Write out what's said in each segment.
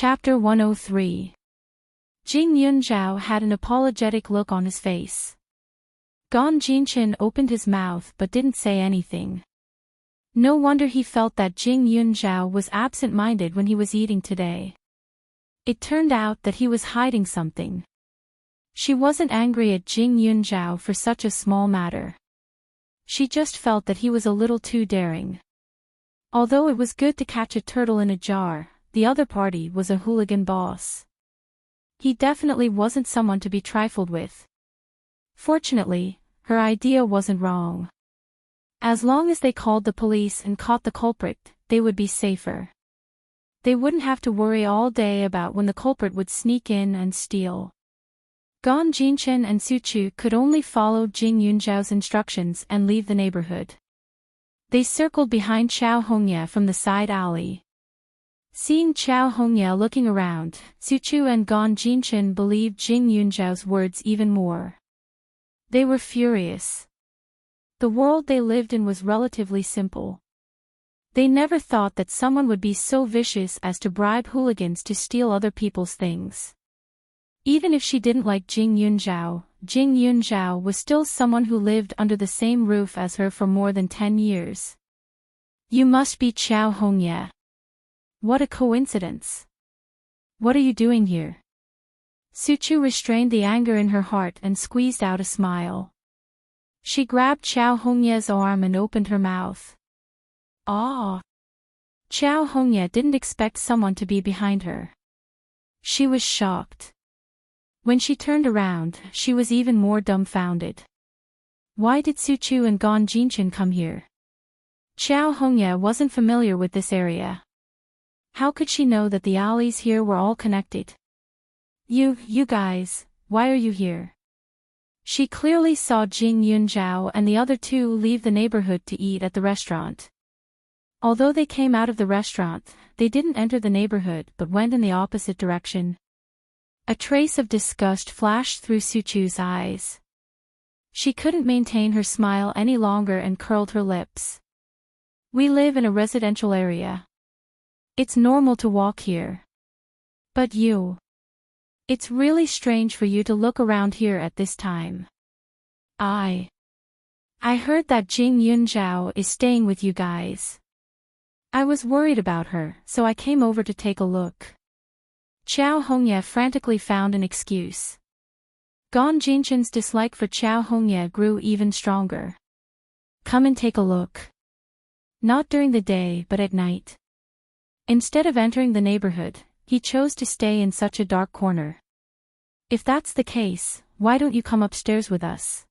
Chapter 103. Jing Yunzhao had an apologetic look on his face. Gong Jinchen opened his mouth but didn't say anything. No wonder he felt that Jing Yunzhao was absent-minded when he was eating today. It turned out that he was hiding something. She wasn't angry at Jing Yunzhao for such a small matter. She just felt that he was a little too daring. Although it was good to catch a turtle in a jar, the other party was a hooligan boss. He definitely wasn't someone to be trifled with. Fortunately, her idea wasn't wrong. As long as they called the police and caught the culprit, they would be safer. They wouldn't have to worry all day about when the culprit would sneak in and steal. Gong Jinchen and Su Chu could only follow Jing Yunzhao's instructions and leave the neighborhood. They circled behind Chao Hongye from the side alley. Seeing Chao Hongye looking around, Su Chu and Gong Jinchen believed Jing Yunzhao's words even more. They were furious. The world they lived in was relatively simple. They never thought that someone would be so vicious as to bribe hooligans to steal other people's things. Even if she didn't like Jing Yunzhao was still someone who lived under the same roof as her for more than 10 years. You must be Chao Hongye. What a coincidence. What are you doing here? Su Chu restrained the anger in her heart and squeezed out a smile. She grabbed Chao Hongye's arm and opened her mouth. Ah! Chao Hongye didn't expect someone to be behind her. She was shocked. When she turned around, she was even more dumbfounded. Why did Su Chu and Gong Jinchen come here? Chao Hongye wasn't familiar with this area. How could she know that the alleys here were all connected? You guys, why are you here? She clearly saw Jing Yunzhao and the other two leave the neighborhood to eat at the restaurant. Although they came out of the restaurant, they didn't enter the neighborhood but went in the opposite direction. A trace of disgust flashed through Su Chu's eyes. She couldn't maintain her smile any longer and curled her lips. We live in a residential area. It's normal to walk here. But you. It's really strange for you to look around here at this time. I heard that Jing Yunzhao is staying with you guys. I was worried about her, so I came over to take a look. Chao Hongye frantically found an excuse. Gong Jinchen's dislike for Chao Hongye grew even stronger. Come and take a look. Not during the day but at night. Instead of entering the neighborhood, he chose to stay in such a dark corner. If that's the case, why don't you come upstairs with us?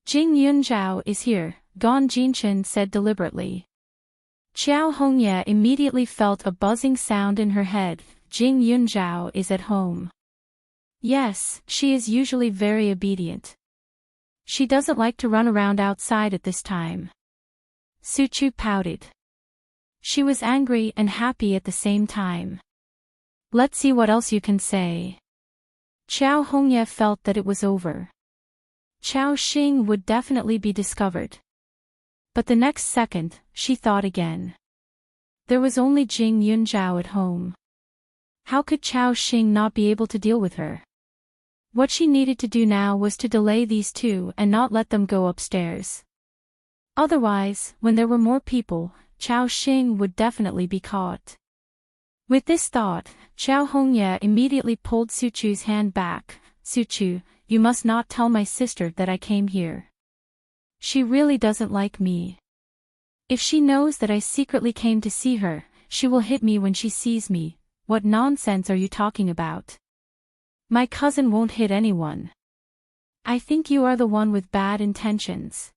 Jing Yunzhao is here, Gong Jinchen said deliberately. Chao Hongye immediately felt a buzzing sound in her head. Jing Yunzhao is at home. Yes, she is usually very obedient. She doesn't like to run around outside at this time. Su Chu pouted. She was angry and happy at the same time. Let's see what else you can say. Chao Hongye felt that it was over. Chao Xing would definitely be discovered. But the next second, she thought again. There was only Jing Yunzhao at home. How could Chao Xing not be able to deal with her? What she needed to do now was to delay these two and not let them go upstairs. Otherwise, when there were more people, Chao Xing would definitely be caught. With this thought, Chao Hongye immediately pulled Su Chu's hand back. Su Chu, you must not tell my sister that I came here. She really doesn't like me. If she knows that I secretly came to see her, she will hit me when she sees me. What nonsense are you talking about? My cousin won't hit anyone. I think you are the one with bad intentions.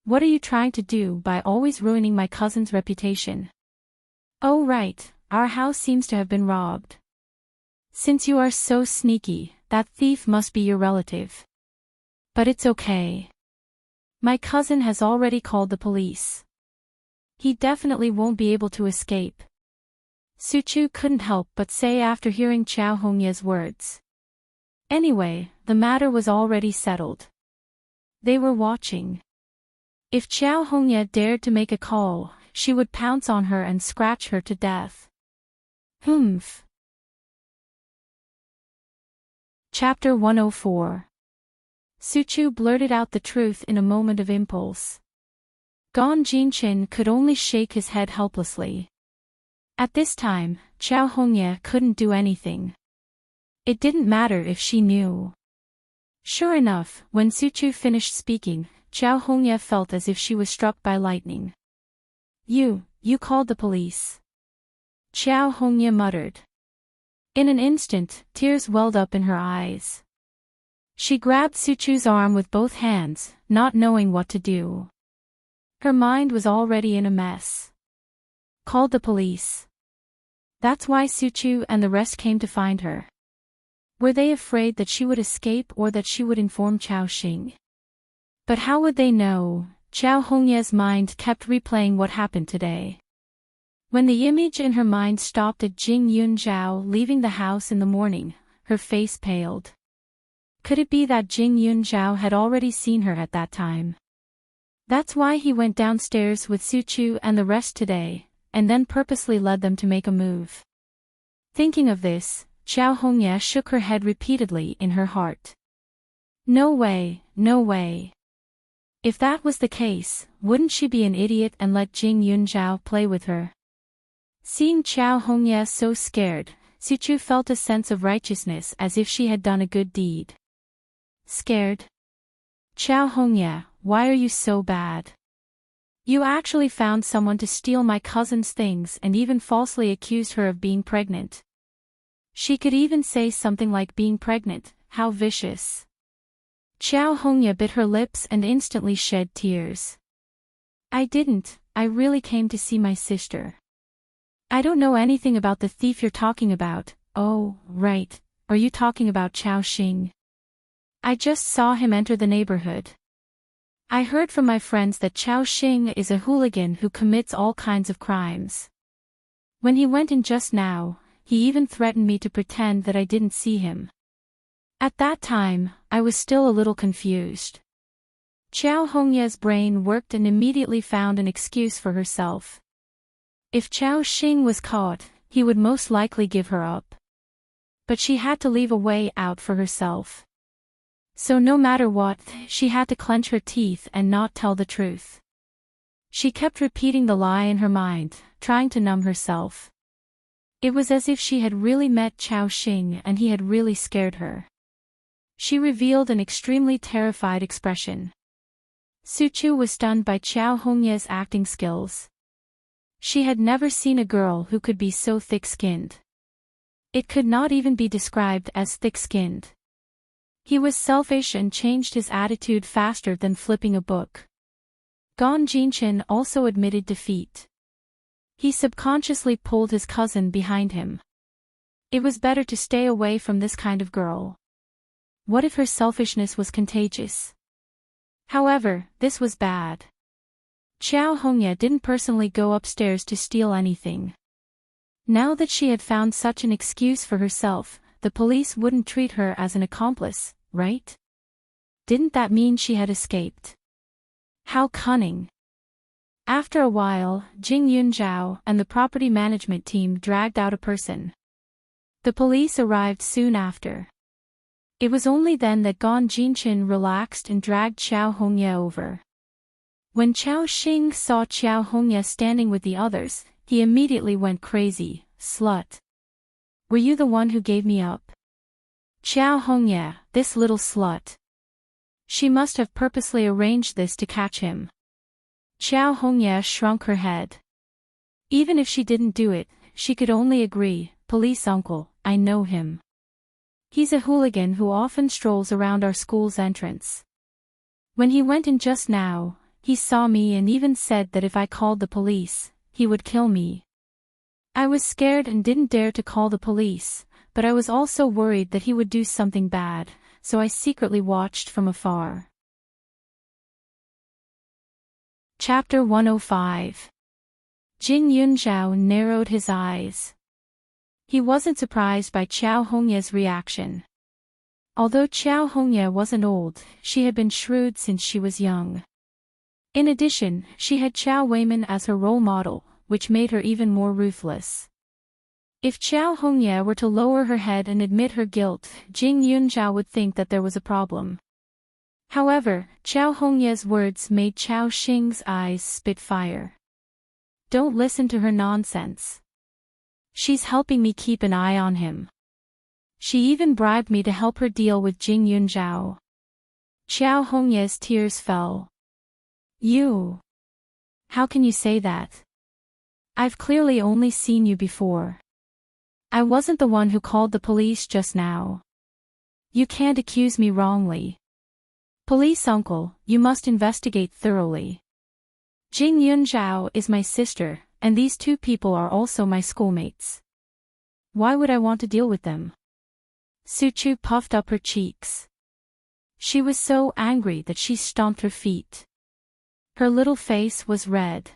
What are you trying to do by always ruining my cousin's reputation? Oh right, our house seems to have been robbed. Since you are so sneaky, that thief must be your relative. But it's okay. My cousin has already called the police. He definitely won't be able to escape. Su Chu couldn't help but say after hearing Chao Hongye's words. Anyway, the matter was already settled. They were watching. If Chao Hongye dared to make a call, she would pounce on her and scratch her to death. Humph. Chapter 104. Suchu blurted out the truth in a moment of impulse. Gon Jinchin could only shake his head helplessly. At this time, Chao Hongye couldn't do anything. It didn't matter if she knew. Sure enough, when Suchu finished speaking, Chao Hongye felt as if she was struck by lightning. You called the police. Chao Hongye muttered. In an instant, tears welled up in her eyes. She grabbed Suchu's arm with both hands, not knowing what to do. Her mind was already in a mess. Called the police. That's why Suchu and the rest came to find her. Were they afraid that she would escape or that she would inform Chao Xing? But how would they know? Chao Hongye's mind kept replaying what happened today. When the image in her mind stopped at Jing Yunzhao leaving the house in the morning, her face paled. Could it be that Jing Yunzhao had already seen her at that time? That's why he went downstairs with Suchu and the rest today, and then purposely led them to make a move. Thinking of this, Chao Hongye shook her head repeatedly in her heart. No way, no way. If that was the case, wouldn't she be an idiot and let Jing Yunzhao play with her? Seeing Chao Hongye so scared, Suchu felt a sense of righteousness as if she had done a good deed. Scared? Chao Hongye, why are you so bad? You actually found someone to steal my cousin's things and even falsely accused her of being pregnant. She could even say something like being pregnant, how vicious. Chao Hongye bit her lips and instantly shed tears. I didn't, I really came to see my sister. I don't know anything about the thief you're talking about. Oh, right, are you talking about Chao Xing? I just saw him enter the neighborhood. I heard from my friends that Chao Xing is a hooligan who commits all kinds of crimes. When he went in just now, he even threatened me to pretend that I didn't see him. At that time, I was still a little confused. Chao Hongye's brain worked and immediately found an excuse for herself. If Chao Xing was caught, he would most likely give her up. But she had to leave a way out for herself. So no matter what, she had to clench her teeth and not tell the truth. She kept repeating the lie in her mind, trying to numb herself. It was as if she had really met Chao Xing and he had really scared her. She revealed an extremely terrified expression. Suchu was stunned by Chao Hongye's acting skills. She had never seen a girl who could be so thick-skinned. It could not even be described as thick-skinned. He was selfish and changed his attitude faster than flipping a book. Gon Jinchin also admitted defeat. He subconsciously pulled his cousin behind him. It was better to stay away from this kind of girl. What if her selfishness was contagious? However, this was bad. Chao Hongye didn't personally go upstairs to steal anything. Now that she had found such an excuse for herself, the police wouldn't treat her as an accomplice, right? Didn't that mean she had escaped? How cunning. After a while, Jing Yunzhao and the property management team dragged out a person. The police arrived soon after. It was only then that Gon Jinchin relaxed and dragged Chao Hongye over. When Chao Xing saw Chao Hongye standing with the others, he immediately went crazy. Slut. Were you the one who gave me up? Chao Hongye, this little slut. She must have purposely arranged this to catch him. Chao Hongye shrunk her head. Even if she didn't do it, she could only agree. Police uncle, I know him. He's a hooligan who often strolls around our school's entrance. When he went in just now, he saw me and even said that if I called the police, he would kill me. I was scared and didn't dare to call the police, but I was also worried that he would do something bad, so I secretly watched from afar. Chapter 105. Jing Yunzhao narrowed his eyes. He wasn't surprised by Chao Hongye's reaction. Although Chao Hongye wasn't old, she had been shrewd since she was young. In addition, she had Chao Weiman as her role model, which made her even more ruthless. If Chao Hongye were to lower her head and admit her guilt, Jing Yunzhao would think that there was a problem. However, Chao Hongye's words made Chao Xing's eyes spit fire. Don't listen to her nonsense. She's helping me keep an eye on him. She even bribed me to help her deal with Jing Yunzhao. Chao Hongye's tears fell. You. How can you say that? I've clearly only seen you before. I wasn't the one who called the police just now. You can't accuse me wrongly. Police uncle, you must investigate thoroughly. Jing Yunzhao is my sister, and these two people are also my schoolmates. Why would I want to deal with them? Su Chu puffed up her cheeks. She was so angry that she stomped her feet. Her little face was red.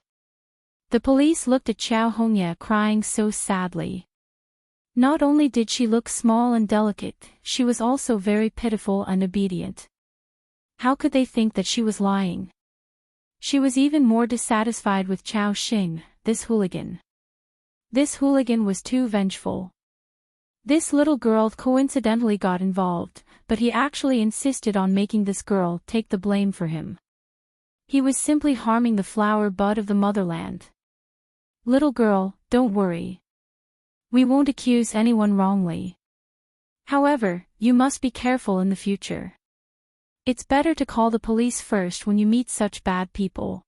The police looked at Chao Hongye crying so sadly. Not only did she look small and delicate, she was also very pitiful and obedient. How could they think that she was lying? She was even more dissatisfied with Chao Xing, this hooligan. This hooligan was too vengeful. This little girl coincidentally got involved, but he actually insisted on making this girl take the blame for him. He was simply harming the flower bud of the motherland. Little girl, don't worry. We won't accuse anyone wrongly. However, you must be careful in the future. It's better to call the police first when you meet such bad people.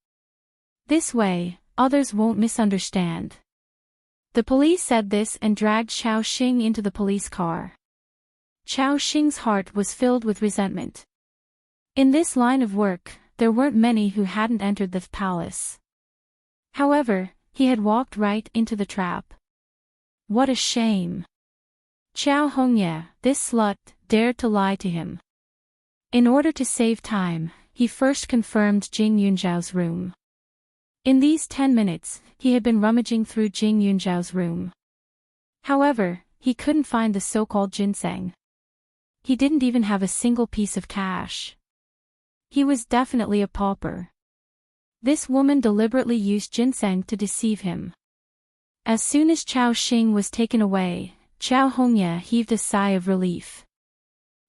This way, others won't misunderstand. The police said this and dragged Chao Xing into the police car. Chao Xing's heart was filled with resentment. In this line of work, there weren't many who hadn't entered the palace. However, he had walked right into the trap. What a shame. Chao Hongye, this slut, dared to lie to him. In order to save time, he first confirmed Jing Yunzhao's room. In these 10 minutes, he had been rummaging through Jing Yunzhao's room. However, he couldn't find the so-called ginseng. He didn't even have a single piece of cash. He was definitely a pauper. This woman deliberately used ginseng to deceive him. As soon as Chao Xing was taken away, Chao Hongye heaved a sigh of relief.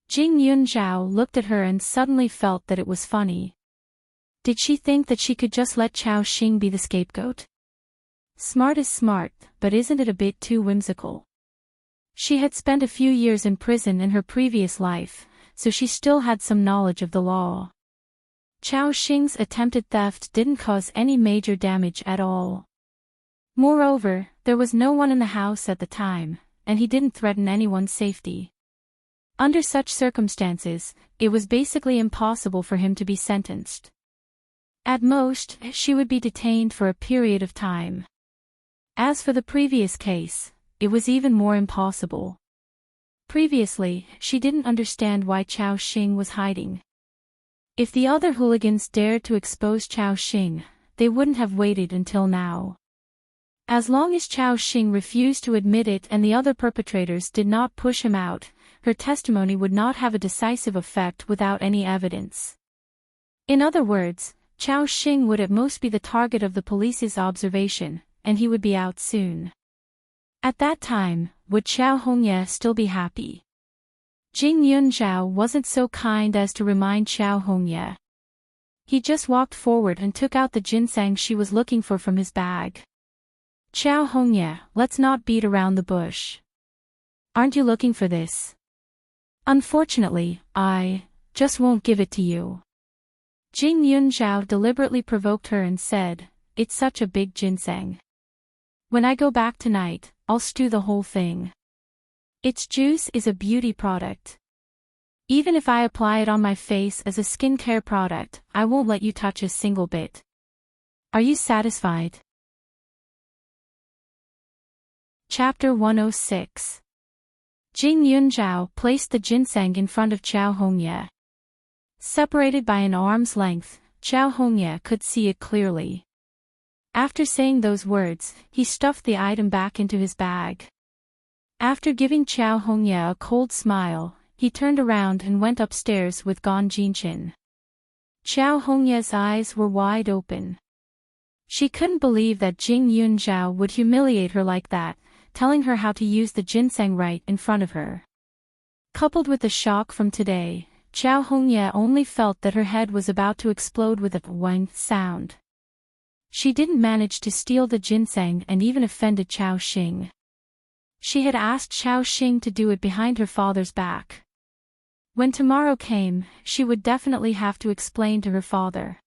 Jing Yunzhao looked at her and suddenly felt that it was funny. Did she think that she could just let Chao Xing be the scapegoat? Smart is smart, but isn't it a bit too whimsical? She had spent a few years in prison in her previous life, so she still had some knowledge of the law. Chao Xing's attempted theft didn't cause any major damage at all. Moreover, there was no one in the house at the time, and he didn't threaten anyone's safety. Under such circumstances, it was basically impossible for him to be sentenced. At most, she would be detained for a period of time. As for the previous case, it was even more impossible. Previously, she didn't understand why Chao Xing was hiding. If the other hooligans dared to expose Chao Xing, they wouldn't have waited until now. As long as Chao Xing refused to admit it and the other perpetrators did not push him out, her testimony would not have a decisive effect without any evidence. In other words, Chao Xing would at most be the target of the police's observation, and he would be out soon. At that time, would Chao Hongye still be happy? Jing Yunzhao wasn't so kind as to remind Chao Hongye. He just walked forward and took out the ginseng she was looking for from his bag. Chao Hongye, let's not beat around the bush. Aren't you looking for this? Unfortunately, I just won't give it to you. Jing Yunzhao deliberately provoked her and said, it's such a big ginseng. When I go back tonight, I'll stew the whole thing. Its juice is a beauty product. Even if I apply it on my face as a skincare product, I won't let you touch a single bit. Are you satisfied? Chapter 106. Jing Yunzhao placed the ginseng in front of Chao Hongye. Separated by an arm's length, Chao Hongye could see it clearly. After saying those words, he stuffed the item back into his bag. After giving Chao Hongye a cold smile, he turned around and went upstairs with Gan Jinqin. Chao Hongye's eyes were wide open. She couldn't believe that Jing Yunzhao would humiliate her like that, telling her how to use the ginseng right in front of her. Coupled with the shock from today, Chao Hongye only felt that her head was about to explode with a wang sound. She didn't manage to steal the ginseng and even offended Chao Xing. She had asked Chao Xing to do it behind her father's back. When tomorrow came, she would definitely have to explain to her father.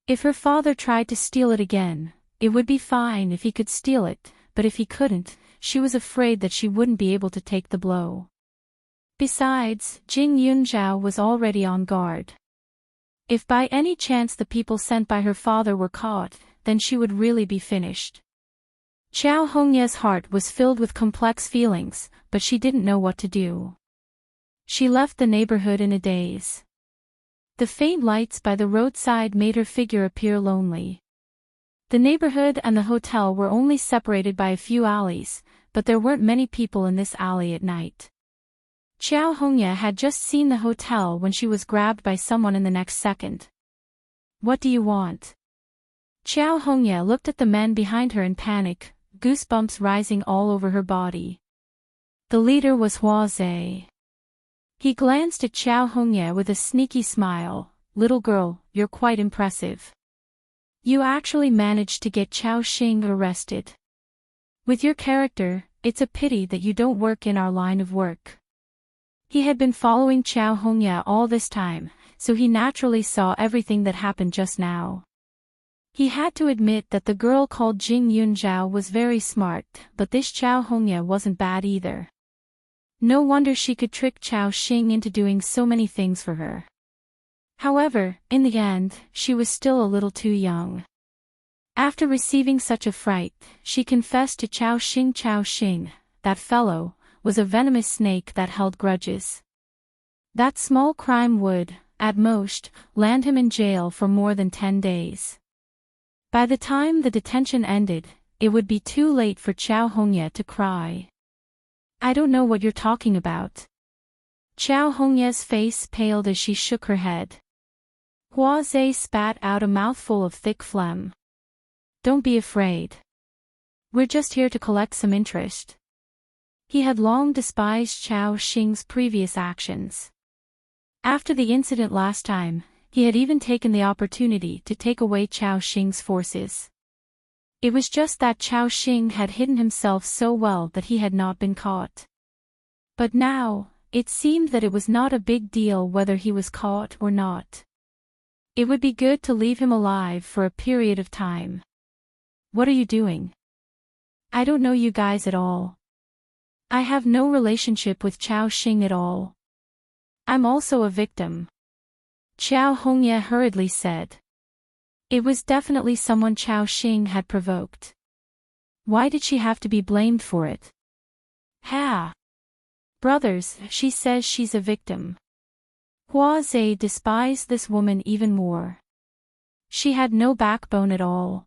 If her father tried to steal it again, it would be fine if he could steal it, but if he couldn't, she was afraid that she wouldn't be able to take the blow. Besides, Jing Yunzhao was already on guard. If by any chance the people sent by her father were caught, then she would really be finished. Chao Hongye's heart was filled with complex feelings, but she didn't know what to do. She left the neighborhood in a daze. The faint lights by the roadside made her figure appear lonely. The neighborhood and the hotel were only separated by a few alleys, but there weren't many people in this alley at night. Chao Hongye had just seen the hotel when she was grabbed by someone in the next second. "What do you want?" Chao Hongye looked at the men behind her in panic, goosebumps rising all over her body. The leader was Hua Zhe. He glanced at Chao Hongye with a sneaky smile. "Little girl, you're quite impressive. You actually managed to get Chao Xing arrested. With your character, it's a pity that you don't work in our line of work." He had been following Chao Hongye all this time, so he naturally saw everything that happened just now. He had to admit that the girl called Jing Yunzhao was very smart, but this Chao Hongye wasn't bad either. No wonder she could trick Chao Xing into doing so many things for her. However, in the end, she was still a little too young. After receiving such a fright, she confessed to Chao Xing, "That fellow was a venomous snake that held grudges. That small crime would, at most, land him in jail for more than 10 days. By the time the detention ended, it would be too late for Chao Hongye to cry." "I don't know what you're talking about." Chao Hongye's face paled as she shook her head. Hua Zhe spat out a mouthful of thick phlegm. "Don't be afraid. We're just here to collect some interest." He had long despised Chao Xing's previous actions. After the incident last time, he had even taken the opportunity to take away Chao Xing's forces. It was just that Chao Xing had hidden himself so well that he had not been caught. But now, it seemed that it was not a big deal whether he was caught or not. It would be good to leave him alive for a period of time. "What are you doing?" "I don't know you guys at all. I have no relationship with Chao Xing at all. I'm also a victim," Chao Hongye hurriedly said. It was definitely someone Chao Xing had provoked. Why did she have to be blamed for it? "Ha! Brothers, she says she's a victim." Hua Zhe despised this woman even more. She had no backbone at all.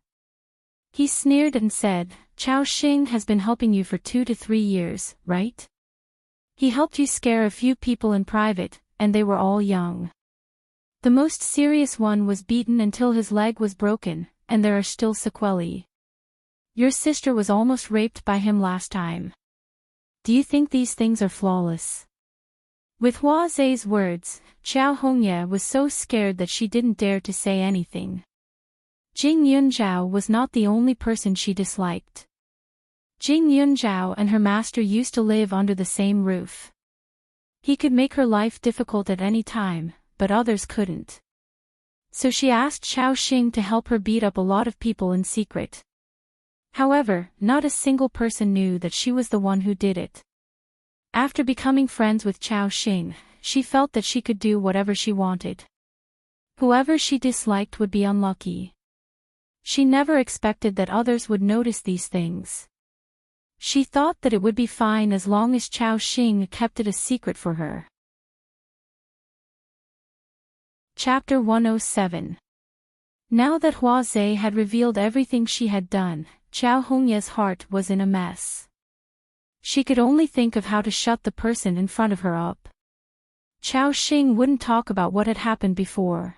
He sneered and said, "Chao Xing has been helping you for 2 to 3 years, right? He helped you scare a few people in private, and they were all young. The most serious one was beaten until his leg was broken, and there are still sequelae. Your sister was almost raped by him last time. Do you think these things are flawless?" With Hua Zhe's words, Chao Hongye was so scared that she didn't dare to say anything. Jing Yunzhao was not the only person she disliked. Jing Yunzhao and her master used to live under the same roof. He could make her life difficult at any time, but others couldn't. So she asked Chao Xing to help her beat up a lot of people in secret. However, not a single person knew that she was the one who did it. After becoming friends with Chao Xing, she felt that she could do whatever she wanted. Whoever she disliked would be unlucky. She never expected that others would notice these things. She thought that it would be fine as long as Chao Xing kept it a secret for her. Chapter 107. Now that Hua Zhe had revealed everything she had done, Chao Hongye's heart was in a mess. She could only think of how to shut the person in front of her up. Chao Xing wouldn't talk about what had happened before.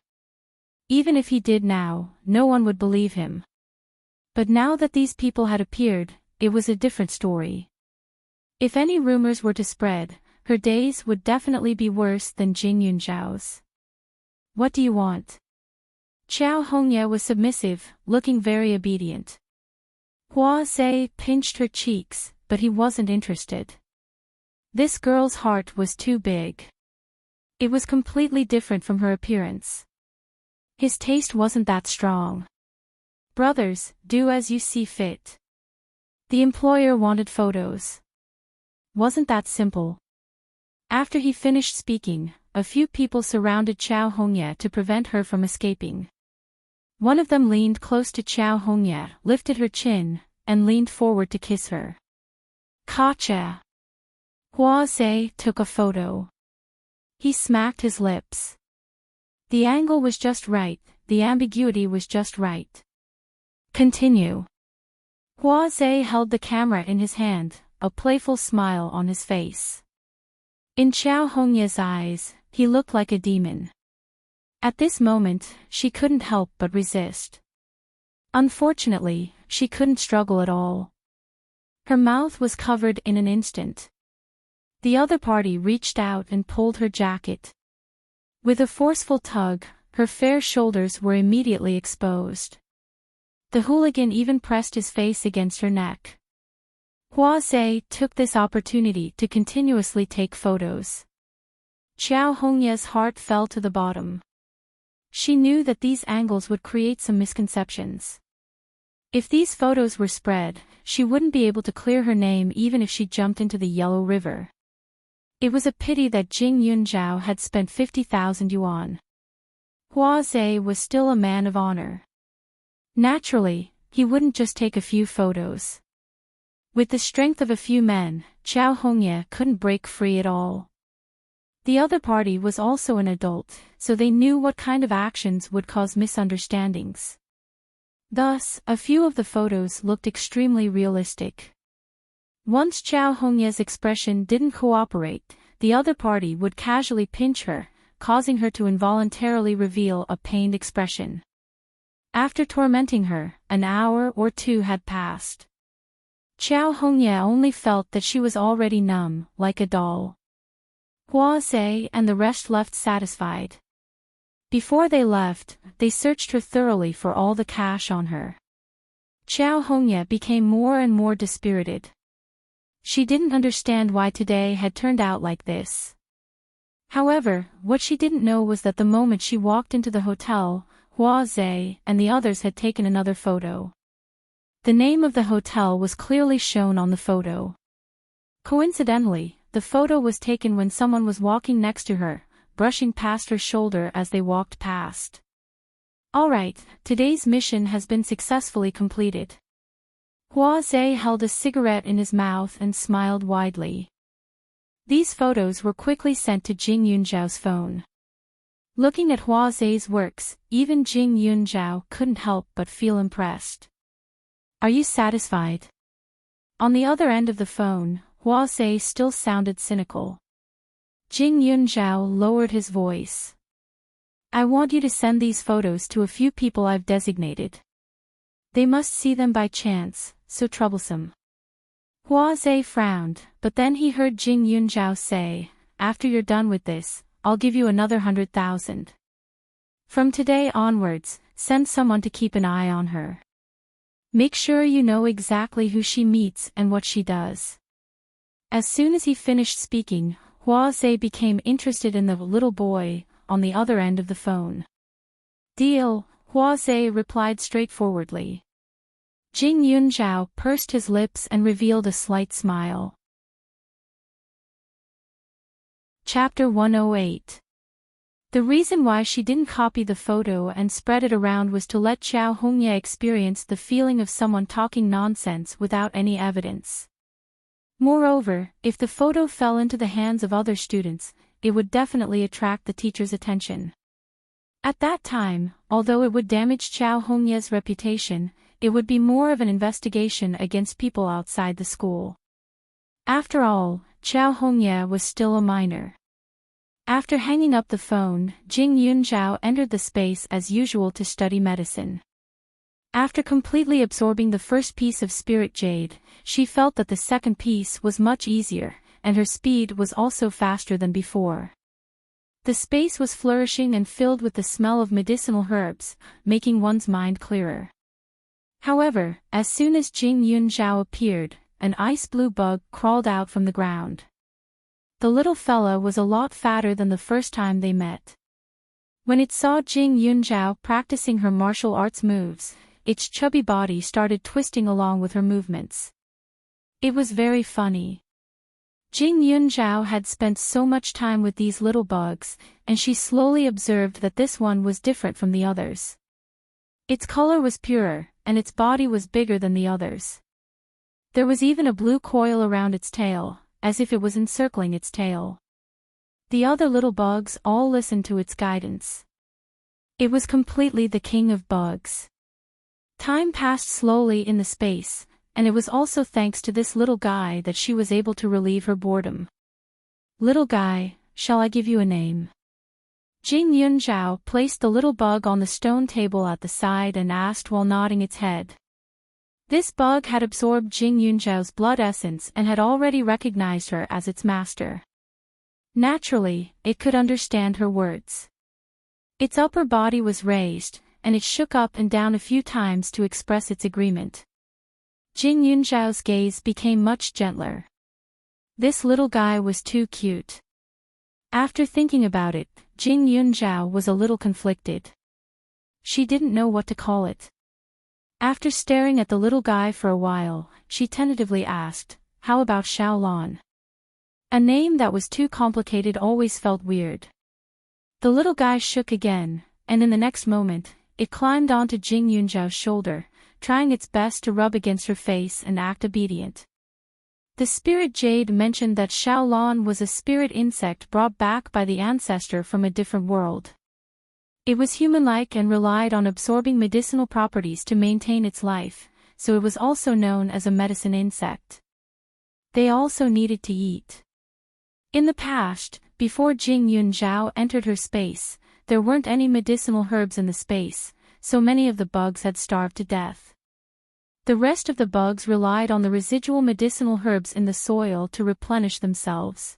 Even if he did now, no one would believe him. But now that these people had appeared, it was a different story. If any rumors were to spread, her days would definitely be worse than Jing Yunzhao's. What do you want? Qiao Hongye was submissive, looking very obedient. Hua Zei pinched her cheeks, but he wasn't interested. This girl's heart was too big. It was completely different from her appearance. His taste wasn't that strong. Brothers, do as you see fit. The employer wanted photos. Wasn't that simple? After he finished speaking, a few people surrounded Qiao Hongye to prevent her from escaping. One of them leaned close to Qiao Hongye, lifted her chin, and leaned forward to kiss her. Gotcha! Hua Zei took a photo. He smacked his lips. The angle was just right, the ambiguity was just right. Continue. Hua Zei held the camera in his hand, a playful smile on his face. In Qiao Hongye's eyes, he looked like a demon. At this moment, she couldn't help but resist. Unfortunately, she couldn't struggle at all. Her mouth was covered in an instant. The other party reached out and pulled her jacket. With a forceful tug, her fair shoulders were immediately exposed. The hooligan even pressed his face against her neck. Hua Zei took this opportunity to continuously take photos. Qiao Hongye's heart fell to the bottom. She knew that these angles would create some misconceptions. If these photos were spread, she wouldn't be able to clear her name even if she jumped into the Yellow River. It was a pity that Jing Yunzhao had spent 50,000 yuan. Hua Zei was still a man of honor. Naturally, he wouldn't just take a few photos. With the strength of a few men, Qiao Hongye couldn't break free at all. The other party was also an adult, so they knew what kind of actions would cause misunderstandings. Thus, a few of the photos looked extremely realistic. Once Qiao Hongye's expression didn't cooperate, the other party would casually pinch her, causing her to involuntarily reveal a pained expression. After tormenting her, an hour or two had passed. Qiao Hongye only felt that she was already numb, like a doll. Hua Zei and the rest left satisfied. Before they left, they searched her thoroughly for all the cash on her. Qiao Hongye became more and more dispirited. She didn't understand why today had turned out like this. However, what she didn't know was that the moment she walked into the hotel, Hua Zei and the others had taken another photo. The name of the hotel was clearly shown on the photo. Coincidentally, the photo was taken when someone was walking next to her, brushing past her shoulder as they walked past. Alright, today's mission has been successfully completed. Hua Zei held a cigarette in his mouth and smiled widely. These photos were quickly sent to Jing Yunzhao's phone. Looking at Hua Zei's works, even Jing Yunzhao couldn't help but feel impressed. Are you satisfied? On the other end of the phone, Hua Zei still sounded cynical. Jing Yunzhao lowered his voice. I want you to send these photos to a few people I've designated. They must see them by chance, so troublesome. Hua Zei frowned, but then he heard Jing Yunzhao say, after you're done with this, I'll give you another 100,000. From today onwards, send someone to keep an eye on her. Make sure you know exactly who she meets and what she does. As soon as he finished speaking, Hua Zei became interested in the little boy on the other end of the phone. Deal, Hua Zei replied straightforwardly. Jing Yunzhao pursed his lips and revealed a slight smile. Chapter 108. The reason why she didn't copy the photo and spread it around was to let Qiao Hongye experience the feeling of someone talking nonsense without any evidence. Moreover, if the photo fell into the hands of other students, it would definitely attract the teacher's attention. At that time, although it would damage Qiao Hongye's reputation, it would be more of an investigation against people outside the school. After all, Qiao Hongye was still a minor. After hanging up the phone, Jing Yunzhao entered the space as usual to study medicine. After completely absorbing the first piece of spirit jade, she felt that the second piece was much easier, and her speed was also faster than before. The space was flourishing and filled with the smell of medicinal herbs, making one's mind clearer. However, as soon as Jing Yunzhao appeared, an ice-blue bug crawled out from the ground. The little fella was a lot fatter than the first time they met. When it saw Jing Yunzhao practicing her martial arts moves, its chubby body started twisting along with her movements. It was very funny. Jing Yunzhao had spent so much time with these little bugs, and she slowly observed that this one was different from the others. Its color was purer, and its body was bigger than the others. There was even a blue coil around its tail, as if it was encircling its tail. The other little bugs all listened to its guidance. It was completely the king of bugs. Time passed slowly in the space, and it was also thanks to this little guy that she was able to relieve her boredom. "Little guy, shall I give you a name?" Jing Yunzhao placed the little bug on the stone table at the side and asked while nodding its head. This bug had absorbed Jing Yunzhao's blood essence and had already recognized her as its master. Naturally, it could understand her words. Its upper body was raised, and it shook up and down a few times to express its agreement. Jing Yunzhao's gaze became much gentler. This little guy was too cute. After thinking about it, Jing Yunzhao was a little conflicted. She didn't know what to call it. After staring at the little guy for a while, she tentatively asked, "How about Xiaolon?" A name that was too complicated always felt weird. The little guy shook again, and in the next moment, it climbed onto Jing Yunzhao's shoulder, trying its best to rub against her face and act obedient. The spirit jade mentioned that Xiaolon was a spirit insect brought back by the ancestor from a different world. It was human-like and relied on absorbing medicinal properties to maintain its life, so it was also known as a medicine insect. They also needed to eat. In the past, before Jing Yunzhao entered her space, there weren't any medicinal herbs in the space, so many of the bugs had starved to death. The rest of the bugs relied on the residual medicinal herbs in the soil to replenish themselves.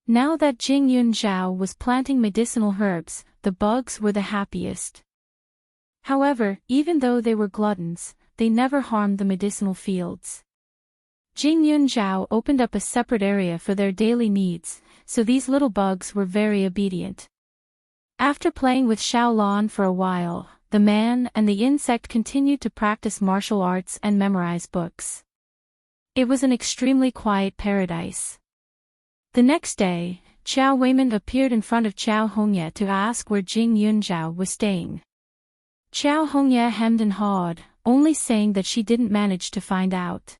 Now that Jing Yunzhao was planting medicinal herbs, the bugs were the happiest. However, even though they were gluttons, they never harmed the medicinal fields. Jing Yunzhao opened up a separate area for their daily needs, so these little bugs were very obedient. After playing with Xiaolon for a while, the man and the insect continued to practice martial arts and memorize books. It was an extremely quiet paradise. The next day, Qiao Weiman appeared in front of Qiao Hongye to ask where Jing Yunzhao was staying. Qiao Hongye hemmed and hawed, only saying that she didn't manage to find out.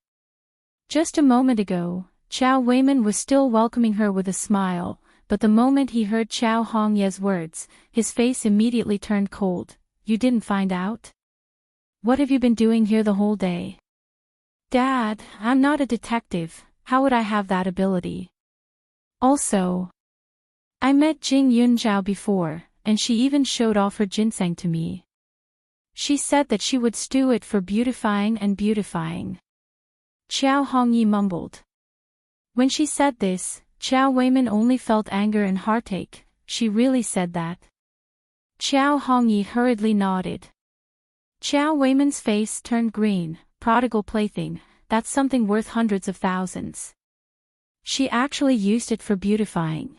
Just a moment ago, Qiao Weiman was still welcoming her with a smile, but the moment he heard Qiao Hongye's words, his face immediately turned cold. "You didn't find out? What have you been doing here the whole day?" "Dad, I'm not a detective, how would I have that ability? Also, I met Jing Yunzhao before, and she even showed off her ginseng to me. She said that she would stew it for beautifying and beautifying." Qiao Hongyi mumbled. When she said this, Qiao Weiman only felt anger and heartache. She really said that? Qiao Hongyi hurriedly nodded. Qiao Weiman's face turned green. Prodigal plaything, that's something worth hundreds of thousands. She actually used it for beautifying.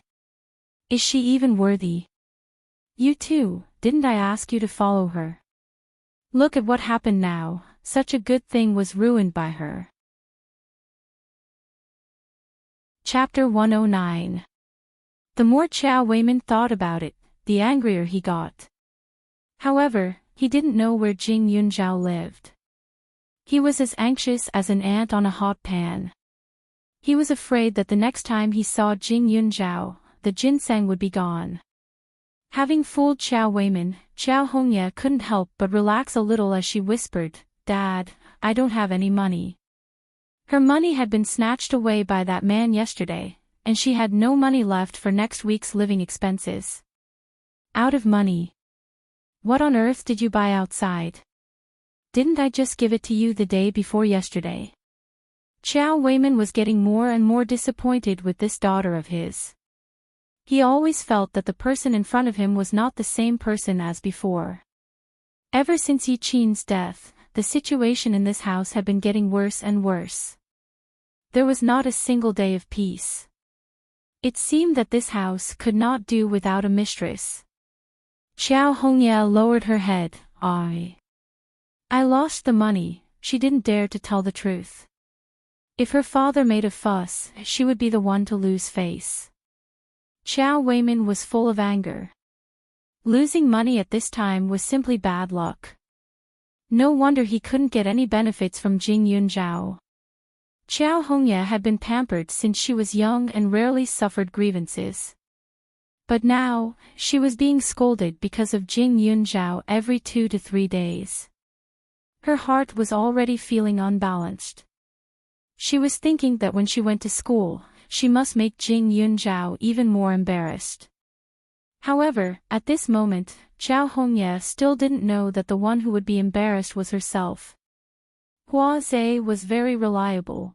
Is she even worthy? You too, didn't I ask you to follow her? Look at what happened now, such a good thing was ruined by her. Chapter 109. The more Qiao Weiman thought about it, the angrier he got. However, he didn't know where Jing Yunzhao lived. He was as anxious as an ant on a hot pan. He was afraid that the next time he saw Jing Yunzhao, the ginseng would be gone. Having fooled Qiao Weiman, Qiao Hongye couldn't help but relax a little as she whispered, "Dad, I don't have any money." Her money had been snatched away by that man yesterday, and she had no money left for next week's living expenses. Out of money. What on earth did you buy outside? Didn't I just give it to you the day before yesterday? Xiao Weiman was getting more and more disappointed with this daughter of his. He always felt that the person in front of him was not the same person as before. Ever since Yi Qin's death, the situation in this house had been getting worse and worse. There was not a single day of peace. It seemed that this house could not do without a mistress. Xiao Hongye lowered her head. I lost the money. She didn't dare to tell the truth. If her father made a fuss, she would be the one to lose face. Xiao Weiman was full of anger. Losing money at this time was simply bad luck. No wonder he couldn't get any benefits from Jing Yunzhao. Xiao Hongye had been pampered since she was young and rarely suffered grievances. But now, she was being scolded because of Jing Yunzhao every 2 to 3 days. Her heart was already feeling unbalanced. She was thinking that when she went to school, she must make Jing Yunzhao even more embarrassed. However, at this moment, Xiao Hongye still didn't know that the one who would be embarrassed was herself. Hua Zhe was very reliable.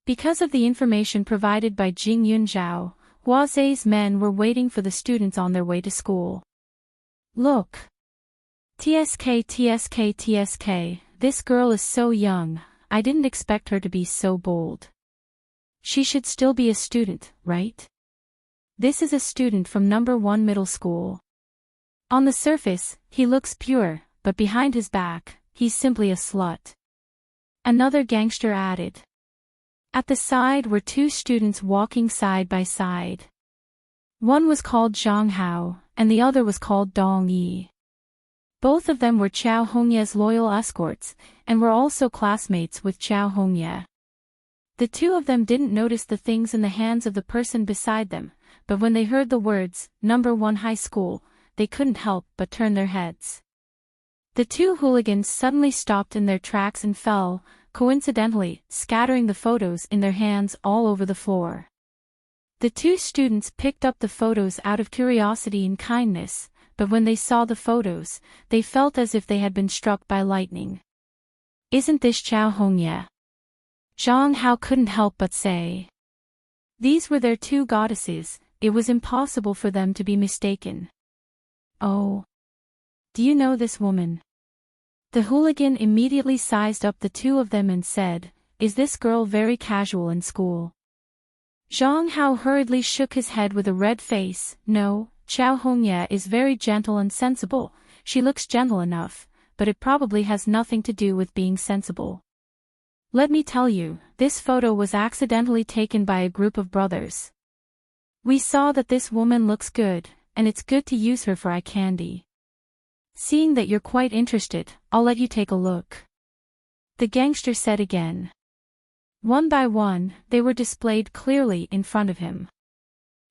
Because of the information provided by Jing Yunzhao, Hua Zhe's men were waiting for the students on their way to school. Look! TSK, this girl is so young, I didn't expect her to be so bold. She should still be a student, right? This is a student from number 1 middle school. On the surface, he looks pure, but behind his back, he's simply a slut. Another gangster added. At the side were 2 students walking side by side. One was called Zhang Hao, and the other was called Dong Yi. Both of them were Xiao Hongye's loyal escorts, and were also classmates with Xiao Hongye. The 2 of them didn't notice the things in the hands of the person beside them, but when they heard the words, number 1 high school, they couldn't help but turn their heads. The 2 hooligans suddenly stopped in their tracks and fell, coincidentally, scattering the photos in their hands all over the floor. The 2 students picked up the photos out of curiosity and kindness, but when they saw the photos, they felt as if they had been struck by lightning. Isn't this Xiao Hongye? Zhang Hao couldn't help but say. These were their 2 goddesses, it was impossible for them to be mistaken. Oh. Do you know this woman? The hooligan immediately sized up the 2 of them and said, is this girl very casual in school? Zhang Hao hurriedly shook his head with a red face. No, Xiao Hongye is very gentle and sensible, she looks gentle enough, but it probably has nothing to do with being sensible. Let me tell you, this photo was accidentally taken by a group of brothers. We saw that this woman looks good, and it's good to use her for eye candy. Seeing that you're quite interested, I'll let you take a look. The gangster said again. One by one, they were displayed clearly in front of him.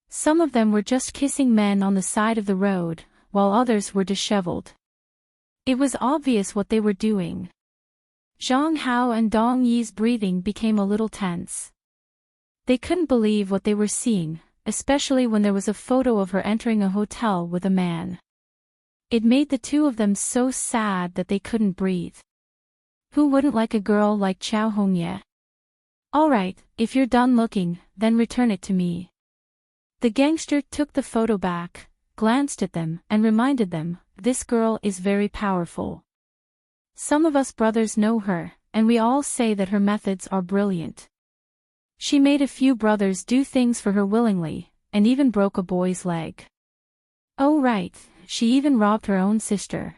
Some of them were just kissing men on the side of the road, while others were disheveled. It was obvious what they were doing. Zhang Hao and Dong Yi's breathing became a little tense. They couldn't believe what they were seeing, especially when there was a photo of her entering a hotel with a man. It made the 2 of them so sad that they couldn't breathe. Who wouldn't like a girl like Xiao Hongye? Alright, if you're done looking, then return it to me. The gangster took the photo back, glanced at them, and reminded them, this girl is very powerful. Some of us brothers know her, and we all say that her methods are brilliant. She made a few brothers do things for her willingly, and even broke a boy's leg. Oh right, she even robbed her own sister.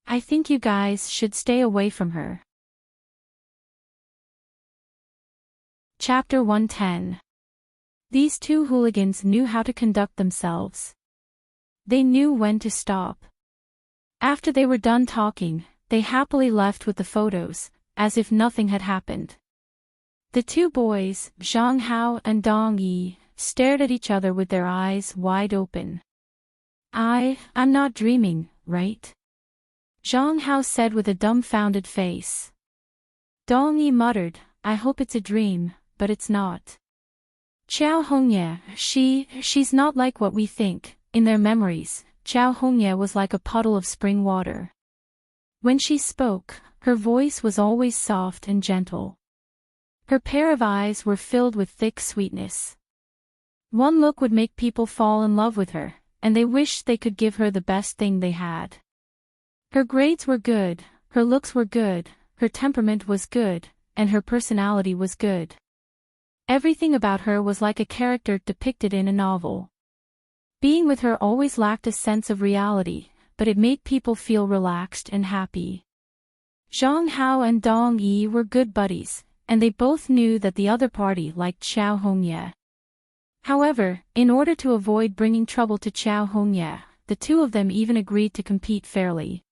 I think you guys should stay away from her. Chapter 110. These 2 hooligans knew how to conduct themselves. They knew when to stop. After they were done talking, they happily left with the photos, as if nothing had happened. The 2 boys, Zhang Hao and Dong Yi, stared at each other with their eyes wide open. I'm not dreaming, right? Zhang Hao said with a dumbfounded face. Dong Yi muttered, I hope it's a dream, but it's not. Xiao Hongye, she's not like what we think. In their memories, Xiao Hongye was like a puddle of spring water. When she spoke, her voice was always soft and gentle. Her pair of eyes were filled with thick sweetness. One look would make people fall in love with her, and they wished they could give her the best thing they had. Her grades were good, her looks were good, her temperament was good, and her personality was good. Everything about her was like a character depicted in a novel. Being with her always lacked a sense of reality, but it made people feel relaxed and happy. Zhang Hao and Dong Yi were good buddies, and they both knew that the other party liked Xiao Hongye. However, in order to avoid bringing trouble to Xiao Hongye, the two of them even agreed to compete fairly.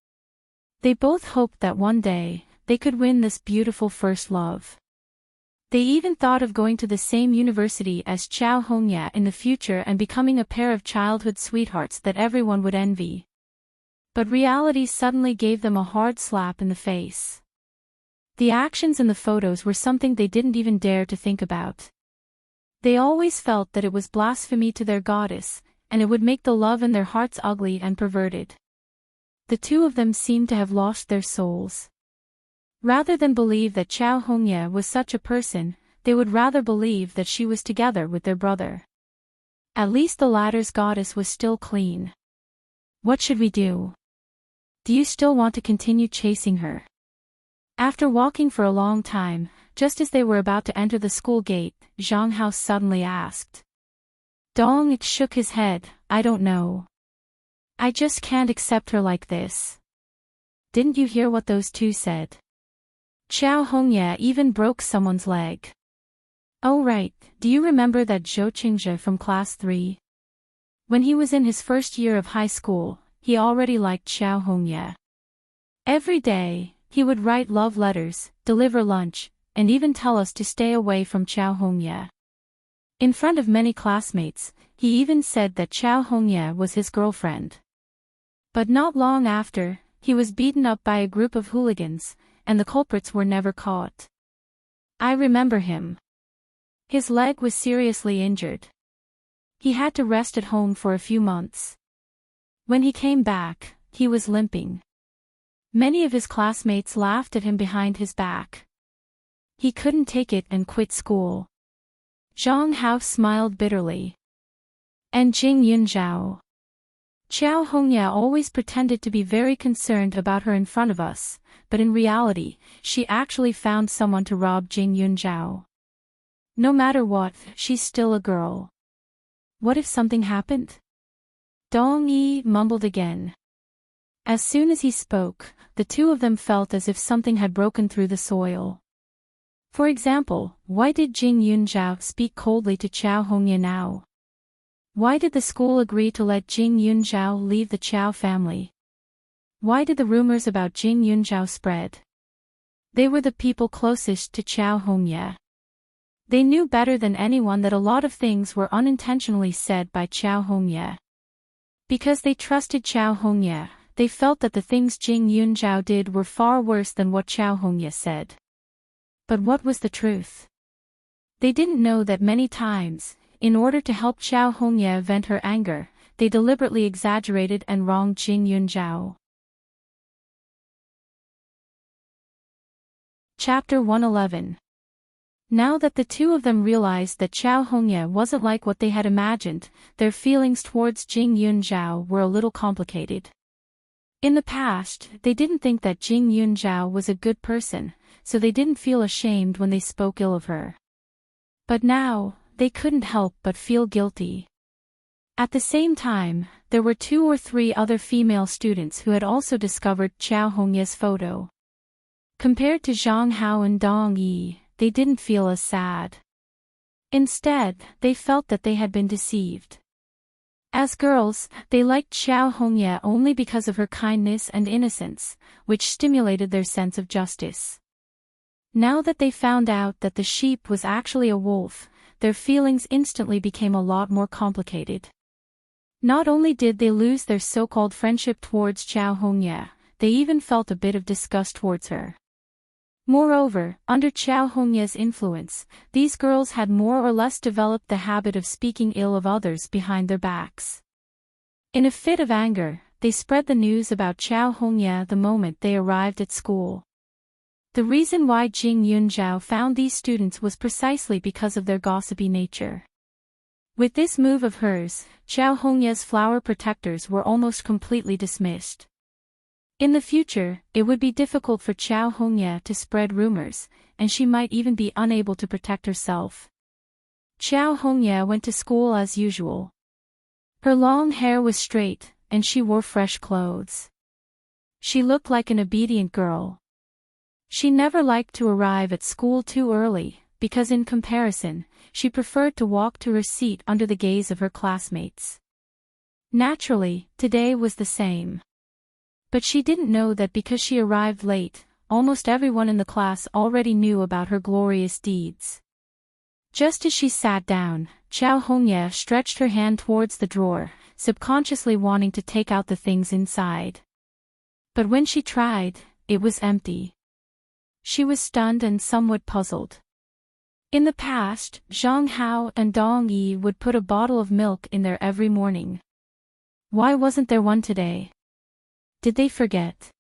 They both hoped that one day, they could win this beautiful first love. They even thought of going to the same university as Xiao Hongye in the future and becoming a pair of childhood sweethearts that everyone would envy. But reality suddenly gave them a hard slap in the face. The actions in the photos were something they didn't even dare to think about. They always felt that it was blasphemy to their goddess, and it would make the love in their hearts ugly and perverted. The two of them seemed to have lost their souls. Rather than believe that Xiao Hongye was such a person, they would rather believe that she was together with their brother. At least the latter's goddess was still clean. What should we do? Do you still want to continue chasing her? After walking for a long time, just as they were about to enter the school gate, Zhang Hao suddenly asked. Dong shook his head, I don't know. I just can't accept her like this. Didn't you hear what those two said? Xiao Hongye even broke someone's leg. Oh right, do you remember that Zhou Qingzhe from class 3? When he was in his first year of high school, he already liked Xiao Hongye. Every day, he would write love letters, deliver lunch, and even tell us to stay away from Xiao Hongye. In front of many classmates, he even said that Xiao Hongye was his girlfriend. But not long after, he was beaten up by a group of hooligans, and the culprits were never caught. I remember him. His leg was seriously injured. He had to rest at home for a few months. When he came back, he was limping. Many of his classmates laughed at him behind his back. He couldn't take it and quit school. Zhang Hao smiled bitterly. And Jing Yunzhao. Xiao Hongye always pretended to be very concerned about her in front of us, but in reality, she actually found someone to rob Jing Yunzhao. No matter what, she's still a girl. What if something happened? Dong Yi mumbled again. As soon as he spoke, the two of them felt as if something had broken through the soil. For example, why did Jing Yunzhao speak coldly to Xiao Hongye now? Why did the school agree to let Jing Yunzhao leave the Qiao family? Why did the rumors about Jing Yunzhao spread? They were the people closest to Xiao Hongye. They knew better than anyone that a lot of things were unintentionally said by Xiao Hongye. Because they trusted Xiao Hongye, they felt that the things Jing Yunzhao did were far worse than what Xiao Hongye said. But what was the truth? They didn't know that many times, in order to help Xiao Hongye vent her anger, they deliberately exaggerated and wronged Jing Yunzhao. Chapter 111. Now that the two of them realized that Xiao Hongye wasn't like what they had imagined, their feelings towards Jing Yunzhao were a little complicated. In the past, they didn't think that Jing Yunzhao was a good person, so they didn't feel ashamed when they spoke ill of her. But now, they couldn't help but feel guilty. At the same time, there were 2 or 3 other female students who had also discovered Xiao Hongye's photo. Compared to Zhang Hao and Dong Yi, they didn't feel as sad. Instead, they felt that they had been deceived. As girls, they liked Xiao Hongye only because of her kindness and innocence, which stimulated their sense of justice. Now that they found out that the sheep was actually a wolf, their feelings instantly became a lot more complicated. Not only did they lose their so-called friendship towards Xiao Hongye, they even felt a bit of disgust towards her. Moreover, under Xiao Hongye's influence, these girls had more or less developed the habit of speaking ill of others behind their backs. In a fit of anger, they spread the news about Chao Hongye the moment they arrived at school. The reason why Jing Yunzhao found these students was precisely because of their gossipy nature. With this move of hers, Chao Hongye's flower protectors were almost completely dismissed. In the future, it would be difficult for Chao Hongye to spread rumors, and she might even be unable to protect herself. Chao Hongye went to school as usual. Her long hair was straight, and she wore fresh clothes. She looked like an obedient girl. She never liked to arrive at school too early, because in comparison, she preferred to walk to her seat under the gaze of her classmates. Naturally, today was the same. But she didn't know that because she arrived late, almost everyone in the class already knew about her glorious deeds. Just as she sat down, Chao Hongye stretched her hand towards the drawer, subconsciously wanting to take out the things inside. But when she tried, it was empty. She was stunned and somewhat puzzled. In the past, Zhang Hao and Dong Yi would put a bottle of milk in there every morning. Why wasn't there one today? Did they forget?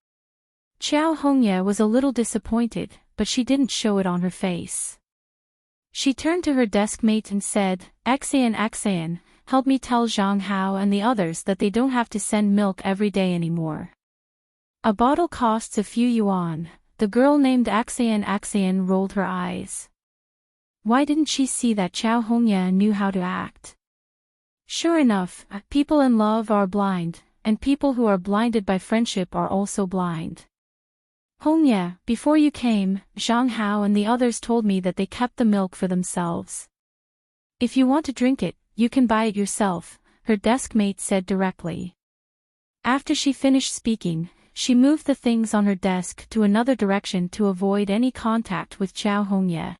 Chao Hongye was a little disappointed, but she didn't show it on her face. She turned to her desk mate and said, Xian, help me tell Zhang Hao and the others that they don't have to send milk every day anymore. A bottle costs a few yuan. The girl named Xian rolled her eyes. Why didn't she see that Chao Hongye knew how to act? Sure enough, people in love are blind, and people who are blinded by friendship are also blind. Hongye, before you came, Zhang Hao and the others told me that they kept the milk for themselves. If you want to drink it, you can buy it yourself, her desk mate said directly. After she finished speaking, she moved the things on her desk to another direction to avoid any contact with Chao Hongye.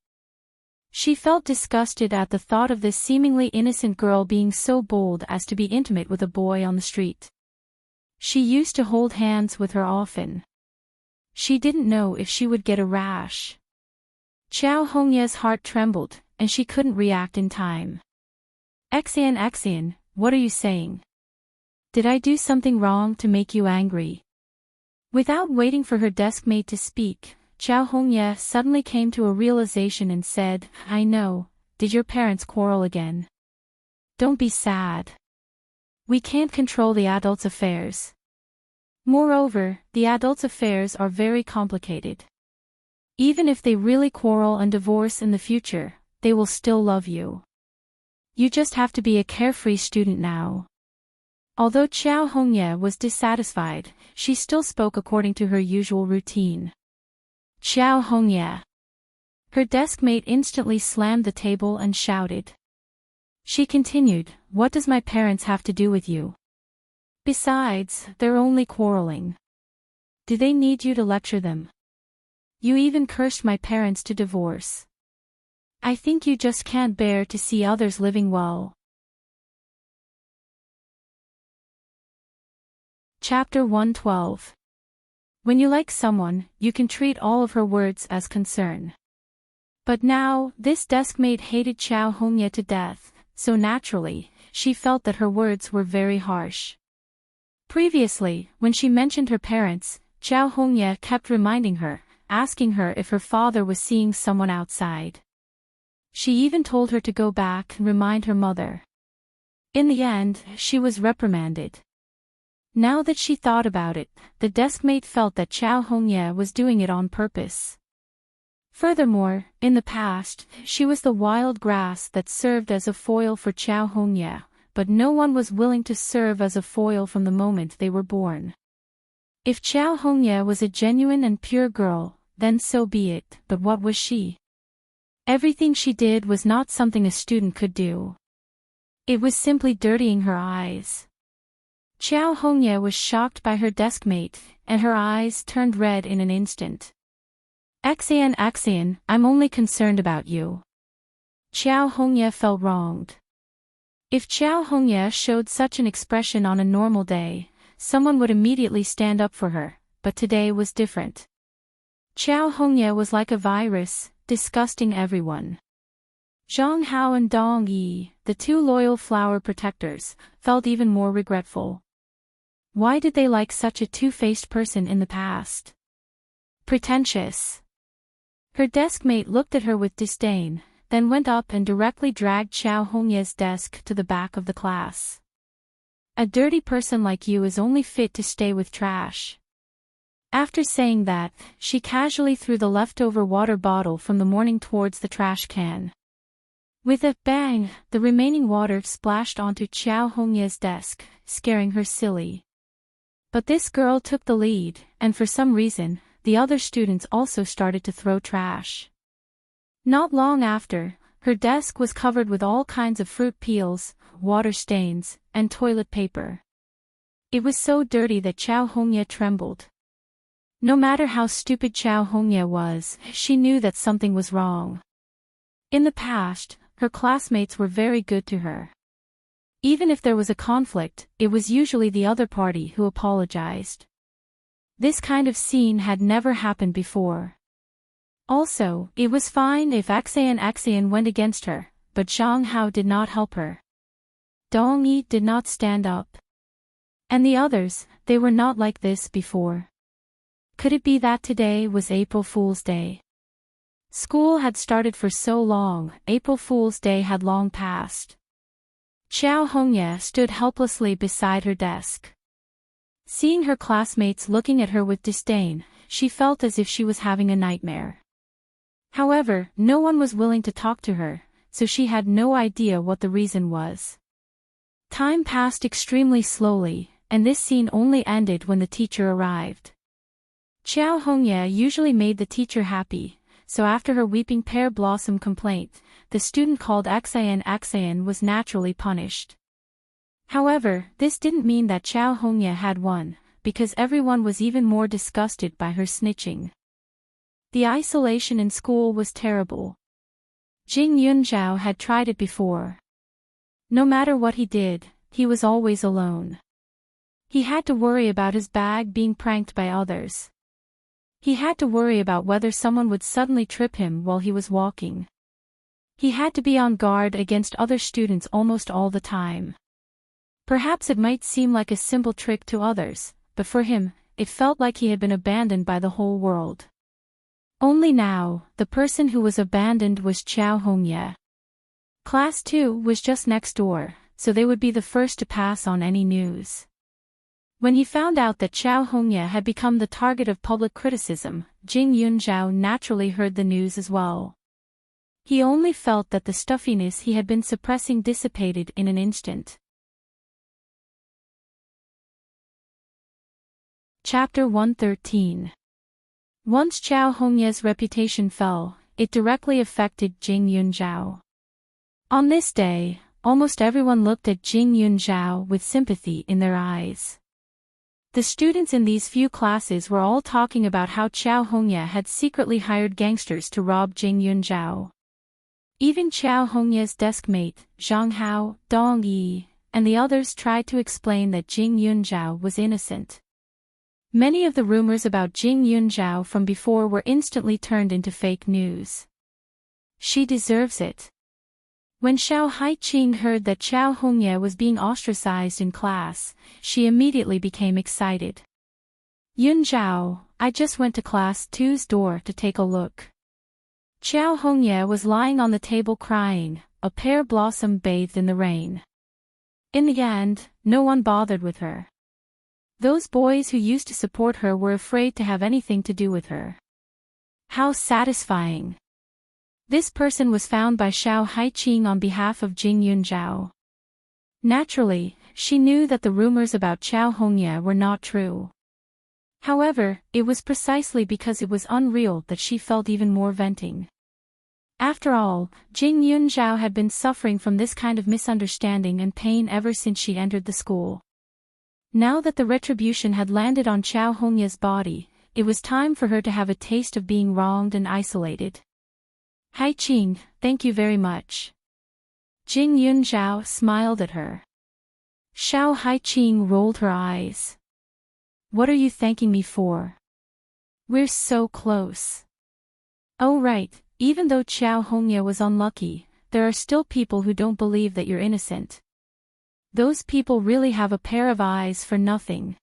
She felt disgusted at the thought of this seemingly innocent girl being so bold as to be intimate with a boy on the street. She used to hold hands with her often. She didn't know if she would get a rash. Chao Hongye's heart trembled, and she couldn't react in time. Xian, what are you saying? Did I do something wrong to make you angry? Without waiting for her desk mate to speak, Chao Hongye suddenly came to a realization and said, I know, did your parents quarrel again? Don't be sad. We can't control the adults' affairs. Moreover, the adults' affairs are very complicated. Even if they really quarrel and divorce in the future, they will still love you. You just have to be a carefree student now. Although Chao Hongye was dissatisfied, she still spoke according to her usual routine. Chao Hongye. Her desk mate instantly slammed the table and shouted. She continued, what does my parents have to do with you? Besides, they're only quarreling. Do they need you to lecture them? You even cursed my parents to divorce. I think you just can't bear to see others living well. Chapter 112. When you like someone, you can treat all of her words as concern. But now, this desk mate hated Chao Hongye to death, so naturally, she felt that her words were very harsh. Previously, when she mentioned her parents, Chao Hongye kept reminding her, asking her if her father was seeing someone outside. She even told her to go back and remind her mother. In the end, she was reprimanded. Now that she thought about it, the desk mate felt that Chao Hongye was doing it on purpose. Furthermore, in the past, she was the wild grass that served as a foil for Chao Hongye, but no one was willing to serve as a foil from the moment they were born. If Chao Hongye was a genuine and pure girl, then so be it, but what was she? Everything she did was not something a student could do. It was simply dirtying her eyes. Chao Hongye was shocked by her desk mate, and her eyes turned red in an instant. Xian, I'm only concerned about you. Chao Hongye felt wronged. If Chao Hongye showed such an expression on a normal day, someone would immediately stand up for her, but today was different. Chao Hongye was like a virus, disgusting everyone. Zhang Hao and Dong Yi, the two loyal flower protectors, felt even more regretful. Why did they like such a two-faced person in the past? Pretentious. Her desk mate looked at her with disdain, then went up and directly dragged Xiao Hongye's desk to the back of the class. A dirty person like you is only fit to stay with trash. After saying that, she casually threw the leftover water bottle from the morning towards the trash can. With a bang, the remaining water splashed onto Xiao Hongye's desk, scaring her silly. But this girl took the lead, and for some reason, the other students also started to throw trash. Not long after, her desk was covered with all kinds of fruit peels, water stains, and toilet paper. It was so dirty that Xiao Hongye trembled. No matter how stupid Xiao Hongye was, she knew that something was wrong. In the past, her classmates were very good to her. Even if there was a conflict, it was usually the other party who apologized. This kind of scene had never happened before. Also, it was fine if Axayan went against her, but Zhang Hao did not help her. Dong Yi did not stand up. And the others, they were not like this before. Could it be that today was April Fool's Day? School had started for so long, April Fool's Day had long passed. Xiao Hongye stood helplessly beside her desk. Seeing her classmates looking at her with disdain, she felt as if she was having a nightmare. However, no one was willing to talk to her, so she had no idea what the reason was. Time passed extremely slowly, and this scene only ended when the teacher arrived. Xiao Hongye usually made the teacher happy, so after her weeping pear blossom complaint, the student called Axayan was naturally punished. However, this didn't mean that Xiao Hongye had won, because everyone was even more disgusted by her snitching. The isolation in school was terrible. Jing Yunzhao had tried it before. No matter what he did, he was always alone. He had to worry about his bag being pranked by others. He had to worry about whether someone would suddenly trip him while he was walking. He had to be on guard against other students almost all the time. Perhaps it might seem like a simple trick to others, but for him, it felt like he had been abandoned by the whole world. Only now, the person who was abandoned was Xiao Hongye. Class 2 was just next door, so they would be the first to pass on any news. When he found out that Xiao Hongye had become the target of public criticism, Jing Yunzhao naturally heard the news as well. He only felt that the stuffiness he had been suppressing dissipated in an instant. Chapter 113. Once Xiao Hongye's reputation fell, it directly affected Jing Yunzhao. On this day, almost everyone looked at Jing Yunzhao with sympathy in their eyes. The students in these few classes were all talking about how Xiao Hongye had secretly hired gangsters to rob Jing Yunzhao. Even Xiao Hongye's desk mate, Zhang Hao, Dong Yi, and the others tried to explain that Jing Yunzhao was innocent. Many of the rumors about Jing Yunzhao from before were instantly turned into fake news. She deserves it. When Xiao Haiqing heard that Xiao Hongye was being ostracized in class, she immediately became excited. Yunzhao, I just went to class 2's door to take a look. Xiao Hongye was lying on the table crying, a pear blossom bathed in the rain. In the end, no one bothered with her. Those boys who used to support her were afraid to have anything to do with her. How satisfying. This person was found by Xiao Haiqing on behalf of Jing Yunzhao. Naturally, she knew that the rumors about Xiao Hongye were not true. However, it was precisely because it was unreal that she felt even more venting. After all, Jing Yunzhao had been suffering from this kind of misunderstanding and pain ever since she entered the school. Now that the retribution had landed on Xiao Hongye's body, it was time for her to have a taste of being wronged and isolated. Haiqing, thank you very much. Jing Yunzhao smiled at her. Xiao Haiqing rolled her eyes. What are you thanking me for? We're so close. Oh right, even though Xiao Hongye was unlucky, there are still people who don't believe that you're innocent. Those people really have a pair of eyes for nothing.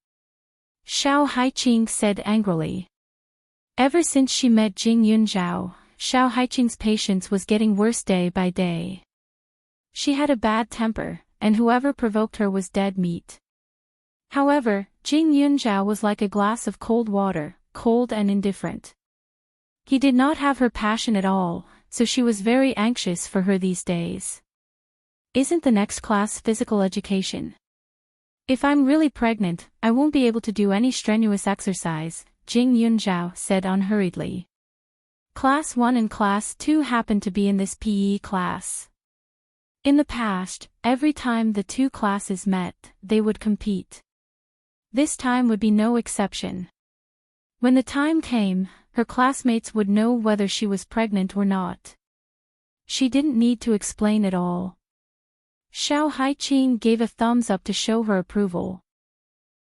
Xiao Haiqing said angrily. Ever since she met Jing Yunzhao, Xiao Haiqing's patience was getting worse day by day. She had a bad temper, and whoever provoked her was dead meat. However, Jing Yunzhao was like a glass of cold water, cold and indifferent. He did not have her passion at all, so she was very anxious for her these days. Isn't the next class physical education? If I'm really pregnant, I won't be able to do any strenuous exercise, Jing Yunzhao said unhurriedly. Class 1 and Class 2 happened to be in this PE class. In the past, every time the two classes met, they would compete. This time would be no exception. When the time came, her classmates would know whether she was pregnant or not. She didn't need to explain it all. Xiao Haiqing gave a thumbs up to show her approval.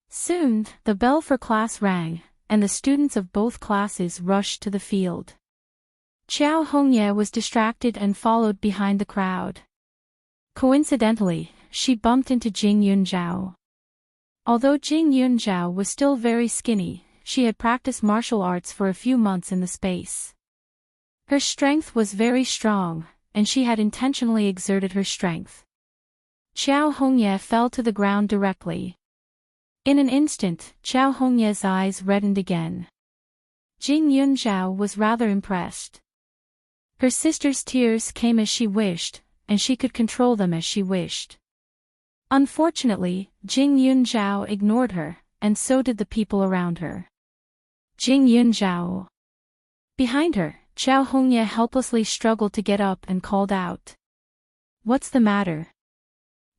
Soon, the bell for class rang, and the students of both classes rushed to the field. Qiao Hongye was distracted and followed behind the crowd. Coincidentally, she bumped into Jing Yunzhao. Although Jing Yunzhao was still very skinny, she had practiced martial arts for a few months in the space. Her strength was very strong, and she had intentionally exerted her strength. Qiao Hongye fell to the ground directly. In an instant, Qiao Hongye's eyes reddened again. Jing Yunzhao was rather impressed. Her sister's tears came as she wished, and she could control them as she wished. Unfortunately, Jing Yunzhao ignored her, and so did the people around her. Jing Yunzhao. Behind her, Qiao Hongye helplessly struggled to get up and called out. What's the matter?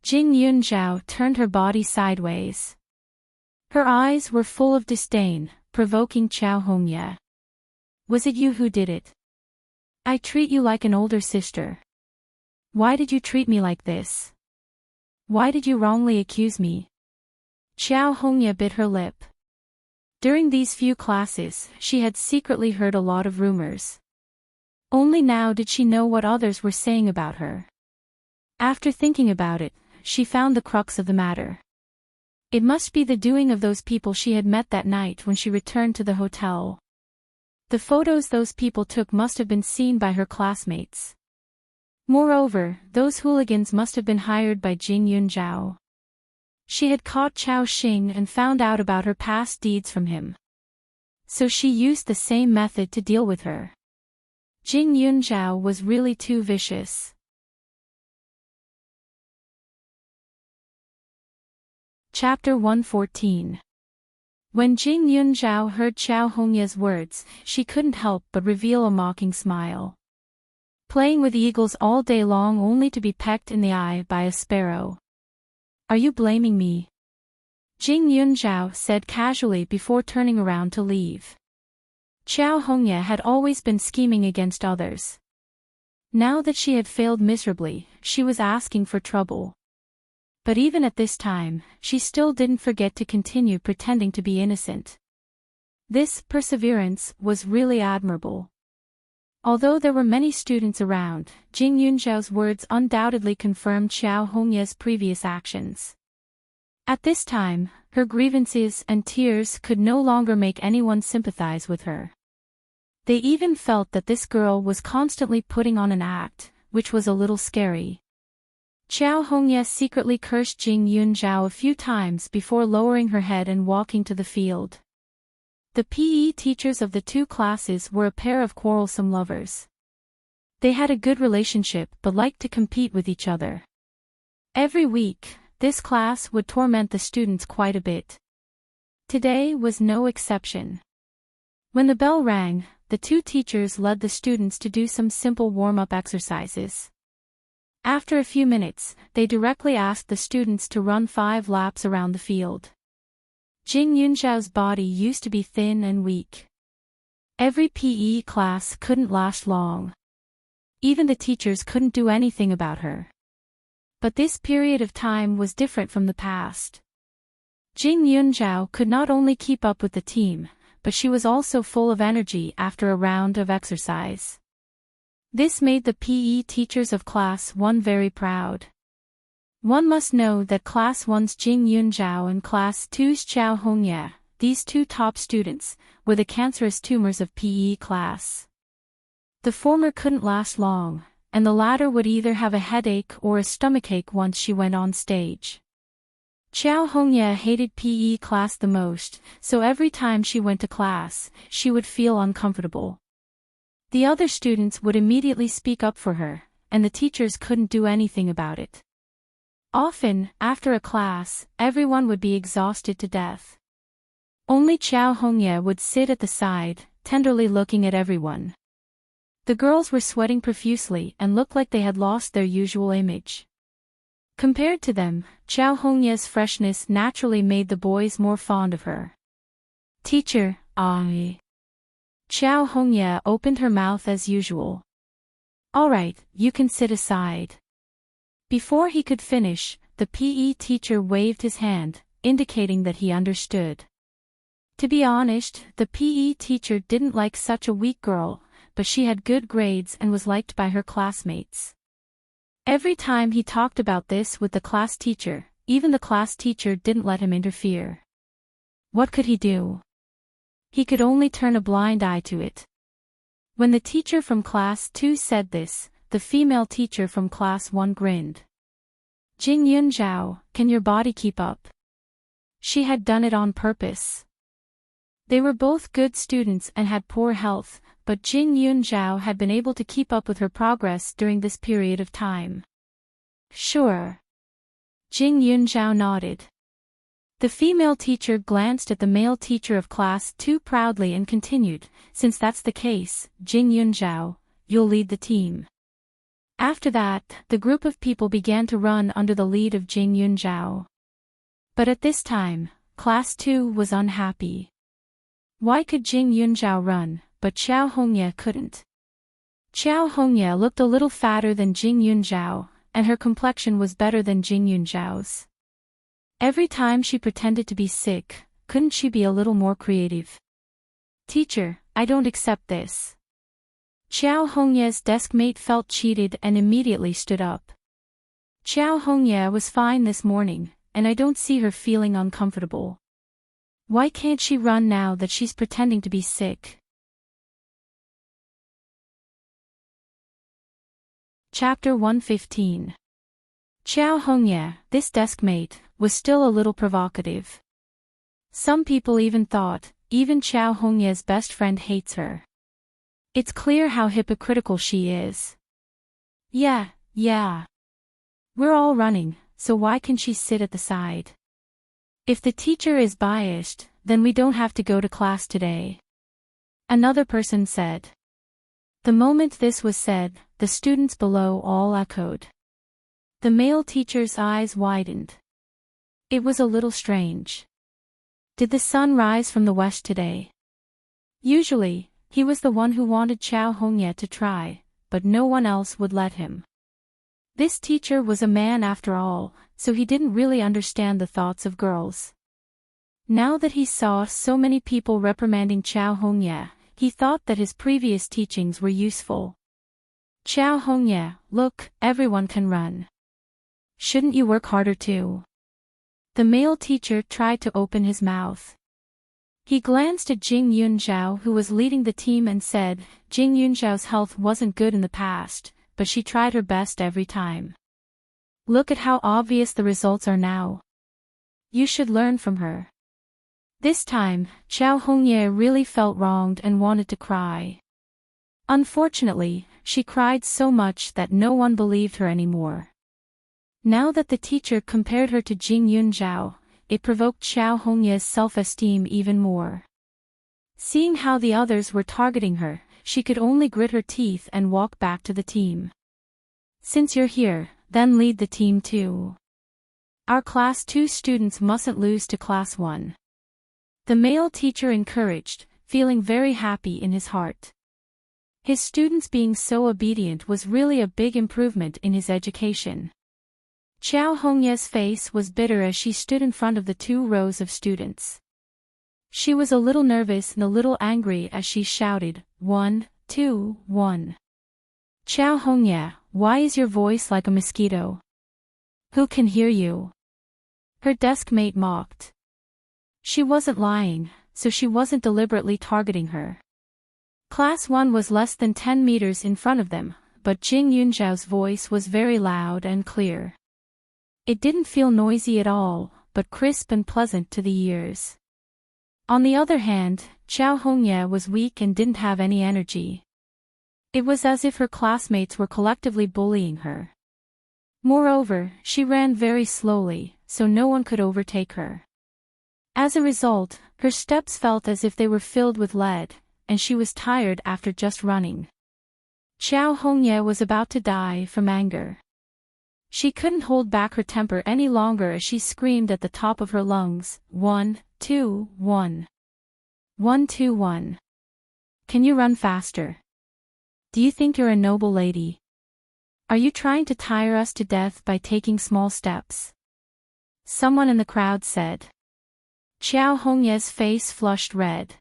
Jing Yunzhao turned her body sideways. Her eyes were full of disdain, provoking Qiao Hongye. Was it you who did it? I treat you like an older sister. Why did you treat me like this? Why did you wrongly accuse me? Qiao Hongye bit her lip. During these few classes, she had secretly heard a lot of rumors. Only now did she know what others were saying about her. After thinking about it, she found the crux of the matter. It must be the doing of those people she had met that night when she returned to the hotel. The photos those people took must have been seen by her classmates. Moreover, those hooligans must have been hired by Jing Yunzhao. She had caught Chao Xing and found out about her past deeds from him. So she used the same method to deal with her. Jing Yunzhao was really too vicious. Chapter 114. When Jing Yunzhao heard Qiao Hongye's words, she couldn't help but reveal a mocking smile. Playing with eagles all day long only to be pecked in the eye by a sparrow. Are you blaming me? Jing Yunzhao said casually before turning around to leave. Qiao Hongye had always been scheming against others. Now that she had failed miserably, she was asking for trouble. But even at this time, she still didn't forget to continue pretending to be innocent. This perseverance was really admirable. Although there were many students around, Jing Yunzhao's words undoubtedly confirmed Qiao Hongye's previous actions. At this time, her grievances and tears could no longer make anyone sympathize with her. They even felt that this girl was constantly putting on an act, which was a little scary. Qiao Hongye secretly cursed Jing Yunzhao a few times before lowering her head and walking to the field. The PE teachers of the two classes were a pair of quarrelsome lovers. They had a good relationship but liked to compete with each other. Every week, this class would torment the students quite a bit. Today was no exception. When the bell rang, the two teachers led the students to do some simple warm-up exercises. After a few minutes, they directly asked the students to run 5 laps around the field. Jing Yunzhao's body used to be thin and weak. Every PE class couldn't last long. Even the teachers couldn't do anything about her. But this period of time was different from the past. Jing Yunzhao could not only keep up with the team, but she was also full of energy after a round of exercise. This made the PE teachers of Class 1 very proud. One must know that Class 1's Jing Yunzhao and Class 2's Qiao Hongye, these two top students, were the cancerous tumors of PE class. The former couldn't last long, and the latter would either have a headache or a stomachache once she went on stage. Chow Hongye hated PE class the most, so every time she went to class, she would feel uncomfortable. The other students would immediately speak up for her, and the teachers couldn't do anything about it. Often, after a class, everyone would be exhausted to death. Only Chow Hongye would sit at the side, tenderly looking at everyone. The girls were sweating profusely and looked like they had lost their usual image. Compared to them, Chow Hongye's freshness naturally made the boys more fond of her. Teacher, Chow Hongye opened her mouth as usual. Alright, you can sit aside. Before he could finish, the PE teacher waved his hand, indicating that he understood. To be honest, the PE teacher didn't like such a weak girl, but she had good grades and was liked by her classmates. Every time he talked about this with the class teacher, even the class teacher didn't let him interfere. What could he do? He could only turn a blind eye to it. When the teacher from class 2 said this, the female teacher from class 1 grinned. Jing Yunzhao, can your body keep up? She had done it on purpose. They were both good students and had poor health, but Jing Yunzhao had been able to keep up with her progress during this period of time. Sure. Jing Yunzhao nodded. The female teacher glanced at the male teacher of class 2 proudly and continued, since that's the case, Jing Yunzhao, you'll lead the team. After that, the group of people began to run under the lead of Jing Yunzhao. But at this time, class 2 was unhappy. Why could Jing Yunzhao run, but Chow Hongye couldn't? Chow Hongye looked a little fatter than Jing Yunzhao, and her complexion was better than Jing Yunzhao's. Every time she pretended to be sick, couldn't she be a little more creative? Teacher, I don't accept this. Chow Hongye's deskmate felt cheated and immediately stood up. Chow Hongye was fine this morning, and I don't see her feeling uncomfortable. Why can't she run now that she's pretending to be sick? Chapter 115. Chow Hongye, this deskmate, was still a little provocative. Some people even thought, even Chow Hongye's best friend hates her. It's clear how hypocritical she is. Yeah. We're all running, so why can she sit at the side? If the teacher is biased, then we don't have to go to class today. Another person said. The moment this was said, the students below all echoed. The male teacher's eyes widened. It was a little strange. Did the sun rise from the west today? Usually, he was the one who wanted Chow Hongye to try, but no one else would let him. This teacher was a man after all, so he didn't really understand the thoughts of girls. Now that he saw so many people reprimanding Chow Hongye, he thought that his previous teachings were useful. Chow Hongye, look, everyone can run. Shouldn't you work harder too? The male teacher tried to open his mouth. He glanced at Jing Yunzhao, who was leading the team, and said, Jing Yunzhao's health wasn't good in the past, but she tried her best every time. Look at how obvious the results are now. You should learn from her. This time, Chow Hongye really felt wronged and wanted to cry. Unfortunately, she cried so much that no one believed her anymore. Now that the teacher compared her to Jing Yunzhao, it provoked Chow Hongye's self-esteem even more. Seeing how the others were targeting her, she could only grit her teeth and walk back to the team. Since you're here, then lead the team too. Our class 2 students mustn't lose to class 1. The male teacher encouraged, feeling very happy in his heart. His students being so obedient was really a big improvement in his education. Chow Hongye's face was bitter as she stood in front of the 2 rows of students. She was a little nervous and a little angry as she shouted, 1, 2, 1. Chow Hongye, why is your voice like a mosquito? Who can hear you? Her deskmate mocked. She wasn't lying, so she wasn't deliberately targeting her. Class 1 was less than 10 meters in front of them, but Jing Yunzhao's voice was very loud and clear. It didn't feel noisy at all, but crisp and pleasant to the ears. On the other hand, Qiao Hongye was weak and didn't have any energy. It was as if her classmates were collectively bullying her. Moreover, she ran very slowly, so no one could overtake her. As a result, her steps felt as if they were filled with lead, and she was tired after just running. Qiao Hongye was about to die from anger. She couldn't hold back her temper any longer as she screamed at the top of her lungs, 1, 2, 1. 1, 2, 1. Can you run faster? Do you think you're a noble lady? Are you trying to tire us to death by taking small steps? Someone in the crowd said. Qiao Hongye's face flushed red.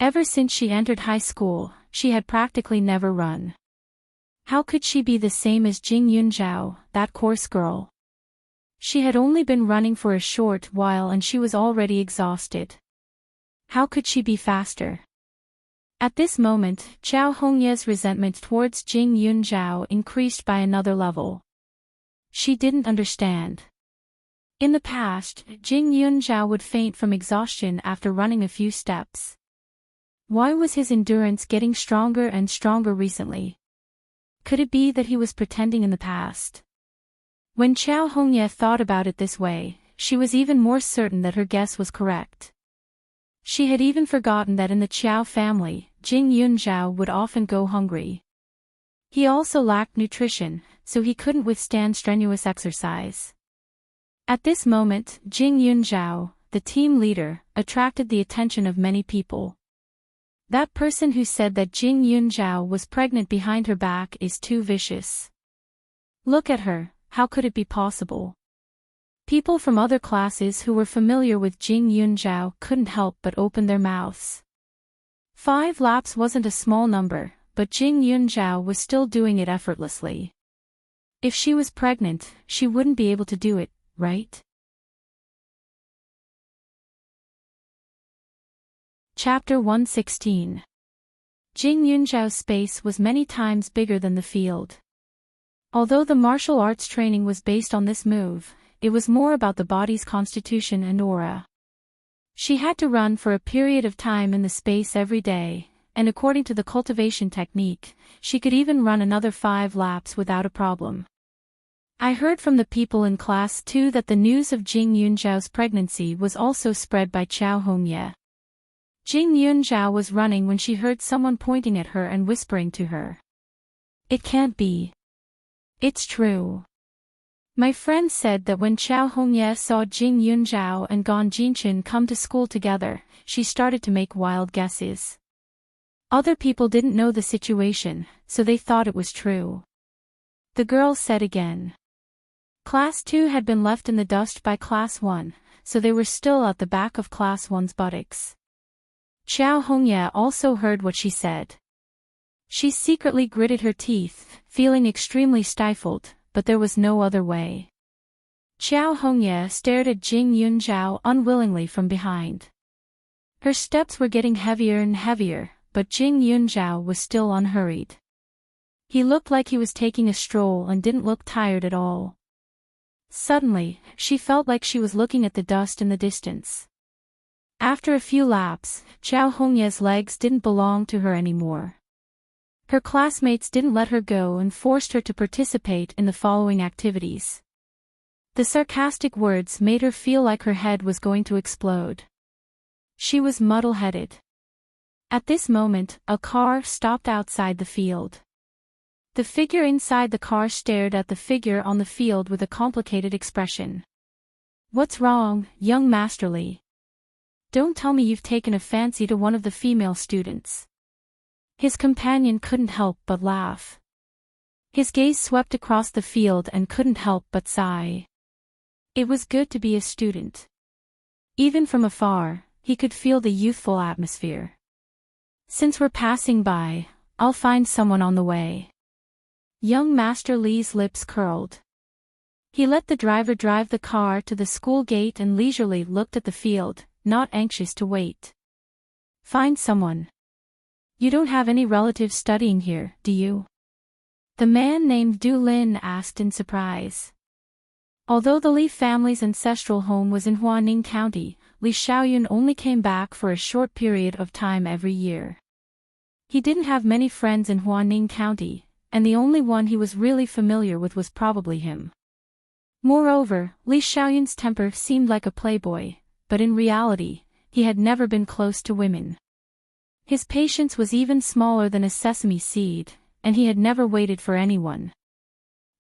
Ever since she entered high school, she had practically never run. How could she be the same as Jing Yunzhao, that coarse girl? She had only been running for a short while and she was already exhausted. How could she be faster? At this moment, Qiao Hongye's resentment towards Jing Yunzhao increased by another level. She didn't understand. In the past, Jing Yunzhao would faint from exhaustion after running a few steps. Why was his endurance getting stronger and stronger recently? Could it be that he was pretending in the past? When Qiao Hongye thought about it this way, she was even more certain that her guess was correct. She had even forgotten that in the Qiao family, Jing Yunzhao would often go hungry. He also lacked nutrition, so he couldn't withstand strenuous exercise. At this moment, Jing Yunzhao, the team leader, attracted the attention of many people. That person who said that Jing Yunzhao was pregnant behind her back is too vicious. Look at her, how could it be possible? People from other classes who were familiar with Jing Yunzhao couldn't help but open their mouths. 5 laps wasn't a small number, but Jing Yunzhao was still doing it effortlessly. If she was pregnant, she wouldn't be able to do it, right? Chapter 116. Jing Yunzhao's space was many times bigger than the field. Although the martial arts training was based on this move, it was more about the body's constitution and aura. She had to run for a period of time in the space every day, and according to the cultivation technique, she could even run another 5 laps without a problem. I heard from the people in class 2 that the news of Jing Yunzhao's pregnancy was also spread by Qiao Hongye. Jing Yunzhao was running when she heard someone pointing at her and whispering to her. It can't be. It's true. My friend said that when Qiao Hongye saw Jing Yunzhao and Gan Jinchen come to school together, she started to make wild guesses. Other people didn't know the situation, so they thought it was true. The girl said again. Class 2 had been left in the dust by Class 1, so they were still at the back of Class 1's buttocks. Qiao Hongye also heard what she said. She secretly gritted her teeth, feeling extremely stifled, but there was no other way. Qiao Hongye stared at Jing Yunzhao unwillingly from behind. Her steps were getting heavier and heavier, but Jing Yunzhao was still unhurried. He looked like he was taking a stroll and didn't look tired at all. Suddenly, she felt like she was looking at the dust in the distance. After a few laps, Qiao Hongye's legs didn't belong to her anymore. Her classmates didn't let her go and forced her to participate in the following activities. The sarcastic words made her feel like her head was going to explode. She was muddle-headed. At this moment, a car stopped outside the field. The figure inside the car stared at the figure on the field with a complicated expression. What's wrong, young masterly? Don't tell me you've taken a fancy to one of the female students. His companion couldn't help but laugh. His gaze swept across the field and couldn't help but sigh. It was good to be a student. Even from afar, he could feel the youthful atmosphere. Since we're passing by, I'll find someone on the way. Young Master Li's lips curled. He let the driver drive the car to the school gate and leisurely looked at the field, not anxious to wait. Find someone. You don't have any relatives studying here, do you? The man named Du Lin asked in surprise. Although the Li family's ancestral home was in Huaning County, Li Xiaoyun only came back for a short period of time every year. He didn't have many friends in Huaning County, and the only one he was really familiar with was probably him. Moreover, Li Xiaoyun's temper seemed like a playboy, but in reality, he had never been close to women. His patience was even smaller than a sesame seed, and he had never waited for anyone.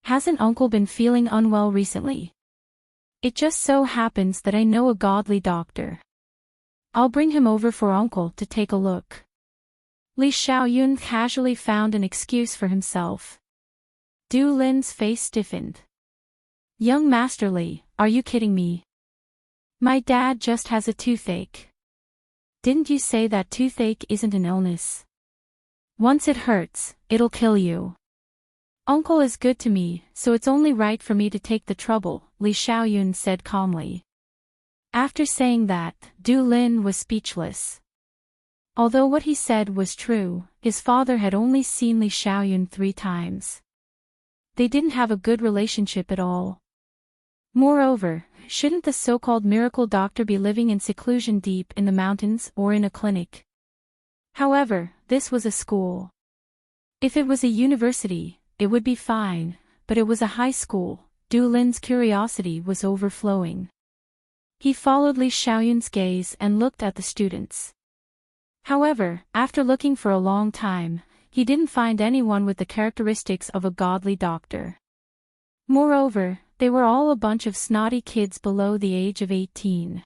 Hasn't Uncle been feeling unwell recently? It just so happens that I know a godly doctor. I'll bring him over for Uncle to take a look. Li Xiaoyun casually found an excuse for himself. Du Lin's face stiffened. Young Master Li, are you kidding me? My dad just has a toothache. Didn't you say that toothache isn't an illness? Once it hurts, it'll kill you. Uncle is good to me, so it's only right for me to take the trouble, Li Xiaoyun said calmly. After saying that, Du Lin was speechless. Although what he said was true, his father had only seen Li Xiaoyun 3 times. They didn't have a good relationship at all. Moreover, shouldn't the so-called miracle doctor be living in seclusion deep in the mountains or in a clinic? However, this was a school. If it was a university, it would be fine, but it was a high school. Du Lin's curiosity was overflowing. He followed Li Xiaoyun's gaze and looked at the students. However, after looking for a long time, he didn't find anyone with the characteristics of a godly doctor. Moreover, they were all a bunch of snotty kids below the age of 18.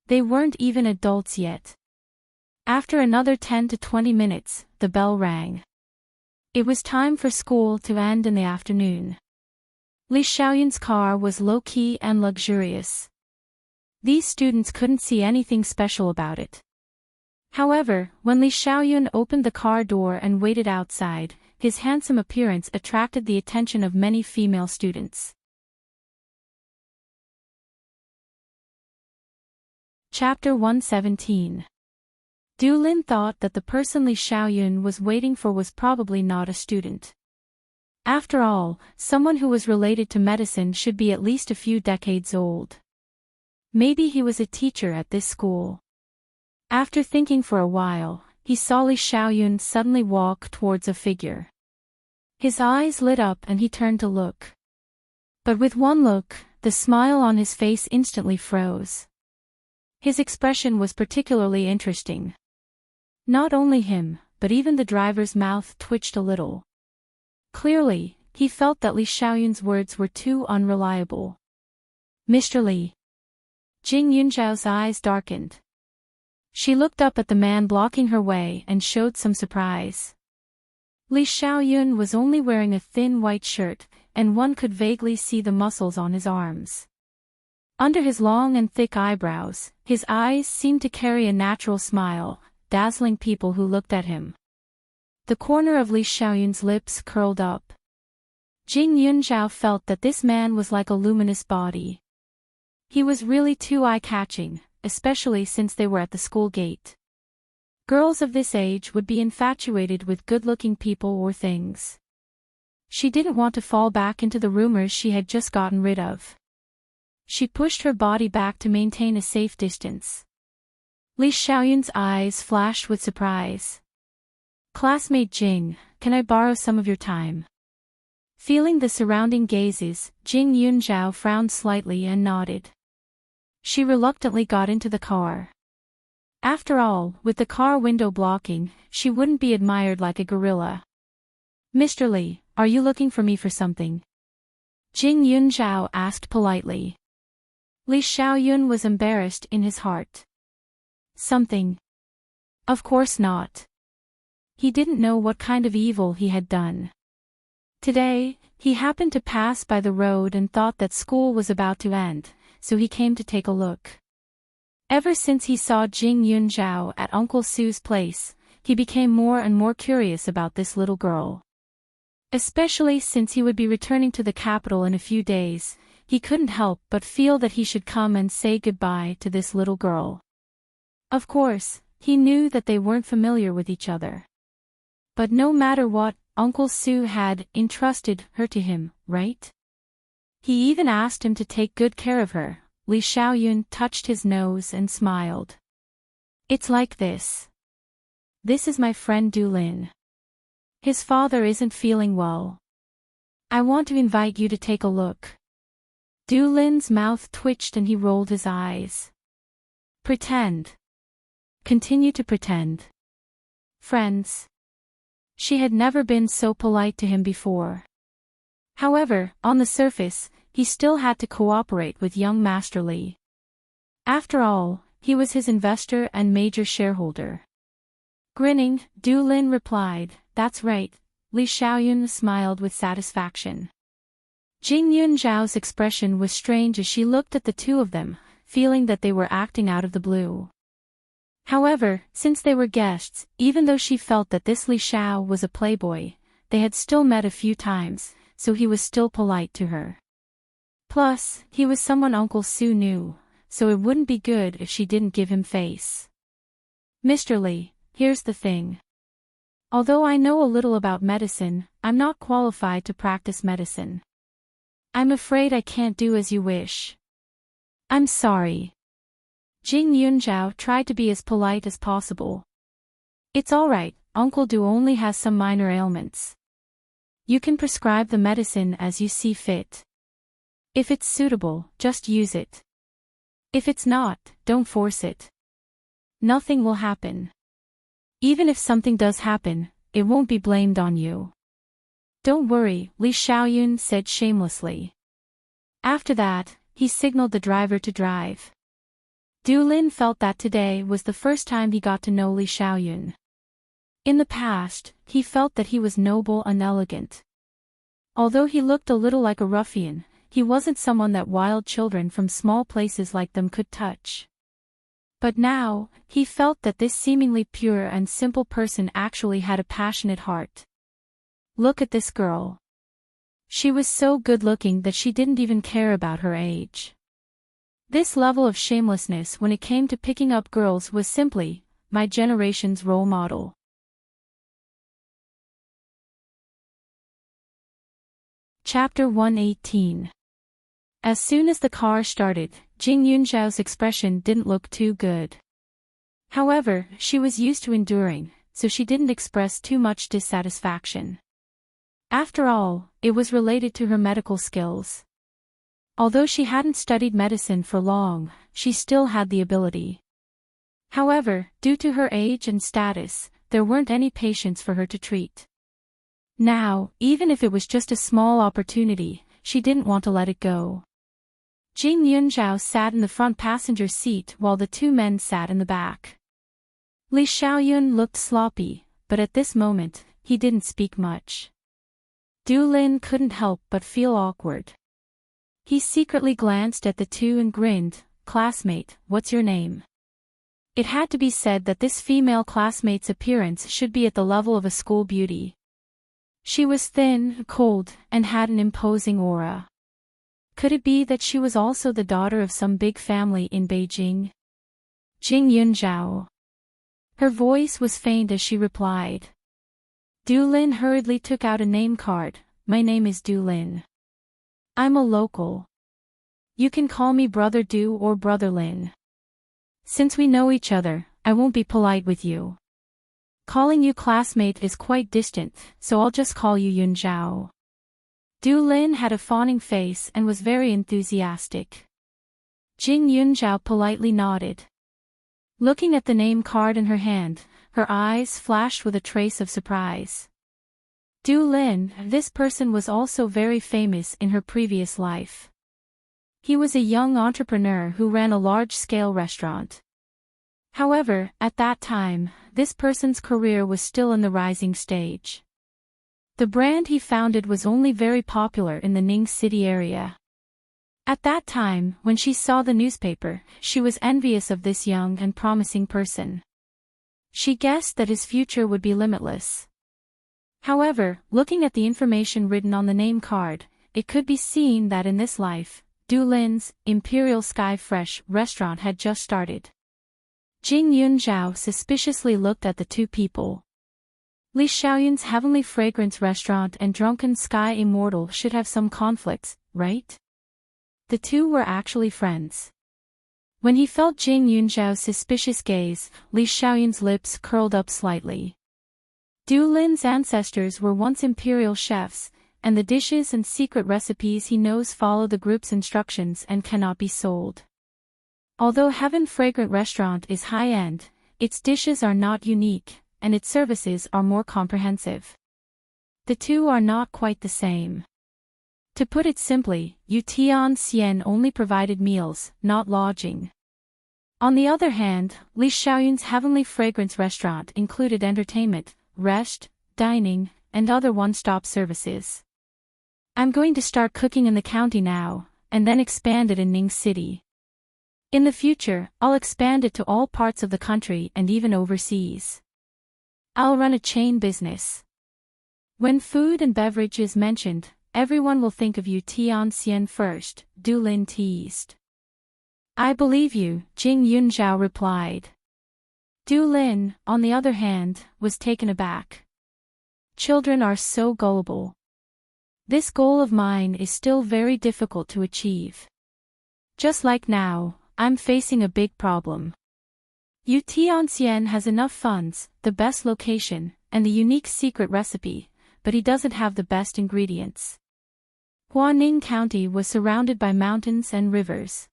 They weren't even adults yet. After another 10 to 20 minutes, the bell rang. It was time for school to end in the afternoon. Li Xiaoyun's car was low-key and luxurious. These students couldn't see anything special about it. However, when Li Xiaoyun opened the car door and waited outside, his handsome appearance attracted the attention of many female students. Chapter 117. Du Lin thought that the person Li Xiaoyun was waiting for was probably not a student. After all, someone who was related to medicine should be at least a few decades old. Maybe he was a teacher at this school. After thinking for a while, he saw Li Xiaoyun suddenly walk towards a figure. His eyes lit up and he turned to look. But with one look, the smile on his face instantly froze. His expression was particularly interesting. Not only him, but even the driver's mouth twitched a little. Clearly, he felt that Li Xiaoyun's words were too unreliable. Mr. Li. Jing Yunzhao's eyes darkened. She looked up at the man blocking her way and showed some surprise. Li Xiaoyun was only wearing a thin white shirt, and one could vaguely see the muscles on his arms. Under his long and thick eyebrows, his eyes seemed to carry a natural smile, dazzling people who looked at him. The corner of Li Xiaoyun's lips curled up. Jing Yunzhao felt that this man was like a luminous body. He was really too eye-catching, especially since they were at the school gate. Girls of this age would be infatuated with good-looking people or things. She didn't want to fall back into the rumors she had just gotten rid of. She pushed her body back to maintain a safe distance. Li Xiaoyun's eyes flashed with surprise. Classmate Jing, can I borrow some of your time? Feeling the surrounding gazes, Jing Yunzhao frowned slightly and nodded. She reluctantly got into the car. After all, with the car window blocking, she wouldn't be admired like a gorilla. Mr. Li, are you looking for me for something? Jing Yunzhao asked politely. Li Xiaoyun was embarrassed in his heart. Something? Of course not. He didn't know what kind of evil he had done. Today, he happened to pass by the road and thought that school was about to end, so he came to take a look. Ever since he saw Jing Yunzhao at Uncle Su's place, he became more and more curious about this little girl. Especially since he would be returning to the capital in a few days, he couldn't help but feel that he should come and say goodbye to this little girl. Of course, he knew that they weren't familiar with each other. But no matter what, Uncle Sue had entrusted her to him, right? He even asked him to take good care of her. Li Xiaoyun touched his nose and smiled. It's like this. This is my friend Du Lin. His father isn't feeling well. I want to invite you to take a look. Du Lin's mouth twitched and he rolled his eyes. Pretend. Continue to pretend. Friends. She had never been so polite to him before. However, on the surface, he still had to cooperate with young Master Li. After all, he was his investor and major shareholder. Grinning, Du Lin replied, "That's right." Li Xiaoyun smiled with satisfaction. Jing Yunzhao's expression was strange as she looked at the two of them, feeling that they were acting out of the blue. However, since they were guests, even though she felt that this Li Xiao was a playboy, they had still met a few times, so he was still polite to her. Plus, he was someone Uncle Sue knew, so it wouldn't be good if she didn't give him face. Mr. Li, here's the thing. Although I know a little about medicine, I'm not qualified to practice medicine. I'm afraid I can't do as you wish. I'm sorry. Jing Yunzhao tried to be as polite as possible. It's alright, Uncle Du only has some minor ailments. You can prescribe the medicine as you see fit. If it's suitable, just use it. If it's not, don't force it. Nothing will happen. Even if something does happen, it won't be blamed on you. Don't worry, Li Xiaoyun said shamelessly. After that, he signaled the driver to drive. Du Lin felt that today was the first time he got to know Li Xiaoyun. In the past, he felt that he was noble and elegant. Although he looked a little like a ruffian, he wasn't someone that wild children from small places like them could touch. But now, he felt that this seemingly pure and simple person actually had a passionate heart. Look at this girl. She was so good-looking that she didn't even care about her age. This level of shamelessness when it came to picking up girls was simply my generation's role model. Chapter 118. As soon as the car started, Jing Yunzhao's expression didn't look too good. However, she was used to enduring, so she didn't express too much dissatisfaction. After all, it was related to her medical skills. Although she hadn't studied medicine for long, she still had the ability. However, due to her age and status, there weren't any patients for her to treat. Now, even if it was just a small opportunity, she didn't want to let it go. Jing Yunzhao sat in the front passenger seat while the two men sat in the back. Li Xiaoyun looked sloppy, but at this moment, he didn't speak much. Du Lin couldn't help but feel awkward. He secretly glanced at the two and grinned. "Classmate, what's your name?" It had to be said that this female classmate's appearance should be at the level of a school beauty. She was thin, cold, and had an imposing aura. Could it be that she was also the daughter of some big family in Beijing? Jing Yunzhao. Her voice was faint as she replied. Du Lin hurriedly took out a name card. "My name is Du Lin. I'm a local. You can call me Brother Du or Brother Lin. Since we know each other, I won't be polite with you. Calling you classmate is quite distant, so I'll just call you Yunzhao." Du Lin had a fawning face and was very enthusiastic. Jing Yunzhao politely nodded. Looking at the name card in her hand, her eyes flashed with a trace of surprise. Du Lin, this person was also very famous in her previous life. He was a young entrepreneur who ran a large-scale restaurant. However, at that time, this person's career was still in the rising stage. The brand he founded was only very popular in the Ning City area. At that time, when she saw the newspaper, she was envious of this young and promising person. She guessed that his future would be limitless. However, looking at the information written on the name card, it could be seen that in this life, Du Lin's Imperial Sky Fresh restaurant had just started. Jing Yunzhao suspiciously looked at the two people. Li Xiaoyun's Heavenly Fragrance Restaurant and Drunken Sky Immortal should have some conflicts, right? The two were actually friends. When he felt Jing Yunzhao's suspicious gaze, Li Xiaoyun's lips curled up slightly. Du Lin's ancestors were once imperial chefs, and the dishes and secret recipes he knows follow the group's instructions and cannot be sold. Although Heaven Fragrant Restaurant is high-end, its dishes are not unique, and its services are more comprehensive. The two are not quite the same. To put it simply, Yutian Xian only provided meals, not lodging. On the other hand, Li Xiaoyun's Heavenly Fragrance Restaurant included entertainment, rest, dining, and other one-stop services. I'm going to start cooking in the county now, and then expand it in Ning City. In the future, I'll expand it to all parts of the country and even overseas. I'll run a chain business. When food and beverage is mentioned, everyone will think of Yutian Xian first, Du Lin teased. I believe you, Jing Yunzhao replied. Du Lin, on the other hand, was taken aback. Children are so gullible. This goal of mine is still very difficult to achieve. Just like now, I'm facing a big problem. Yutian Xian has enough funds, the best location, and the unique secret recipe, but he doesn't have the best ingredients. Huaning County was surrounded by mountains and rivers.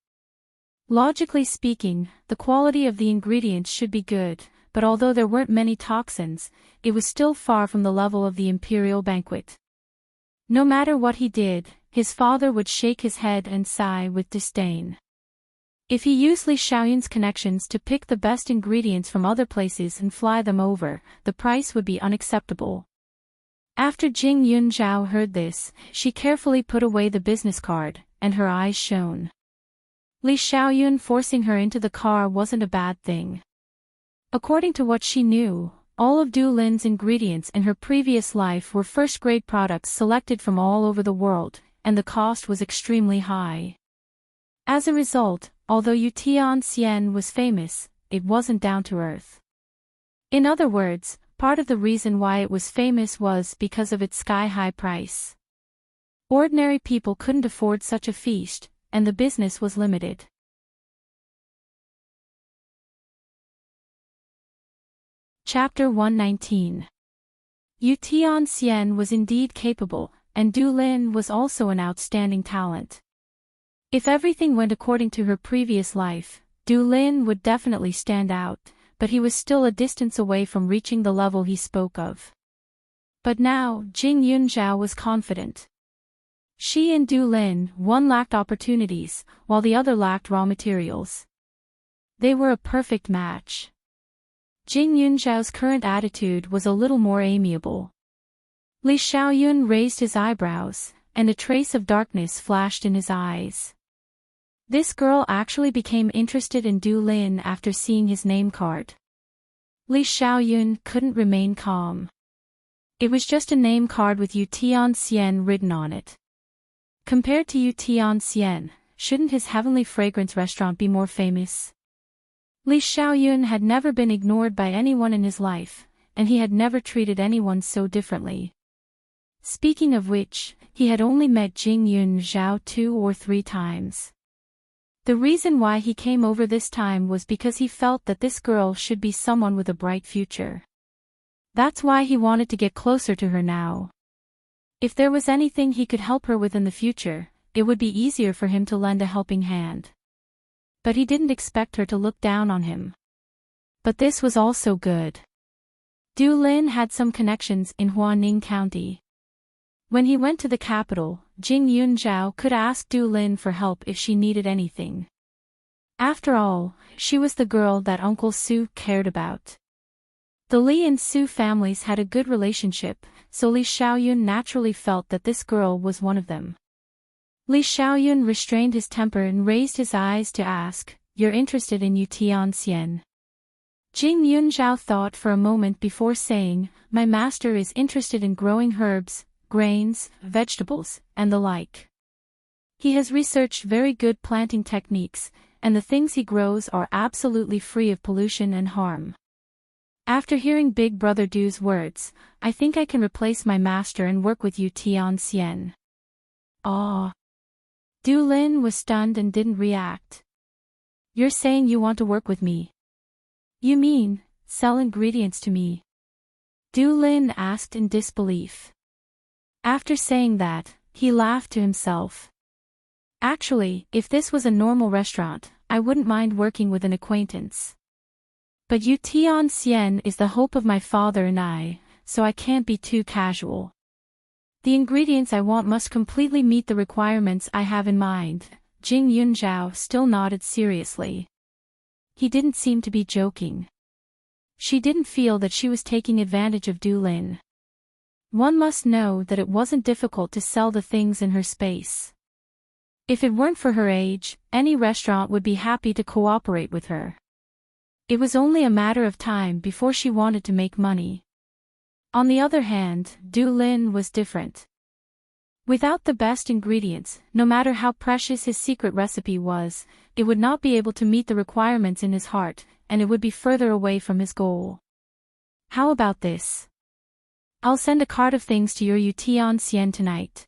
Logically speaking, the quality of the ingredients should be good, but although there weren't many toxins, it was still far from the level of the imperial banquet. No matter what he did, his father would shake his head and sigh with disdain. If he used Li Xiaoyun's connections to pick the best ingredients from other places and fly them over, the price would be unacceptable. After Jing Yunzhao heard this, she carefully put away the business card, and her eyes shone. Li Xiaoyun forcing her into the car wasn't a bad thing. According to what she knew, all of Du Lin's ingredients in her previous life were first-grade products selected from all over the world, and the cost was extremely high. As a result, although Yutian Xian was famous, it wasn't down to earth. In other words, part of the reason why it was famous was because of its sky-high price. Ordinary people couldn't afford such a feast, and the business was limited. Chapter 119. Yutian Xian was indeed capable, and Du Lin was also an outstanding talent. If everything went according to her previous life, Du Lin would definitely stand out, but he was still a distance away from reaching the level he spoke of. But now, Jing Yunzhao was confident. She and Du Lin, one lacked opportunities, while the other lacked raw materials. They were a perfect match. Jing Yunzhao's current attitude was a little more amiable. Li Xiaoyun raised his eyebrows, and a trace of darkness flashed in his eyes. This girl actually became interested in Du Lin after seeing his name card. Li Xiaoyun couldn't remain calm. It was just a name card with Yutian Xian written on it. Compared to Yutian Xian, shouldn't his Heavenly Fragrance Restaurant be more famous? Li Xiaoyun had never been ignored by anyone in his life, and he had never treated anyone so differently. Speaking of which, he had only met Jing Yunzhao 2 or 3 times. The reason why he came over this time was because he felt that this girl should be someone with a bright future. That's why he wanted to get closer to her now. If there was anything he could help her with in the future, it would be easier for him to lend a helping hand. But he didn't expect her to look down on him. But this was also good. Du Lin had some connections in Huaning County. When he went to the capital, Jing Yunzhao could ask Du Lin for help if she needed anything. After all, she was the girl that Uncle Su cared about. The Li and Su families had a good relationship, so Li Xiaoyun naturally felt that this girl was one of them. Li Xiaoyun restrained his temper and raised his eyes to ask, "You're interested in Yutian Xian?" Jing Yunzhao thought for a moment before saying, "My master is interested in growing herbs, grains, vegetables, and the like." He has researched very good planting techniques, and the things he grows are absolutely free of pollution and harm. After hearing Big Brother Du's words, I think I can replace my master and work with you, Tian. Ah. Du Lin was stunned and didn't react. You're saying you want to work with me? You mean, sell ingredients to me? Du Lin asked in disbelief. After saying that, he laughed to himself. Actually, if this was a normal restaurant, I wouldn't mind working with an acquaintance. But Yu Tian is the hope of my father and I, so I can't be too casual. The ingredients I want must completely meet the requirements I have in mind. Jing Yunzhao still nodded seriously. He didn't seem to be joking. She didn't feel that she was taking advantage of Du Lin. One must know that it wasn't difficult to sell the things in her space. If it weren't for her age, any restaurant would be happy to cooperate with her. It was only a matter of time before she wanted to make money. On the other hand, Du Lin was different. Without the best ingredients, no matter how precious his secret recipe was, it would not be able to meet the requirements in his heart, and it would be further away from his goal. How about this? I'll send a cart of things to your Yu Tian tonight.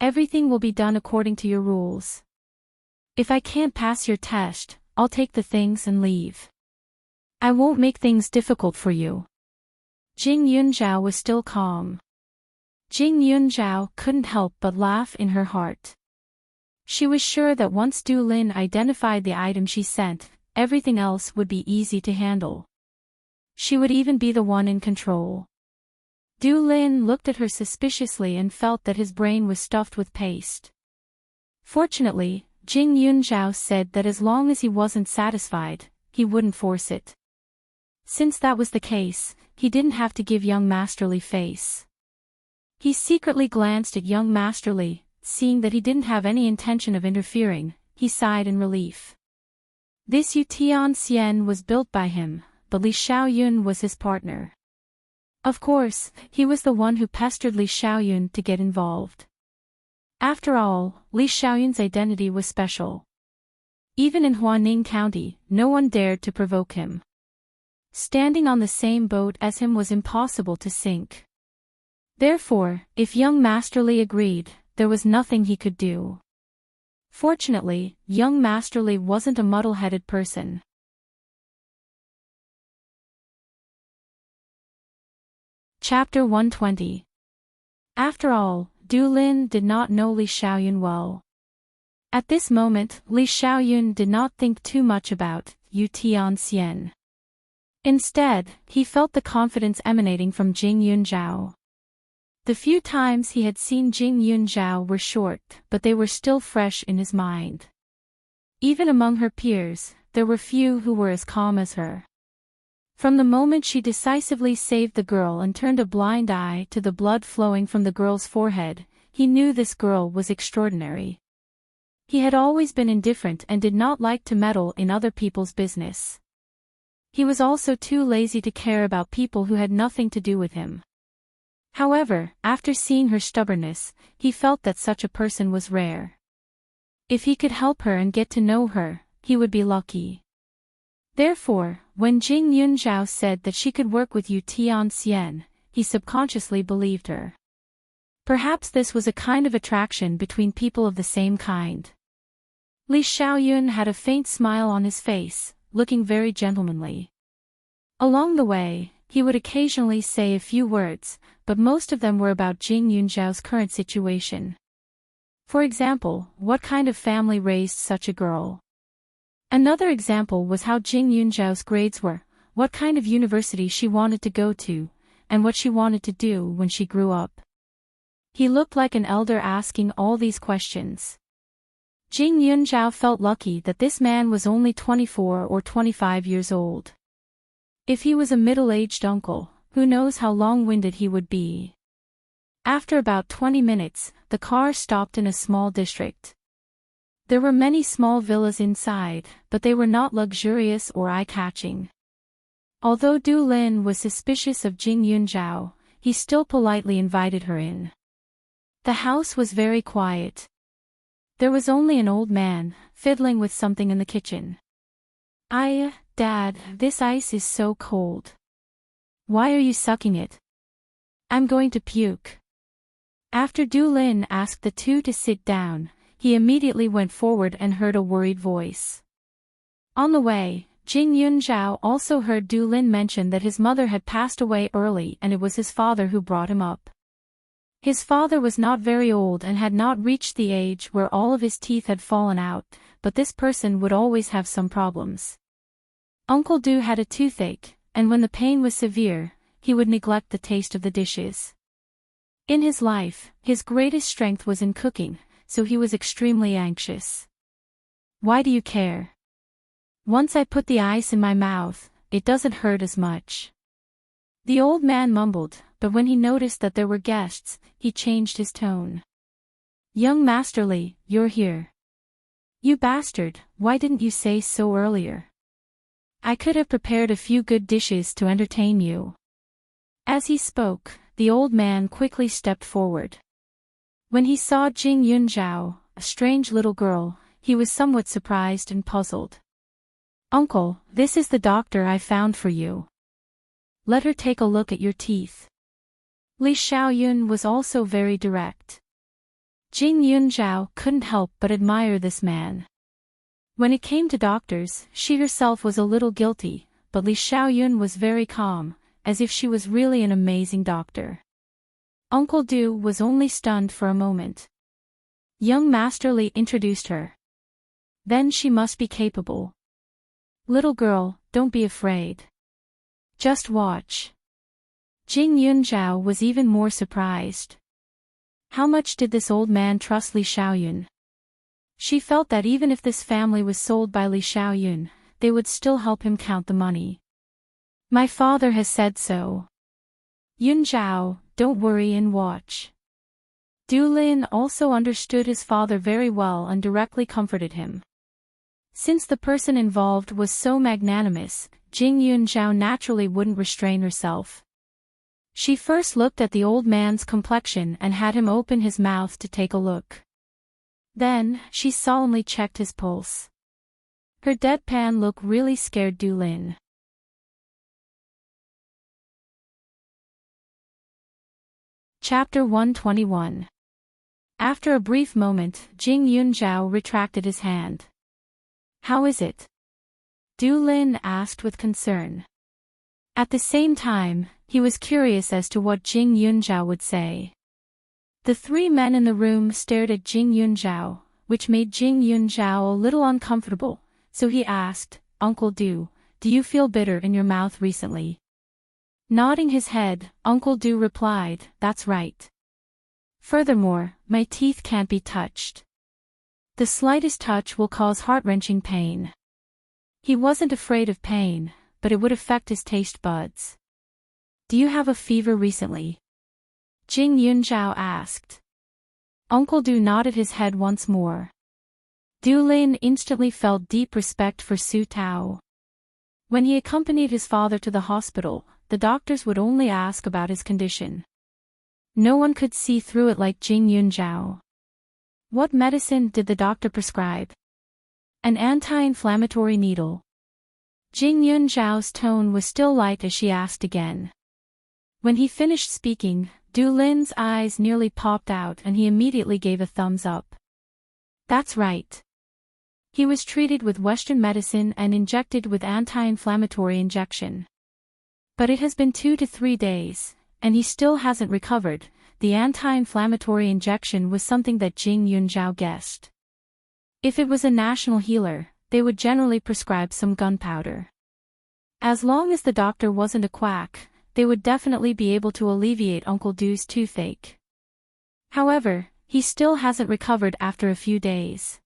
Everything will be done according to your rules. If I can't pass your test, I'll take the things and leave. I won't make things difficult for you. Jing Yunzhao was still calm. Jing Yunzhao couldn't help but laugh in her heart. She was sure that once Du Lin identified the item she sent, everything else would be easy to handle. She would even be the one in control. Du Lin looked at her suspiciously and felt that his brain was stuffed with paste. Fortunately, Jing Yunzhao said that as long as he wasn't satisfied, he wouldn't force it. Since that was the case, he didn't have to give young Masterly face. He secretly glanced at young Masterly, seeing that he didn't have any intention of interfering, he sighed in relief. This Yu Tian was built by him, but Li Xiaoyun was his partner. Of course, he was the one who pestered Li Xiaoyun to get involved. After all, Li Xiaoyun's identity was special. Even in Huaning County, no one dared to provoke him. Standing on the same boat as him was impossible to sink. Therefore, if young Masterly agreed, there was nothing he could do. Fortunately, young Masterly wasn't a muddle-headed person. Chapter 120. After all, Du Lin did not know Li Xiaoyun well. At this moment, Li Xiaoyun did not think too much about Yu Tian. Instead, he felt the confidence emanating from Jing Yunzhao. The few times he had seen Jing Yunzhao were short, but they were still fresh in his mind. Even among her peers, there were few who were as calm as her. From the moment she decisively saved the girl and turned a blind eye to the blood flowing from the girl's forehead, he knew this girl was extraordinary. He had always been indifferent and did not like to meddle in other people's business. He was also too lazy to care about people who had nothing to do with him. However, after seeing her stubbornness, he felt that such a person was rare. If he could help her and get to know her, he would be lucky. Therefore, when Jing Yunzhao said that she could work with Yu Tian, he subconsciously believed her. Perhaps this was a kind of attraction between people of the same kind. Li Xiaoyun had a faint smile on his face, looking very gentlemanly. Along the way, he would occasionally say a few words, but most of them were about Jing Yunzhao's current situation. For example, what kind of family raised such a girl? Another example was how Jing Yunzhao's grades were, what kind of university she wanted to go to, and what she wanted to do when she grew up. He looked like an elder asking all these questions. Jing Yunzhao felt lucky that this man was only 24 or 25 years old. If he was a middle-aged uncle, who knows how long-winded he would be. After about 20 minutes, the car stopped in a small district. There were many small villas inside, but they were not luxurious or eye-catching. Although Du Lin was suspicious of Jing Yunzhao, he still politely invited her in. The house was very quiet. There was only an old man, fiddling with something in the kitchen. Dad, this ice is so cold. Why are you sucking it? I'm going to puke. After Du Lin asked the two to sit down, he immediately went forward and heard a worried voice. On the way, Jing Yunzhao also heard Du Lin mention that his mother had passed away early and it was his father who brought him up. His father was not very old and had not reached the age where all of his teeth had fallen out, but this person would always have some problems. Uncle Du had a toothache, and when the pain was severe, he would neglect the taste of the dishes. In his life, his greatest strength was in cooking, so he was extremely anxious. Why do you care? Once I put the ice in my mouth, it doesn't hurt as much. The old man mumbled, but when he noticed that there were guests, he changed his tone. Young Masterly, you're here. You bastard, why didn't you say so earlier? I could have prepared a few good dishes to entertain you. As he spoke, the old man quickly stepped forward. When he saw Jing Yunzhao, a strange little girl, he was somewhat surprised and puzzled. Uncle, this is the doctor I found for you. Let her take a look at your teeth. Li Xiaoyun was also very direct. Jing Yunzhao couldn't help but admire this man. When it came to doctors, she herself was a little guilty, but Li Xiaoyun was very calm, as if she was really an amazing doctor. Uncle Du was only stunned for a moment. Young Master Li introduced her. Then she must be capable. Little girl, don't be afraid. Just watch. Jing Yunzhao was even more surprised. How much did this old man trust Li Xiaoyun? She felt that even if this family was sold by Li Xiaoyun, they would still help him count the money. My father has said so. Yunzhao, don't worry and watch. Du Lin also understood his father very well and directly comforted him. Since the person involved was so magnanimous, Jing Yunzhao naturally wouldn't restrain herself. She first looked at the old man's complexion and had him open his mouth to take a look. Then, she solemnly checked his pulse. Her deadpan look really scared Du Lin. Chapter 121. After a brief moment, Jing Yunzhao retracted his hand. How is it? Du Lin asked with concern. At the same time, he was curious as to what Jing Yunzhao would say. The three men in the room stared at Jing Yunzhao, which made Jing Yunzhao a little uncomfortable, so he asked, Uncle Du, do you feel bitter in your mouth recently? Nodding his head, Uncle Du replied, that's right. Furthermore, my teeth can't be touched. The slightest touch will cause heart-wrenching pain. He wasn't afraid of pain, but it would affect his taste buds. Do you have a fever recently? Jing Yunzhao asked. Uncle Du nodded his head once more. Du Lin instantly felt deep respect for Su Tao. When he accompanied his father to the hospital, the doctors would only ask about his condition. No one could see through it like Jing Yunzhao. What medicine did the doctor prescribe? An anti-inflammatory needle. Jing Yunzhao's tone was still light as she asked again. When he finished speaking, Du Lin's eyes nearly popped out and he immediately gave a thumbs up. That's right. He was treated with Western medicine and injected with anti-inflammatory injection. But it has been 2 to 3 days, and he still hasn't recovered. The anti-inflammatory injection was something that Jing Yunzhao guessed. If it was a national healer, they would generally prescribe some gunpowder. As long as the doctor wasn't a quack, they would definitely be able to alleviate Uncle Du's toothache. However, he still hasn't recovered after a few days.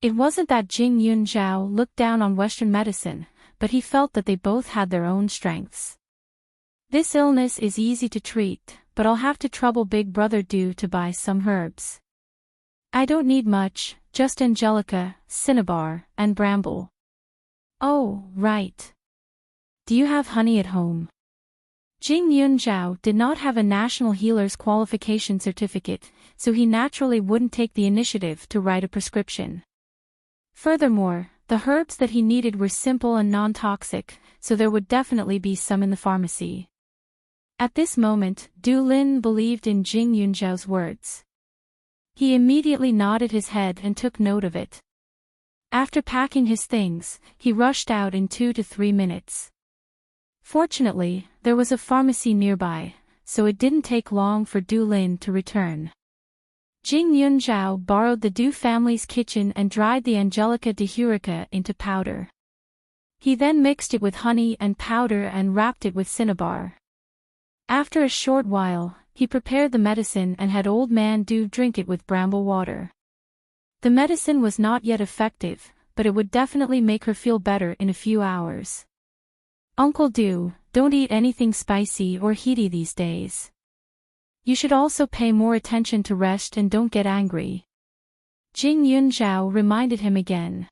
It wasn't that Jing Yunzhao looked down on Western medicine, but he felt that they both had their own strengths. This illness is easy to treat, but I'll have to trouble Big Brother Du to buy some herbs. I don't need much, just angelica, cinnabar, and bramble. Oh, right. Do you have honey at home? Jing Yunzhao did not have a national healer's qualification certificate, so he naturally wouldn't take the initiative to write a prescription. Furthermore, the herbs that he needed were simple and non-toxic, so there would definitely be some in the pharmacy. At this moment, Du Lin believed in Jing Yunzhao's words. He immediately nodded his head and took note of it. After packing his things, he rushed out in 2 to 3 minutes. Fortunately, there was a pharmacy nearby, so it didn't take long for Du Lin to return. Jing Yunzhao borrowed the Du family's kitchen and dried the Angelica dihurica into powder. He then mixed it with honey and powder and wrapped it with cinnabar. After a short while, he prepared the medicine and had old man Du drink it with bramble water. The medicine was not yet effective, but it would definitely make her feel better in a few hours. Uncle Du, don't eat anything spicy or heaty these days. You should also pay more attention to rest and don't get angry. Jing Yunzhao reminded him again.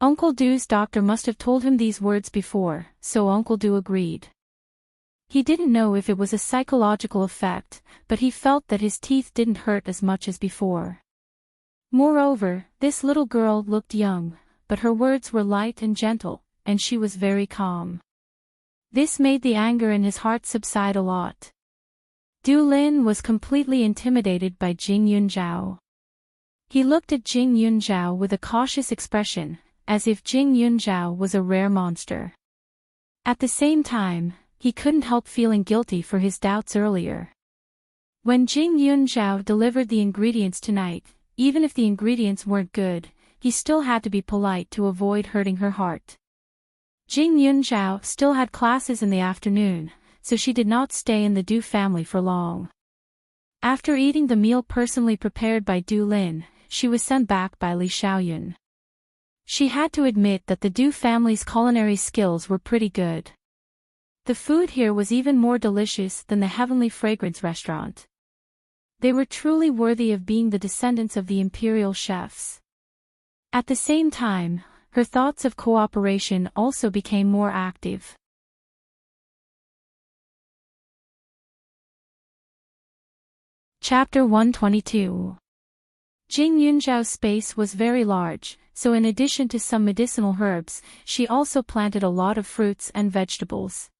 Uncle Du's doctor must have told him these words before, so Uncle Du agreed. He didn't know if it was a psychological effect, but he felt that his teeth didn't hurt as much as before. Moreover, this little girl looked young, but her words were light and gentle, and she was very calm. This made the anger in his heart subside a lot. Du Lin was completely intimidated by Jing Yunzhao. He looked at Jing Yunzhao with a cautious expression, as if Jing Yunzhao was a rare monster. At the same time, he couldn't help feeling guilty for his doubts earlier. When Jing Yunzhao delivered the ingredients tonight, even if the ingredients weren't good, he still had to be polite to avoid hurting her heart. Jing Yunzhao still had classes in the afternoon, so she did not stay in the Du family for long. After eating the meal personally prepared by Du Lin, she was sent back by Li Xiaoyun. She had to admit that the Du family's culinary skills were pretty good. The food here was even more delicious than the Heavenly Fragrance restaurant. They were truly worthy of being the descendants of the imperial chefs. At the same time, her thoughts of cooperation also became more active. Chapter 122. Jing Yunzhao's space was very large, so in addition to some medicinal herbs, she also planted a lot of fruits and vegetables.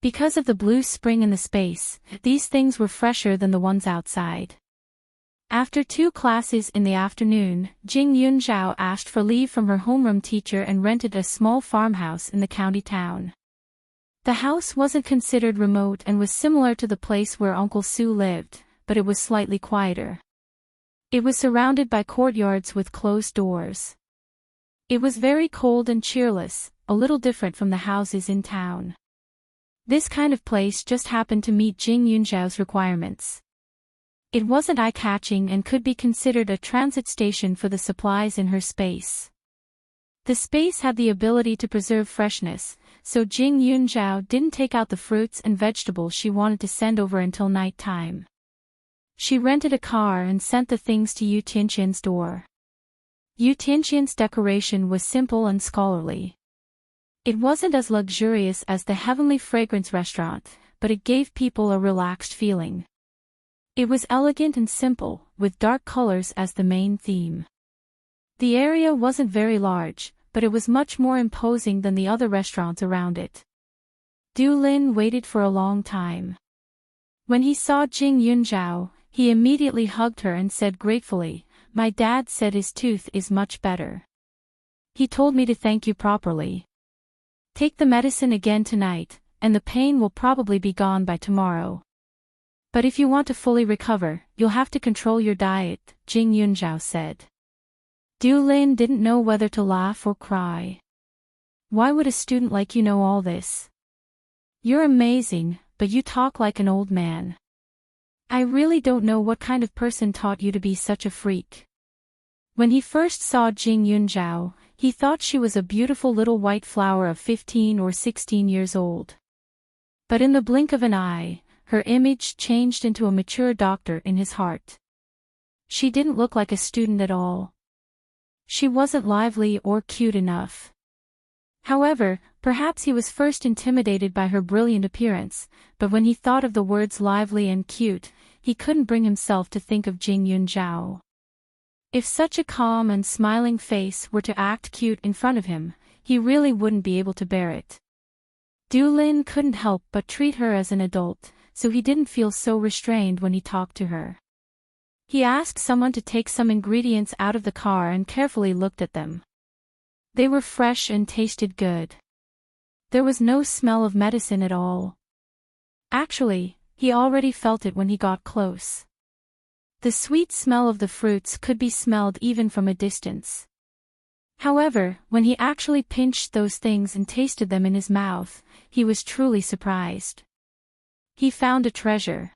Because of the blue spring in the space, these things were fresher than the ones outside. After 2 classes in the afternoon, Jing Yunzhao asked for leave from her homeroom teacher and rented a small farmhouse in the county town. The house wasn't considered remote and was similar to the place where Uncle Su lived, but it was slightly quieter. It was surrounded by courtyards with closed doors. It was very cold and cheerless, a little different from the houses in town. This kind of place just happened to meet Jing Yunzhao's requirements. It wasn't eye-catching and could be considered a transit station for the supplies in her space. The space had the ability to preserve freshness, so Jing Yunzhao didn't take out the fruits and vegetables she wanted to send over until night time. She rented a car and sent the things to Yu Tianqian's door. Yu Tianqian's decoration was simple and scholarly. It wasn't as luxurious as the Heavenly Fragrance restaurant, but it gave people a relaxed feeling. It was elegant and simple, with dark colors as the main theme. The area wasn't very large, but it was much more imposing than the other restaurants around it. Du Lin waited for a long time. When he saw Jing Yunzhao, he immediately hugged her and said gratefully, "My dad said his tooth is much better. He told me to thank you properly. Take the medicine again tonight, and the pain will probably be gone by tomorrow. But if you want to fully recover, you'll have to control your diet," Jing Yunzhao said. Du Lin didn't know whether to laugh or cry. Why would a student like you know all this? You're amazing, but you talk like an old man. I really don't know what kind of person taught you to be such a freak. When he first saw Jing Yunzhao, he thought she was a beautiful little white flower of 15 or 16 years old. But in the blink of an eye, her image changed into a mature doctor in his heart. She didn't look like a student at all. She wasn't lively or cute enough. However, perhaps he was first intimidated by her brilliant appearance, but when he thought of the words lively and cute, he couldn't bring himself to think of Jing Yunzhao. If such a calm and smiling face were to act cute in front of him, he really wouldn't be able to bear it. Du Lin couldn't help but treat her as an adult, so he didn't feel so restrained when he talked to her. He asked someone to take some ingredients out of the car and carefully looked at them. They were fresh and tasted good. There was no smell of medicine at all. Actually, he already felt it when he got close. The sweet smell of the fruits could be smelled even from a distance. However, when he actually pinched those things and tasted them in his mouth, he was truly surprised. He found a treasure.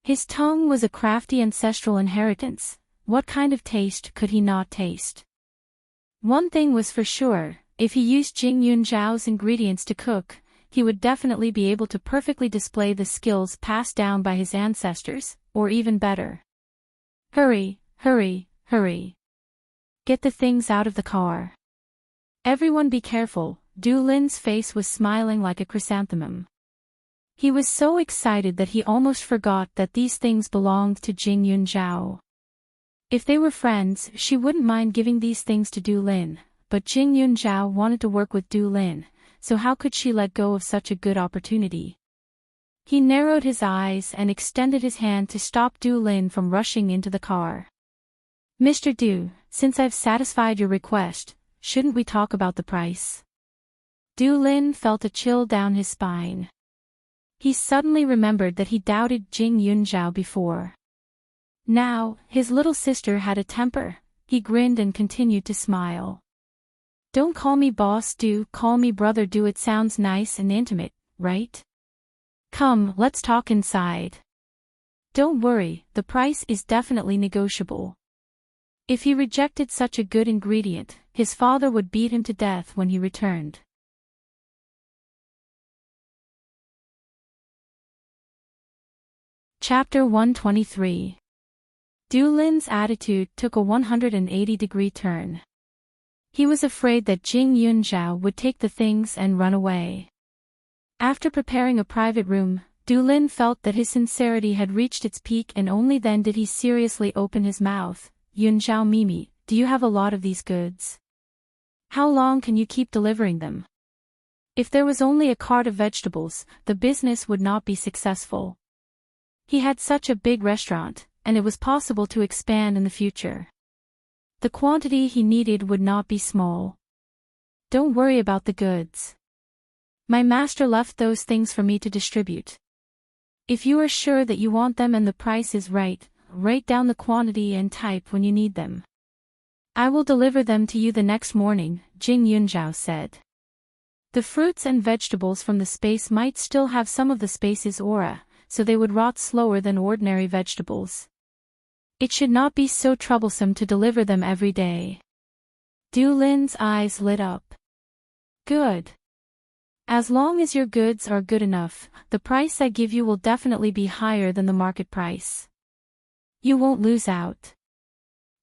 His tongue was a crafty ancestral inheritance. What kind of taste could he not taste? One thing was for sure, if he used Jing Yunzhao's ingredients to cook, he would definitely be able to perfectly display the skills passed down by his ancestors, or even better. Hurry, hurry, hurry. Get the things out of the car. Everyone be careful. Du Lin's face was smiling like a chrysanthemum. He was so excited that he almost forgot that these things belonged to Jing Yunzhao. If they were friends, she wouldn't mind giving these things to Du Lin, but Jing Yunzhao wanted to work with Du Lin, so how could she let go of such a good opportunity? He narrowed his eyes and extended his hand to stop Du Lin from rushing into the car. Mr. Du, since I've satisfied your request, shouldn't we talk about the price? Du Lin felt a chill down his spine. He suddenly remembered that he doubted Jing Yunzhao before. Now, his little sister had a temper. He grinned and continued to smile. Don't call me boss Du, call me brother Du. It sounds nice and intimate, right? Come, let's talk inside. Don't worry, the price is definitely negotiable. If he rejected such a good ingredient, his father would beat him to death when he returned. Chapter 123. Du Lin's attitude took a 180-degree turn. He was afraid that Jing Yunzhao would take the things and run away. After preparing a private room, Du Lin felt that his sincerity had reached its peak, and only then did he seriously open his mouth. Yunzhao Mimi, do you have a lot of these goods? How long can you keep delivering them? If there was only a cart of vegetables, the business would not be successful. He had such a big restaurant, and it was possible to expand in the future. The quantity he needed would not be small. Don't worry about the goods. My master left those things for me to distribute. If you are sure that you want them and the price is right, write down the quantity and type when you need them. I will deliver them to you the next morning, Jing Yunzhao said. The fruits and vegetables from the space might still have some of the space's aura, so they would rot slower than ordinary vegetables. It should not be so troublesome to deliver them every day. Du Lin's eyes lit up. Good. As long as your goods are good enough, the price I give you will definitely be higher than the market price. You won't lose out.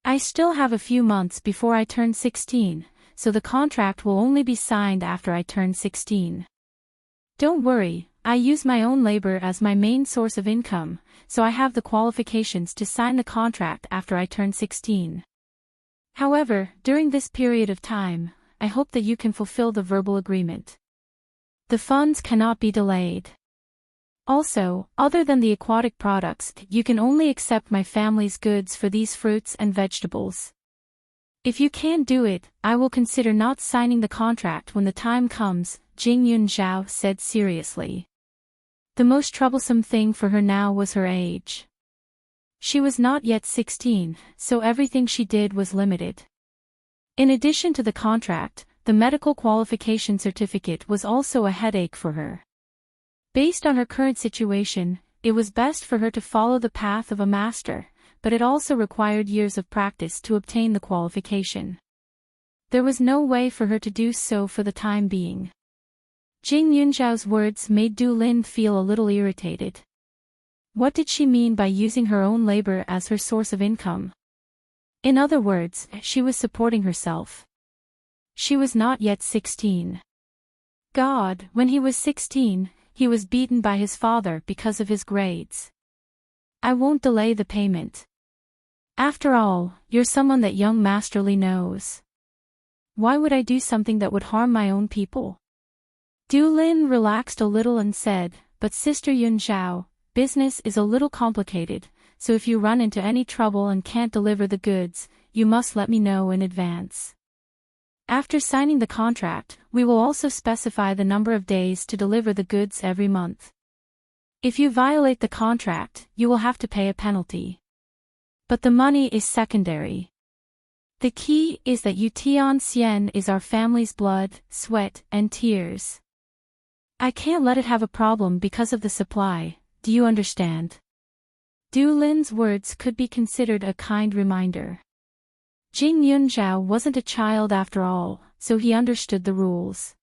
I still have a few months before I turn 16, so the contract will only be signed after I turn 16. Don't worry, I use my own labor as my main source of income, so I have the qualifications to sign the contract after I turn 16. However, during this period of time, I hope that you can fulfill the verbal agreement. The funds cannot be delayed. Also, other than the aquatic products, you can only accept my family's goods for these fruits and vegetables. If you can't do it, I will consider not signing the contract when the time comes, Jing Yunzhao said seriously. The most troublesome thing for her now was her age. She was not yet 16, so everything she did was limited. In addition to the contract, the medical qualification certificate was also a headache for her. Based on her current situation, it was best for her to follow the path of a master, but it also required years of practice to obtain the qualification. There was no way for her to do so for the time being. Jing Yunzhao's words made Du Lin feel a little irritated. What did she mean by using her own labor as her source of income? In other words, she was supporting herself. She was not yet 16. God, when he was 16, he was beaten by his father because of his grades. I won't delay the payment. After all, you're someone that young Masterly knows. Why would I do something that would harm my own people? Du Lin relaxed a little and said, but Sister Yun Zhao, business is a little complicated, so if you run into any trouble and can't deliver the goods, you must let me know in advance. After signing the contract, we will also specify the number of days to deliver the goods every month. If you violate the contract, you will have to pay a penalty. But the money is secondary. The key is that Yu Tianxian is our family's blood, sweat, and tears. I can't let it have a problem because of the supply, do you understand? Du Lin's words could be considered a kind reminder. Jing Yunzhao wasn't a child after all, so he understood the rules.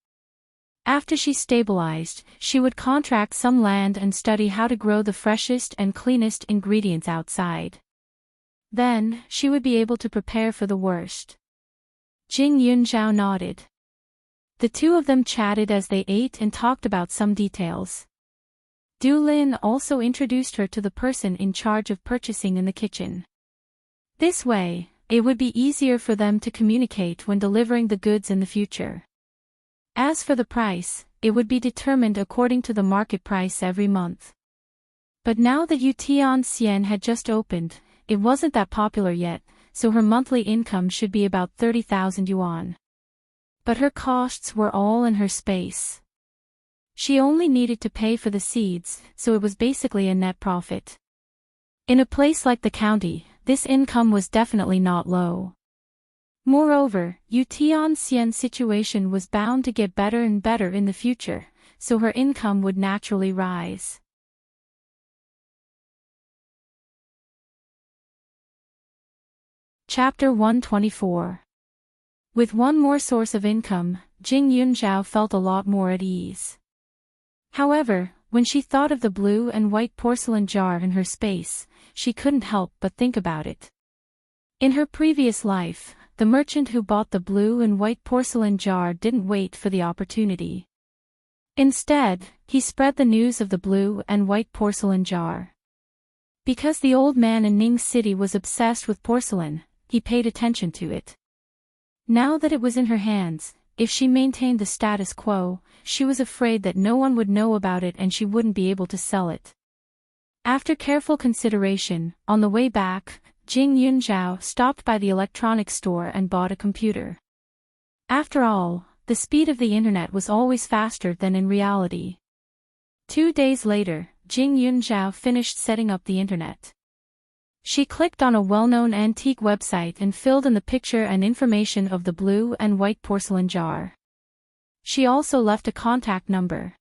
After she stabilized, she would contract some land and study how to grow the freshest and cleanest ingredients outside. Then, she would be able to prepare for the worst. Jing Yunzhao nodded. The two of them chatted as they ate and talked about some details. Du Lin also introduced her to the person in charge of purchasing in the kitchen. This way, it would be easier for them to communicate when delivering the goods in the future. As for the price, it would be determined according to the market price every month. But now that Yu Tianxian had just opened, it wasn't that popular yet, so her monthly income should be about 30,000 yuan. But her costs were all in her space. She only needed to pay for the seeds, so it was basically a net profit. In a place like the county, this income was definitely not low. Moreover, Yu Tianxian's situation was bound to get better and better in the future, so her income would naturally rise. Chapter 124. With one more source of income, Jing Yunzhao felt a lot more at ease. However, when she thought of the blue and white porcelain jar in her space, she couldn't help but think about it. In her previous life, the merchant who bought the blue and white porcelain jar didn't wait for the opportunity. Instead, he spread the news of the blue and white porcelain jar. Because the old man in Ning City was obsessed with porcelain, he paid attention to it. Now that it was in her hands, if she maintained the status quo, she was afraid that no one would know about it and she wouldn't be able to sell it. After careful consideration, on the way back, Jing Yunzhao stopped by the electronics store and bought a computer. After all, the speed of the internet was always faster than in reality. 2 days later, Jing Yunzhao finished setting up the internet. She clicked on a well-known antique website and filled in the picture and information of the blue and white porcelain jar. She also left a contact number.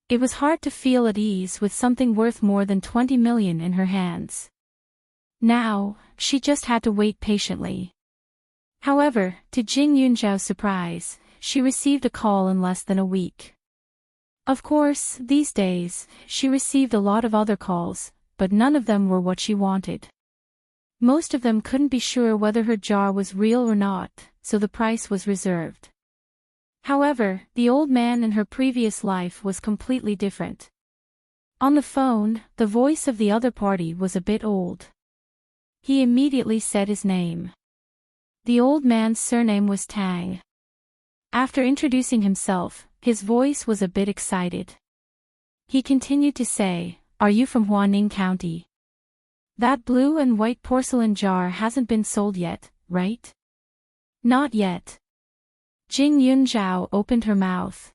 It was hard to feel at ease with something worth more than 20 million in her hands. Now, she just had to wait patiently. However, to Jing Yunzhao's surprise, she received a call in less than a week. Of course, these days, she received a lot of other calls, but none of them were what she wanted. Most of them couldn't be sure whether her jar was real or not, so the price was reserved. However, the old man in her previous life was completely different. On the phone, the voice of the other party was a bit old. He immediately said his name. The old man's surname was Tang. After introducing himself, his voice was a bit excited. He continued to say, "Are you from Huaning County? That blue and white porcelain jar hasn't been sold yet, right?" "Not yet." Jing Yunzhao opened her mouth.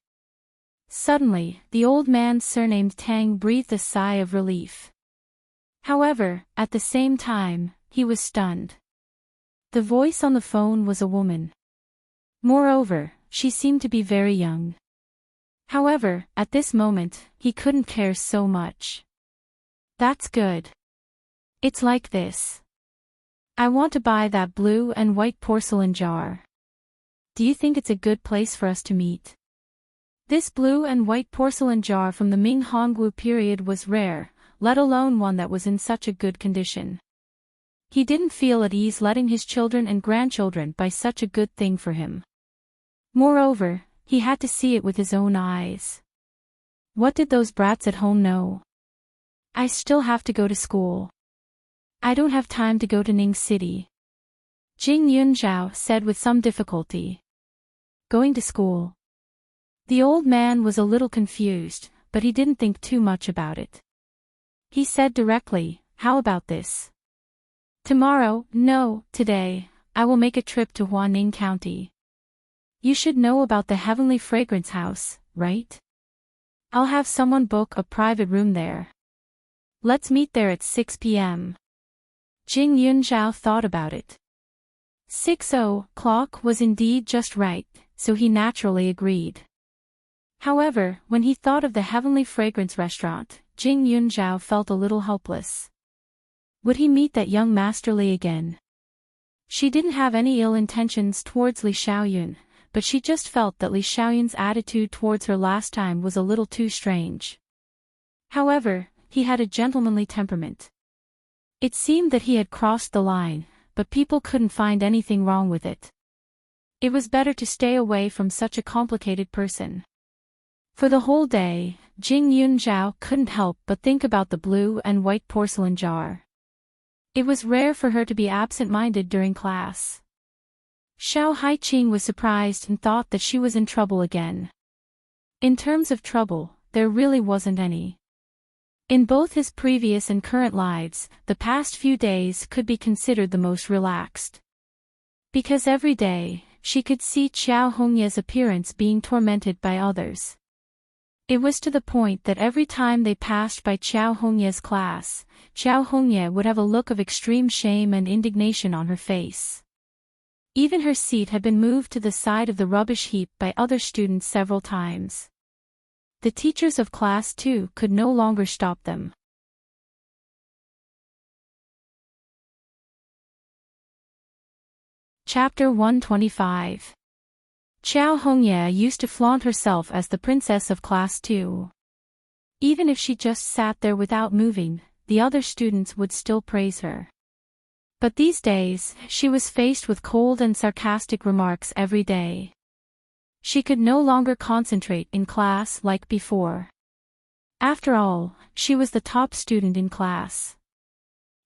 Suddenly, the old man surnamed Tang breathed a sigh of relief. However, at the same time, he was stunned. The voice on the phone was a woman. Moreover, she seemed to be very young. However, at this moment, he couldn't care so much. "That's good. It's like this. I want to buy that blue and white porcelain jar. Do you think it's a good place for us to meet?" This blue and white porcelain jar from the Ming Hongwu period was rare, let alone one that was in such a good condition. He didn't feel at ease letting his children and grandchildren buy such a good thing for him. Moreover, he had to see it with his own eyes. What did those brats at home know? I still have to go to school. I don't have time to go to Ning City. Jing Yunzhao said with some difficulty. Going to school. The old man was a little confused, but he didn't think too much about it. He said directly, how about this? Tomorrow, no, today, I will make a trip to Huaning County. You should know about the Heavenly Fragrance House, right? I'll have someone book a private room there. Let's meet there at 6 p.m. Jing Yunzhao thought about it. 6 o'clock was indeed just right, so he naturally agreed. However, when he thought of the Heavenly Fragrance restaurant, Jing Yunzhao felt a little helpless. Would he meet that young Master Li again? She didn't have any ill intentions towards Li Xiaoyun, but she just felt that Li Xiaoyun's attitude towards her last time was a little too strange. However, he had a gentlemanly temperament. It seemed that he had crossed the line, but people couldn't find anything wrong with it. It was better to stay away from such a complicated person. For the whole day, Jing Yunzhao couldn't help but think about the blue and white porcelain jar. It was rare for her to be absent-minded during class. Xiao Haiqing was surprised and thought that she was in trouble again. In terms of trouble, there really wasn't any. In both his previous and current lives, the past few days could be considered the most relaxed. Because every day, she could see Qiao Hongye's appearance being tormented by others. It was to the point that every time they passed by Qiao Hongye's class, Qiao Hongye would have a look of extreme shame and indignation on her face. Even her seat had been moved to the side of the rubbish heap by other students several times. The teachers of class 2 could no longer stop them. Chapter 125. Qiao Hongye used to flaunt herself as the princess of class 2. Even if she just sat there without moving, the other students would still praise her. But these days, she was faced with cold and sarcastic remarks every day. She could no longer concentrate in class like before. After all, she was the top student in class.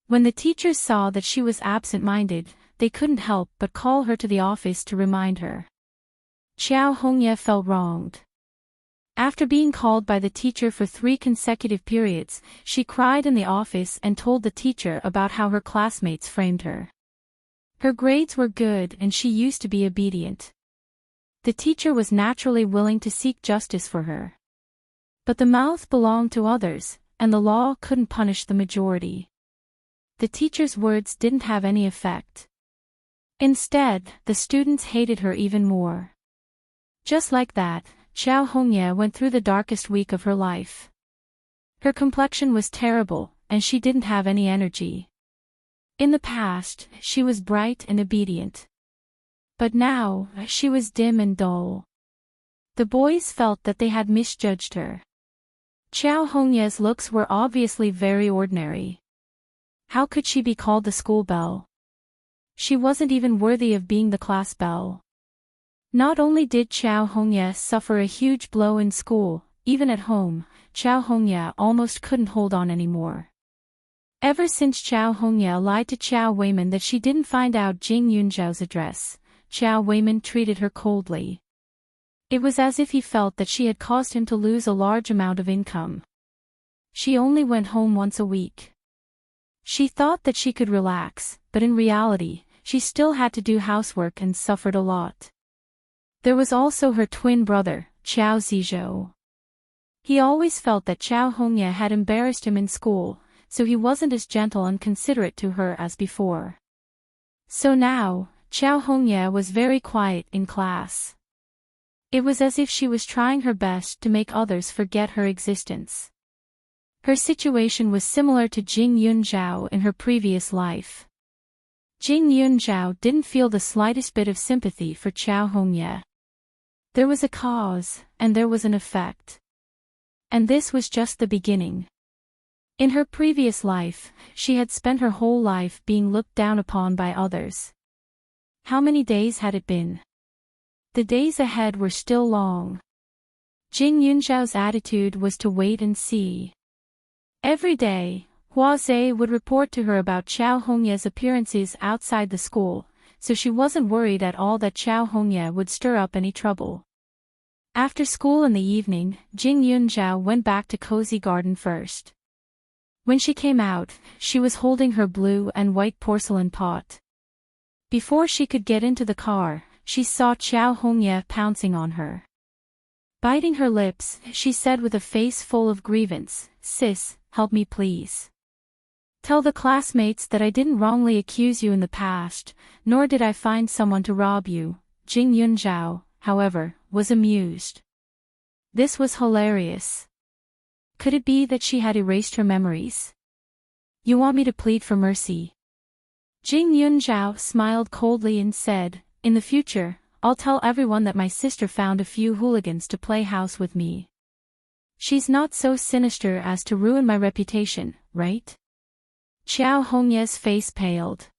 When the teachers saw that she was absent-minded, they couldn't help but call her to the office to remind her. Qiao Hongye felt wronged. After being called by the teacher for 3 consecutive periods, she cried in the office and told the teacher about how her classmates framed her. Her grades were good and she used to be obedient. The teacher was naturally willing to seek justice for her. But the mouth belonged to others, and the law couldn't punish the majority. The teacher's words didn't have any effect. Instead, the students hated her even more. Just like that, Qiao Hongye went through the darkest week of her life. Her complexion was terrible, and she didn't have any energy. In the past, she was bright and obedient. But now, she was dim and dull. The boys felt that they had misjudged her. Qiao Hongye's looks were obviously very ordinary. How could she be called the school belle? She wasn't even worthy of being the class belle. Not only did Qiao Hongye suffer a huge blow in school, even at home, Qiao Hongye almost couldn't hold on anymore. Ever since Qiao Hongye lied to Qiao Weiman that she didn't find out Jing Yunzhao's address, Qiao Weiman treated her coldly. It was as if he felt that she had caused him to lose a large amount of income. She only went home once a week. She thought that she could relax, but in reality, she still had to do housework and suffered a lot. There was also her twin brother, Qiao Zizhou. He always felt that Qiao Hongye had embarrassed him in school, so he wasn't as gentle and considerate to her as before. So now, Qiao Hongye was very quiet in class. It was as if she was trying her best to make others forget her existence. Her situation was similar to Jing Yunzhao in her previous life. Jing Yunzhao didn't feel the slightest bit of sympathy for Qiao Hongye. There was a cause, and there was an effect. And this was just the beginning. In her previous life, she had spent her whole life being looked down upon by others. How many days had it been? The days ahead were still long. Jing Yunzhao's attitude was to wait and see. Every day, Huaze would report to her about Xiao Hongye's appearances outside the school, so she wasn't worried at all that Xiao Hongye would stir up any trouble. After school in the evening, Jing Yunzhao went back to Cozy Garden first. When she came out, she was holding her blue and white porcelain pot. Before she could get into the car, she saw Xiao Hongye pouncing on her. Biting her lips, she said with a face full of grievance, "Sis, help me please. Tell the classmates that I didn't wrongly accuse you in the past, nor did I find someone to rob you." Jing Yunzhao, however, was amused. This was hilarious. Could it be that she had erased her memories? "You want me to plead for mercy?" Jing Yunzhao smiled coldly and said, "In the future, I'll tell everyone that my sister found a few hooligans to play house with me. She's not so sinister as to ruin my reputation, right?" Xiao Hongye's face paled.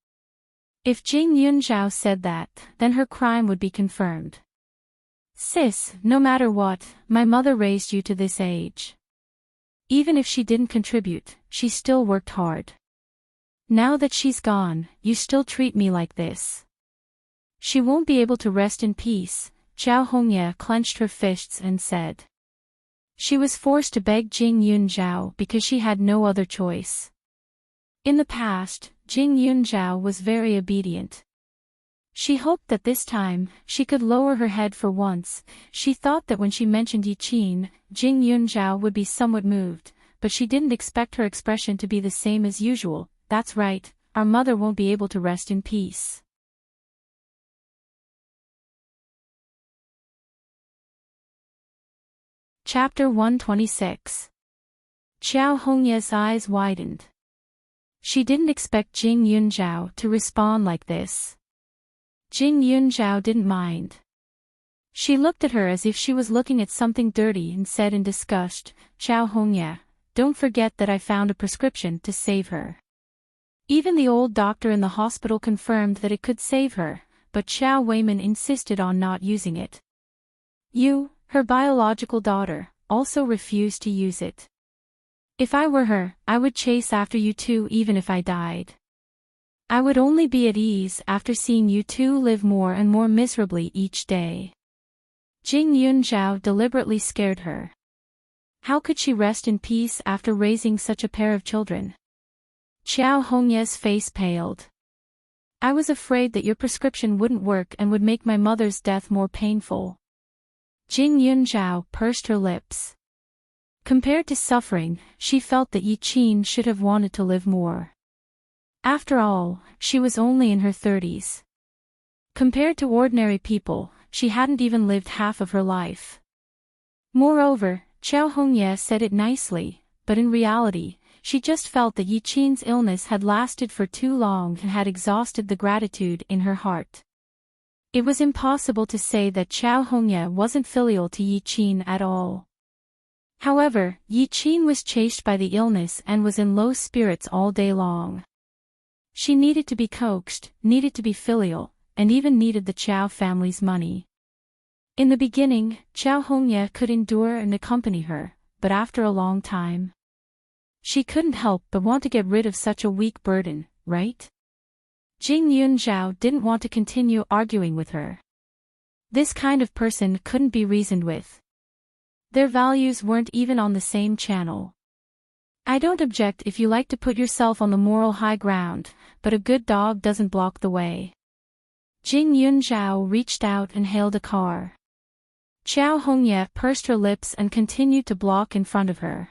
If Jing Yunzhao said that, then her crime would be confirmed. "Sis, no matter what, my mother raised you to this age. Even if she didn't contribute, she still worked hard. Now that she's gone, you still treat me like this. She won't be able to rest in peace." Xiao Hongye clenched her fists and said. She was forced to beg Jing Yunzhao because she had no other choice. In the past, Jing Yunzhao was very obedient. She hoped that this time, she could lower her head for once. She thought that when she mentioned Yiqin, Jing Yunzhao would be somewhat moved, but she didn't expect her expression to be the same as usual. "That's right, our mother won't be able to rest in peace." Chapter 126. Xiao Hongye's eyes widened. She didn't expect Jing Yunzhao to respond like this. Jing Yunzhao didn't mind. She looked at her as if she was looking at something dirty and said in disgust, "Xiao Hongye, don't forget that I found a prescription to save her." Even the old doctor in the hospital confirmed that it could save her, but Xiao Weiman insisted on not using it. You, her biological daughter, also refused to use it. "If I were her, I would chase after you two even if I died. I would only be at ease after seeing you two live more and more miserably each day." Jing Yunzhao deliberately scared her. How could she rest in peace after raising such a pair of children? Xiao Hongye's face paled. "I was afraid that your prescription wouldn't work and would make my mother's death more painful." Jing Yunzhao pursed her lips. Compared to suffering, she felt that Yiqin should have wanted to live more. After all, she was only in her 30s. Compared to ordinary people, she hadn't even lived half of her life. Moreover, Xiao Hongye said it nicely, but in reality, she just felt that Yiqin's illness had lasted for too long and had exhausted the gratitude in her heart. It was impossible to say that Xiao Hongye wasn't filial to Yiqin at all. However, Yiqin was chased by the illness and was in low spirits all day long. She needed to be coaxed, needed to be filial, and even needed the Qiao family's money. In the beginning, Xiao Hongye could endure and accompany her, but after a long time, she couldn't help but want to get rid of such a weak burden, right? Jing Yunzhao didn't want to continue arguing with her. This kind of person couldn't be reasoned with. Their values weren't even on the same channel. "I don't object if you like to put yourself on the moral high ground, but a good dog doesn't block the way." Jing Yunzhao reached out and hailed a car. Xiao Hongye pursed her lips and continued to block in front of her.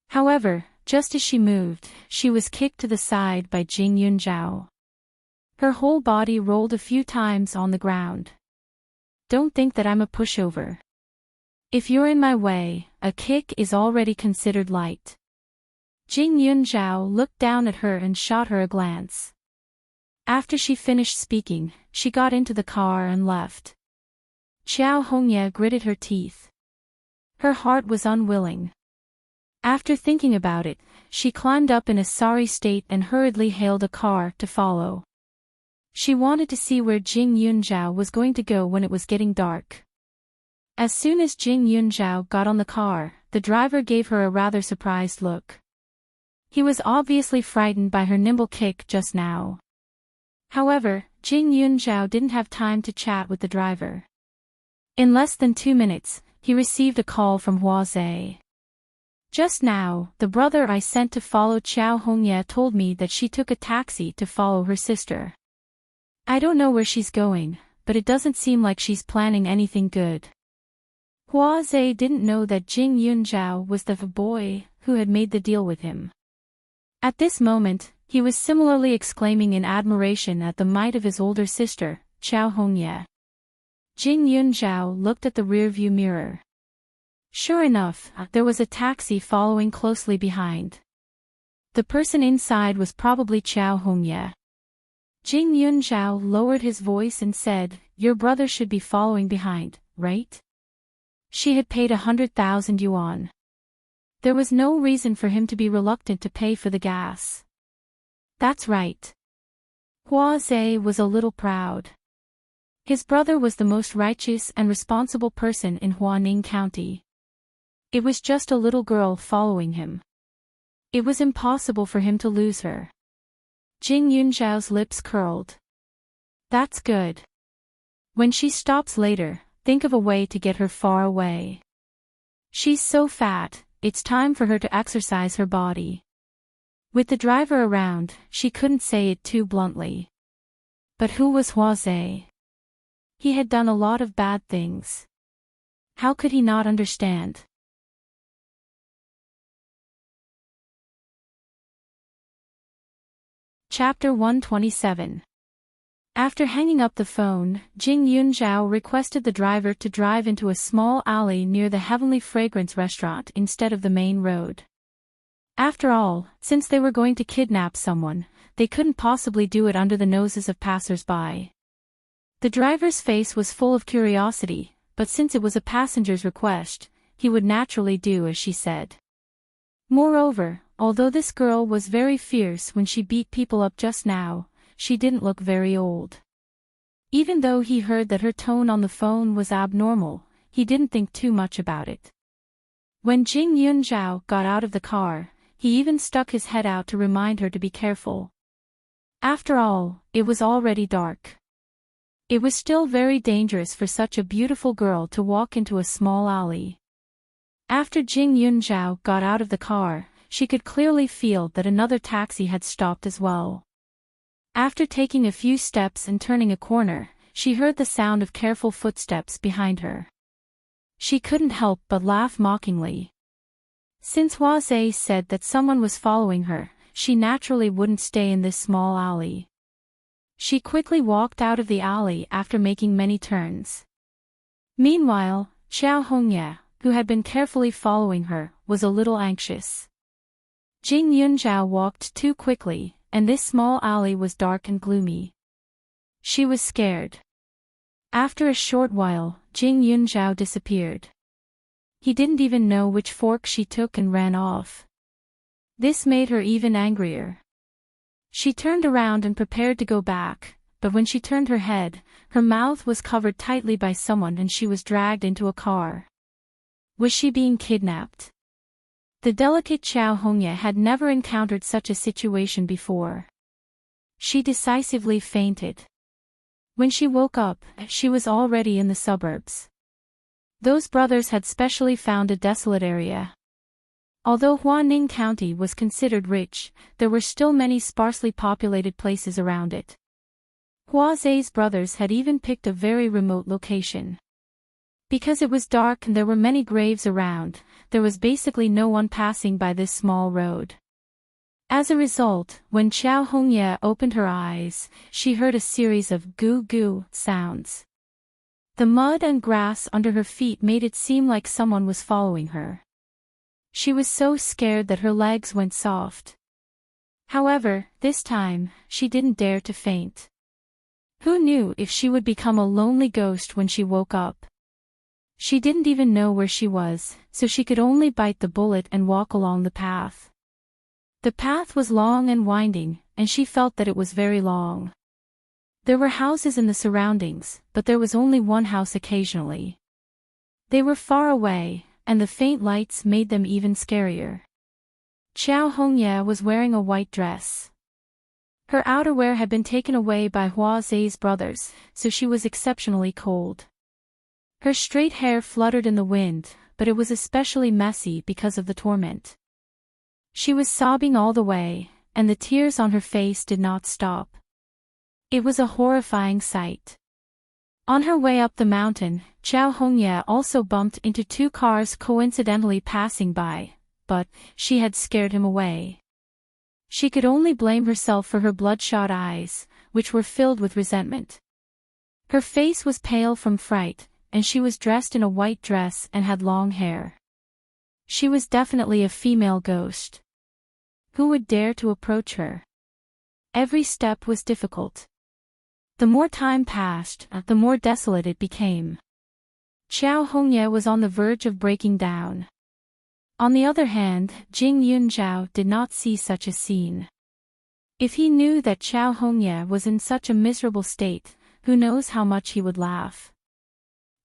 However, just as she moved, she was kicked to the side by Jing Yunzhao. Her whole body rolled a few times on the ground. "Don't think that I'm a pushover. If you're in my way, a kick is already considered light." Jing Yunzhao looked down at her and shot her a glance. After she finished speaking, she got into the car and left. Xiao Hongye gritted her teeth. Her heart was unwilling. After thinking about it, she climbed up in a sorry state and hurriedly hailed a car to follow. She wanted to see where Jing Yunzhao was going to go when it was getting dark. As soon as Jing Yunzhao got on the car, the driver gave her a rather surprised look. He was obviously frightened by her nimble kick just now. However, Jing Yunzhao didn't have time to chat with the driver. In less than 2 minutes, he received a call from Hua Zhe. Just now, the brother I sent to follow Qiao Hongye told me that she took a taxi to follow her sister. I don't know where she's going, but it doesn't seem like she's planning anything good. Hua Zhe didn't know that Jing Yunzhao was the boy who had made the deal with him. At this moment, he was similarly exclaiming in admiration at the might of his older sister, Qiao Hongye. Jing Yunzhao looked at the rearview mirror. Sure enough, there was a taxi following closely behind. The person inside was probably Qiao Hongye. Jing Yunzhao lowered his voice and said, "Your brother should be following behind, right?" She had paid 100,000 yuan. There was no reason for him to be reluctant to pay for the gas. That's right. Hua Zhe was a little proud. His brother was the most righteous and responsible person in Huaning County. It was just a little girl following him. It was impossible for him to lose her. Jing Yunzhao's lips curled. That's good. When she stops later, think of a way to get her far away. She's so fat, it's time for her to exercise her body. With the driver around, she couldn't say it too bluntly. But who was Hua Zhe? He had done a lot of bad things. How could he not understand? Chapter 127. After hanging up the phone, Jing Yunzhao requested the driver to drive into a small alley near the Heavenly Fragrance restaurant instead of the main road. After all, since they were going to kidnap someone, they couldn't possibly do it under the noses of passers-by. The driver's face was full of curiosity, but since it was a passenger's request, he would naturally do as she said. Moreover, although this girl was very fierce when she beat people up just now, she didn't look very old. Even though he heard that her tone on the phone was abnormal, he didn't think too much about it. When Jing Yunzhao got out of the car, he even stuck his head out to remind her to be careful. After all, it was already dark. It was still very dangerous for such a beautiful girl to walk into a small alley. After Jing Yunzhao got out of the car, she could clearly feel that another taxi had stopped as well. After taking a few steps and turning a corner, she heard the sound of careful footsteps behind her. She couldn't help but laugh mockingly. Since Hua Zhe said that someone was following her, she naturally wouldn't stay in this small alley. She quickly walked out of the alley after making many turns. Meanwhile, Qiao Hongye, who had been carefully following her, was a little anxious. Jing Yunzhao walked too quickly, and this small alley was dark and gloomy. She was scared. After a short while, Jing Yunzhao disappeared. He didn't even know which fork she took and ran off. This made her even angrier. She turned around and prepared to go back, but when she turned her head, her mouth was covered tightly by someone and she was dragged into a car. Was she being kidnapped? The delicate Qiao Hongye had never encountered such a situation before. She decisively fainted. When she woke up, she was already in the suburbs. Those brothers had specially found a desolate area. Although Huaning County was considered rich, there were still many sparsely populated places around it. Hua Zhe's brothers had even picked a very remote location. Because it was dark and there were many graves around, there was basically no one passing by this small road. As a result, when Qiao Hongye opened her eyes, she heard a series of goo-goo sounds. The mud and grass under her feet made it seem like someone was following her. She was so scared that her legs went soft. However, this time, she didn't dare to faint. Who knew if she would become a lonely ghost when she woke up? She didn't even know where she was, so she could only bite the bullet and walk along the path. The path was long and winding, and she felt that it was very long. There were houses in the surroundings, but there was only one house occasionally. They were far away, and the faint lights made them even scarier. Xiao Hongye was wearing a white dress. Her outerwear had been taken away by Hua Zai's brothers, so she was exceptionally cold. Her straight hair fluttered in the wind, but it was especially messy because of the torment. She was sobbing all the way, and the tears on her face did not stop. It was a horrifying sight. On her way up the mountain, Xiao Hongye also bumped into two cars coincidentally passing by, but she had scared him away. She could only blame herself for her bloodshot eyes, which were filled with resentment. Her face was pale from fright, and she was dressed in a white dress and had long hair. She was definitely a female ghost. Who would dare to approach her? Every step was difficult. The more time passed, the more desolate it became. Xiao Hongye was on the verge of breaking down. On the other hand, Jing Yunzhao did not see such a scene. If he knew that Xiao Hongye was in such a miserable state, who knows how much he would laugh.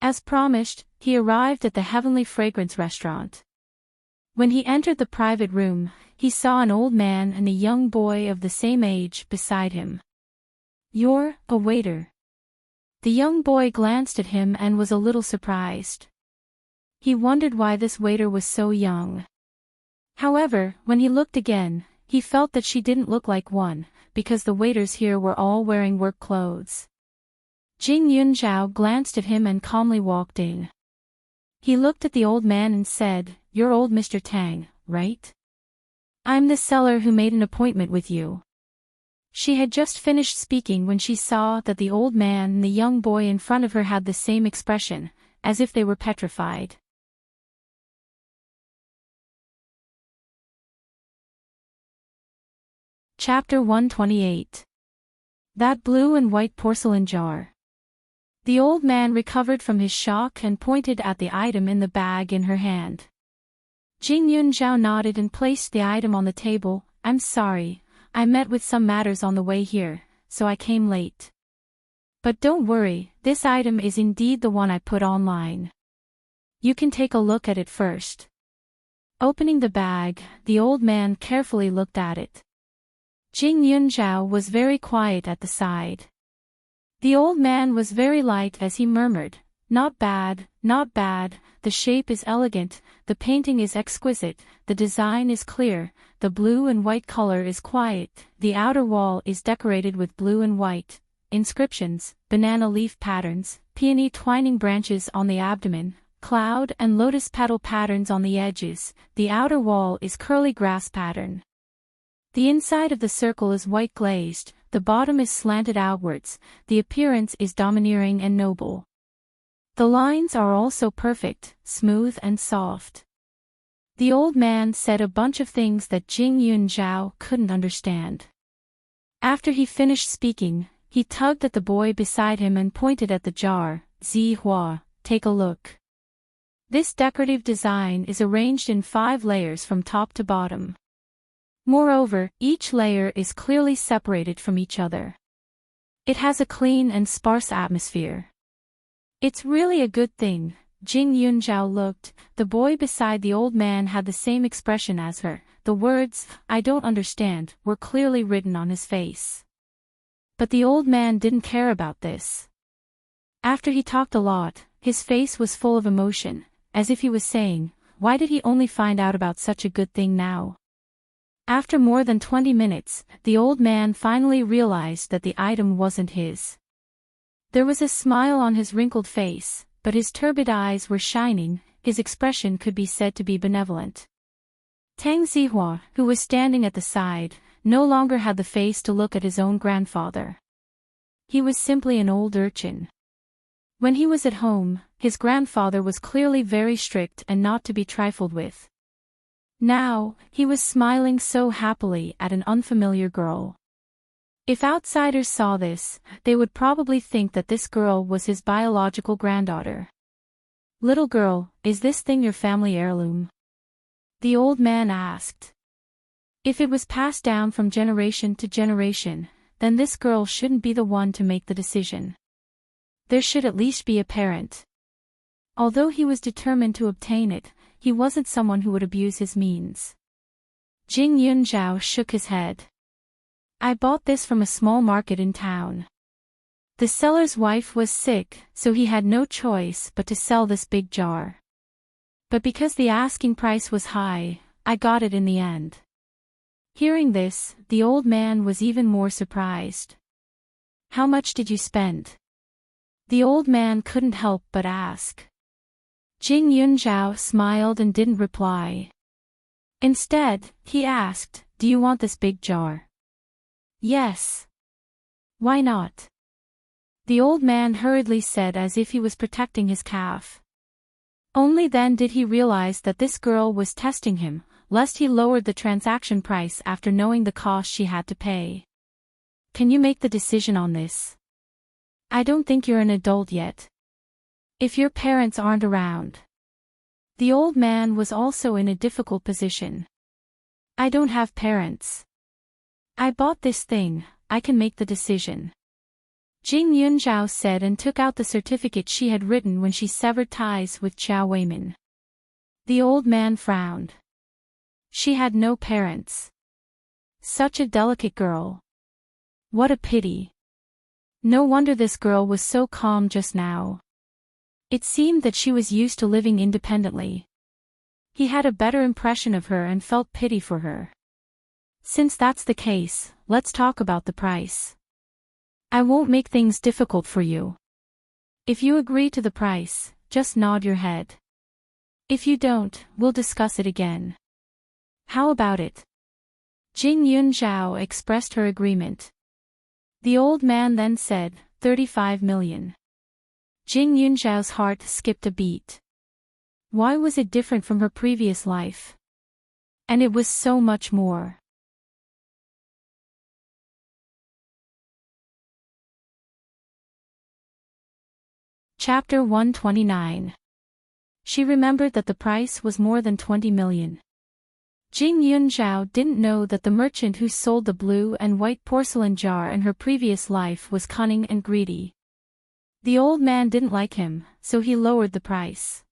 As promised, he arrived at the Heavenly Fragrance restaurant. When he entered the private room, he saw an old man and a young boy of the same age beside him. "You're a waiter." The young boy glanced at him and was a little surprised. He wondered why this waiter was so young. However, when he looked again, he felt that she didn't look like one, because the waiters here were all wearing work clothes. Jing Yunzhao glanced at him and calmly walked in. He looked at the old man and said, "You're old Mr. Tang, right? I'm the seller who made an appointment with you." She had just finished speaking when she saw that the old man and the young boy in front of her had the same expression, as if they were petrified. Chapter 128. That blue and white porcelain jar. The old man recovered from his shock and pointed at the item in the bag in her hand. Jing Yunzhao nodded and placed the item on the table. "I'm sorry, I met with some matters on the way here, so I came late. But don't worry, this item is indeed the one I put online. You can take a look at it first." Opening the bag, the old man carefully looked at it. Jing Yunzhao was very quiet at the side. The old man was very light as he murmured, "Not bad, not bad, the shape is elegant, the painting is exquisite, the design is clear, the blue and white color is quiet, the outer wall is decorated with blue and white inscriptions, banana leaf patterns, peony twining branches on the abdomen, cloud and lotus petal patterns on the edges, the outer wall is curly grass pattern. The inside of the circle is white glazed, the bottom is slanted outwards, the appearance is domineering and noble. The lines are also perfect, smooth and soft." The old man said a bunch of things that Jing Yunzhao couldn't understand. After he finished speaking, he tugged at the boy beside him and pointed at the jar. "Zihua, take a look. This decorative design is arranged in 5 layers from top to bottom. Moreover, each layer is clearly separated from each other. It has a clean and sparse atmosphere. It's really a good thing." Jing Yunzhao looked. The boy beside the old man had the same expression as her. The words, "I don't understand," were clearly written on his face. But the old man didn't care about this. After he talked a lot, his face was full of emotion, as if he was saying, why did he only find out about such a good thing now? After more than 20 minutes, the old man finally realized that the item wasn't his. There was a smile on his wrinkled face, but his turbid eyes were shining. His expression could be said to be benevolent. Tang Zihua, who was standing at the side, no longer had the face to look at his own grandfather. He was simply an old urchin. When he was at home, his grandfather was clearly very strict and not to be trifled with. Now, he was smiling so happily at an unfamiliar girl. If outsiders saw this, they would probably think that this girl was his biological granddaughter. "Little girl, is this thing your family heirloom?" the old man asked. If it was passed down from generation to generation, then this girl shouldn't be the one to make the decision. There should at least be a parent. Although he was determined to obtain it, he wasn't someone who would abuse his means. Jing Yunzhao shook his head. I bought this from a small market in town. The seller's wife was sick, so he had no choice but to sell this big jar. But because the asking price was high, I got it in the end. Hearing this, the old man was even more surprised. How much did you spend? The old man couldn't help but ask. Jing Yunzhao smiled and didn't reply. Instead, he asked, do you want this big jar? Yes. Why not? The old man hurriedly said as if he was protecting his calf. Only then did he realize that this girl was testing him, lest he lowered the transaction price after knowing the cost she had to pay. Can you make the decision on this? I don't think you're an adult yet. If your parents aren't around. The old man was also in a difficult position. I don't have parents. I bought this thing, I can make the decision. Jing Yunzhao said and took out the certificate she had written when she severed ties with Xiao Weimin. The old man frowned. She had no parents. Such a delicate girl. What a pity. No wonder this girl was so calm just now. It seemed that she was used to living independently. He had a better impression of her and felt pity for her. Since that's the case, let's talk about the price. I won't make things difficult for you. If you agree to the price, just nod your head. If you don't, we'll discuss it again. How about it? Jing Yunzhao expressed her agreement. The old man then said, 35 million. Jing Yunzhao's heart skipped a beat. Why was it different from her previous life? And it was so much more. Chapter 129. She remembered that the price was more than 20 million. Jing Yunzhao didn't know that the merchant who sold the blue and white porcelain jar in her previous life was cunning and greedy. The old man didn't like him, so he lowered the price.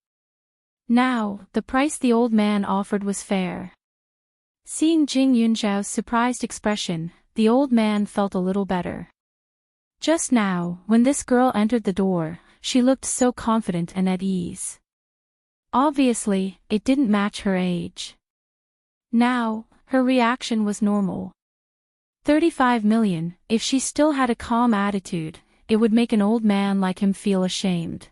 Now, the price the old man offered was fair. Seeing Jing Yunzhao's surprised expression, the old man felt a little better. Just now, when this girl entered the door, she looked so confident and at ease. Obviously, it didn't match her age. Now, her reaction was normal. 35 million, if she still had a calm attitude, it would make an old man like him feel ashamed.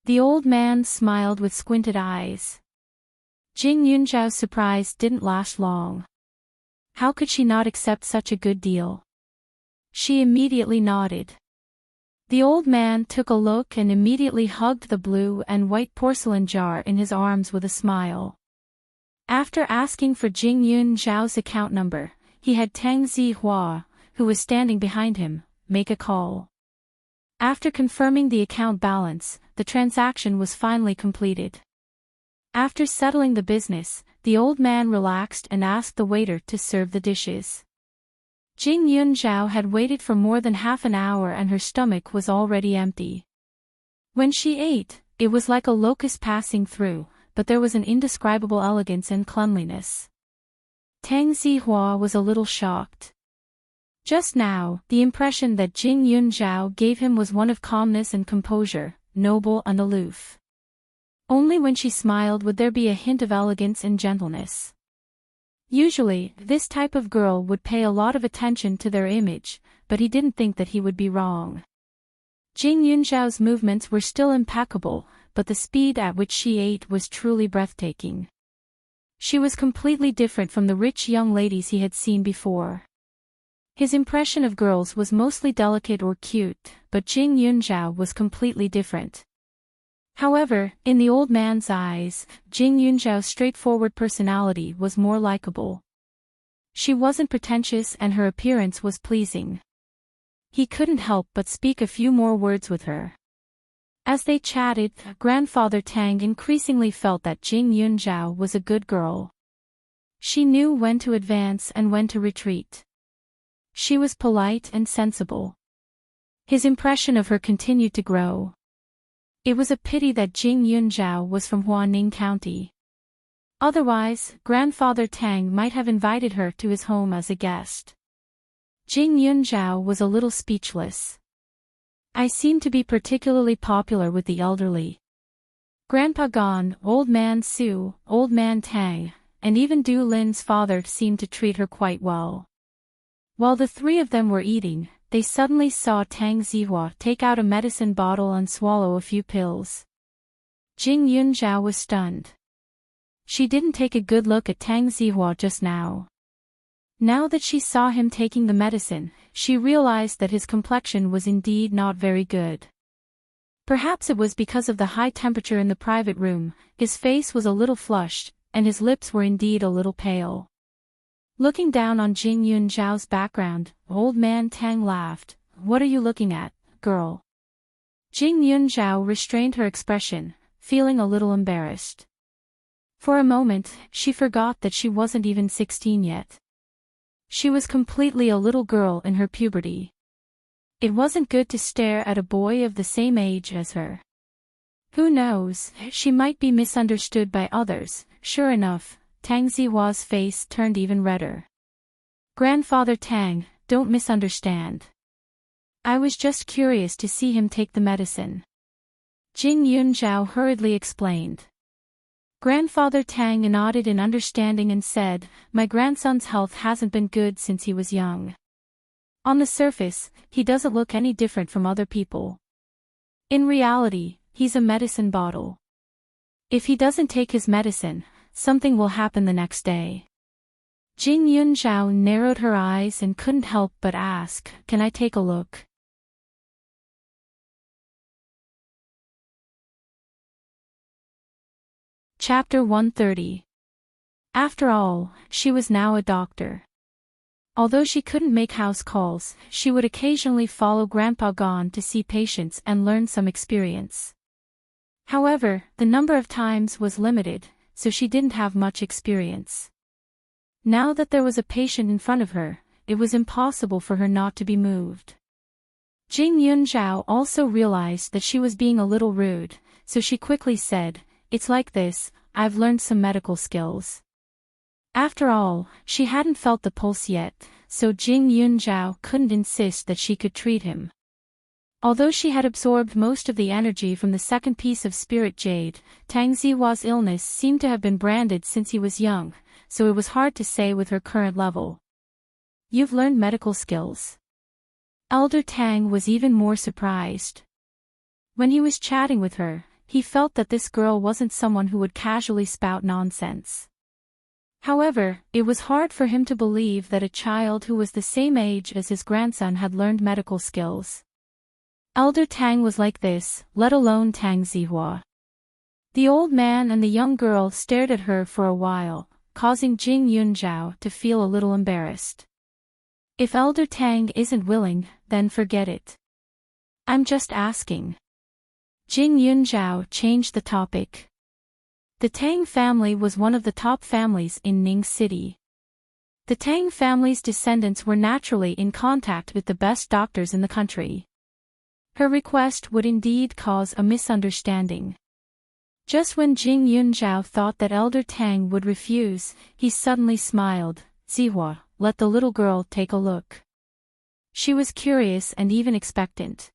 The old man smiled with squinted eyes. Jing Yunzhao's surprise didn't last long. How could she not accept such a good deal? She immediately nodded. The old man took a look and immediately hugged the blue and white porcelain jar in his arms with a smile. After asking for Jing Yunzhao's account number, he had Tang Zihua, who was standing behind him, make a call. After confirming the account balance, the transaction was finally completed. After settling the business, the old man relaxed and asked the waiter to serve the dishes. Jing Yunzhao had waited for more than half an hour and her stomach was already empty. When she ate, it was like a locust passing through, but there was an indescribable elegance and cleanliness. Tang Zihua was a little shocked. Just now, the impression that Jing Yunzhao gave him was one of calmness and composure, noble and aloof. Only when she smiled would there be a hint of elegance and gentleness. Usually, this type of girl would pay a lot of attention to their image, but he didn't think that he would be wrong. Jing Yunzhao's movements were still impeccable, but the speed at which she ate was truly breathtaking. She was completely different from the rich young ladies he had seen before. His impression of girls was mostly delicate or cute, but Jing Yunzhao was completely different. However, in the old man's eyes, Jing Yunzhao's straightforward personality was more likable. She wasn't pretentious and her appearance was pleasing. He couldn't help but speak a few more words with her. As they chatted, Grandfather Tang increasingly felt that Jing Yunzhao was a good girl. She knew when to advance and when to retreat. She was polite and sensible. His impression of her continued to grow. It was a pity that Jing Yunzhao was from Huaning County. Otherwise, Grandfather Tang might have invited her to his home as a guest. Jing Yunzhao was a little speechless. I seem to be particularly popular with the elderly. Grandpa Gon, Old Man Su, Old Man Tang, and even Du Lin's father seemed to treat her quite well. While the three of them were eating, they suddenly saw Tang Zihua take out a medicine bottle and swallow a few pills. Jing Yunzhao was stunned. She didn't take a good look at Tang Zihua just now. Now that she saw him taking the medicine, she realized that his complexion was indeed not very good. Perhaps it was because of the high temperature in the private room, his face was a little flushed, and his lips were indeed a little pale. Looking down on Jing Yunzhao's background, Old Man Tang laughed. What are you looking at, girl? Jing Yunzhao restrained her expression, feeling a little embarrassed. For a moment, she forgot that she wasn't even 16 yet. She was completely a little girl in her puberty. It wasn't good to stare at a boy of the same age as her. Who knows, she might be misunderstood by others. Sure enough, Tang Zihua's face turned even redder. Grandfather Tang, don't misunderstand. I was just curious to see him take the medicine. Jing Yunzhao hurriedly explained. Grandfather Tang nodded in understanding and said, my grandson's health hasn't been good since he was young. On the surface, he doesn't look any different from other people. In reality, he's a medicine bottle. If he doesn't take his medicine, something will happen the next day. Jing Yunzhao narrowed her eyes and couldn't help but ask, can I take a look? Chapter 130. After all, she was now a doctor. Although she couldn't make house calls, she would occasionally follow Grandpa Gon to see patients and learn some experience. However, the number of times was limited, so she didn't have much experience. Now that there was a patient in front of her, it was impossible for her not to be moved. Jing Yunzhao also realized that she was being a little rude, so she quickly said, it's like this, I've learned some medical skills. After all, she hadn't felt the pulse yet, so Jing Yunzhao couldn't insist that she could treat him. Although she had absorbed most of the energy from the second piece of spirit jade, Tang Zihua's illness seemed to have been branded since he was young, so it was hard to say with her current level. You've learned medical skills. Elder Tang was even more surprised. When he was chatting with her, he felt that this girl wasn't someone who would casually spout nonsense. However, it was hard for him to believe that a child who was the same age as his grandson had learned medical skills. Elder Tang was like this, let alone Tang Zihua. The old man and the young girl stared at her for a while, causing Jing Yunzhao to feel a little embarrassed. If Elder Tang isn't willing, then forget it. I'm just asking. Jing Yunzhao changed the topic. The Tang family was one of the top families in Ning City. The Tang family's descendants were naturally in contact with the best doctors in the country. Her request would indeed cause a misunderstanding. Just when Jing Yunzhao thought that Elder Tang would refuse, he suddenly smiled. Zihua, let the little girl take a look. She was curious and even expectant.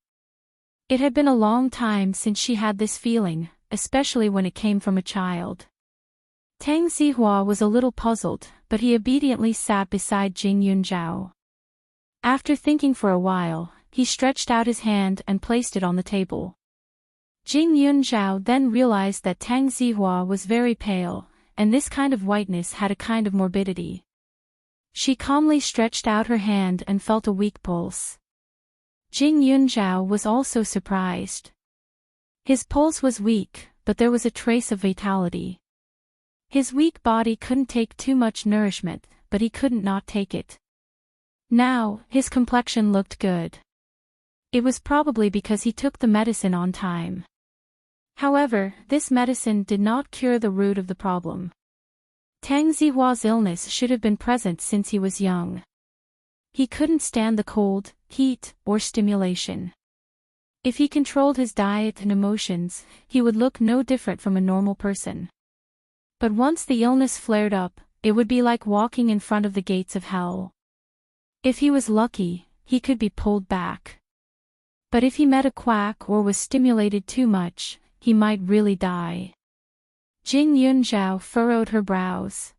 It had been a long time since she had this feeling, especially when it came from a child. Tang Zihua was a little puzzled, but he obediently sat beside Jing Yunzhao. After thinking for a while, he stretched out his hand and placed it on the table. Jing Yunzhao then realized that Tang Zihua was very pale, and this kind of whiteness had a kind of morbidity. She calmly stretched out her hand and felt a weak pulse. Jing Yunzhao was also surprised. His pulse was weak, but there was a trace of vitality. His weak body couldn't take too much nourishment, but he couldn't not take it. Now, his complexion looked good. It was probably because he took the medicine on time. However, this medicine did not cure the root of the problem. Tang Zihua's illness should have been present since he was young. He couldn't stand the cold, heat, or stimulation. If he controlled his diet and emotions, he would look no different from a normal person. But once the illness flared up, it would be like walking in front of the gates of hell. If he was lucky, he could be pulled back. But if he met a quack or was stimulated too much, he might really die. Jing Yunzhao furrowed her brows.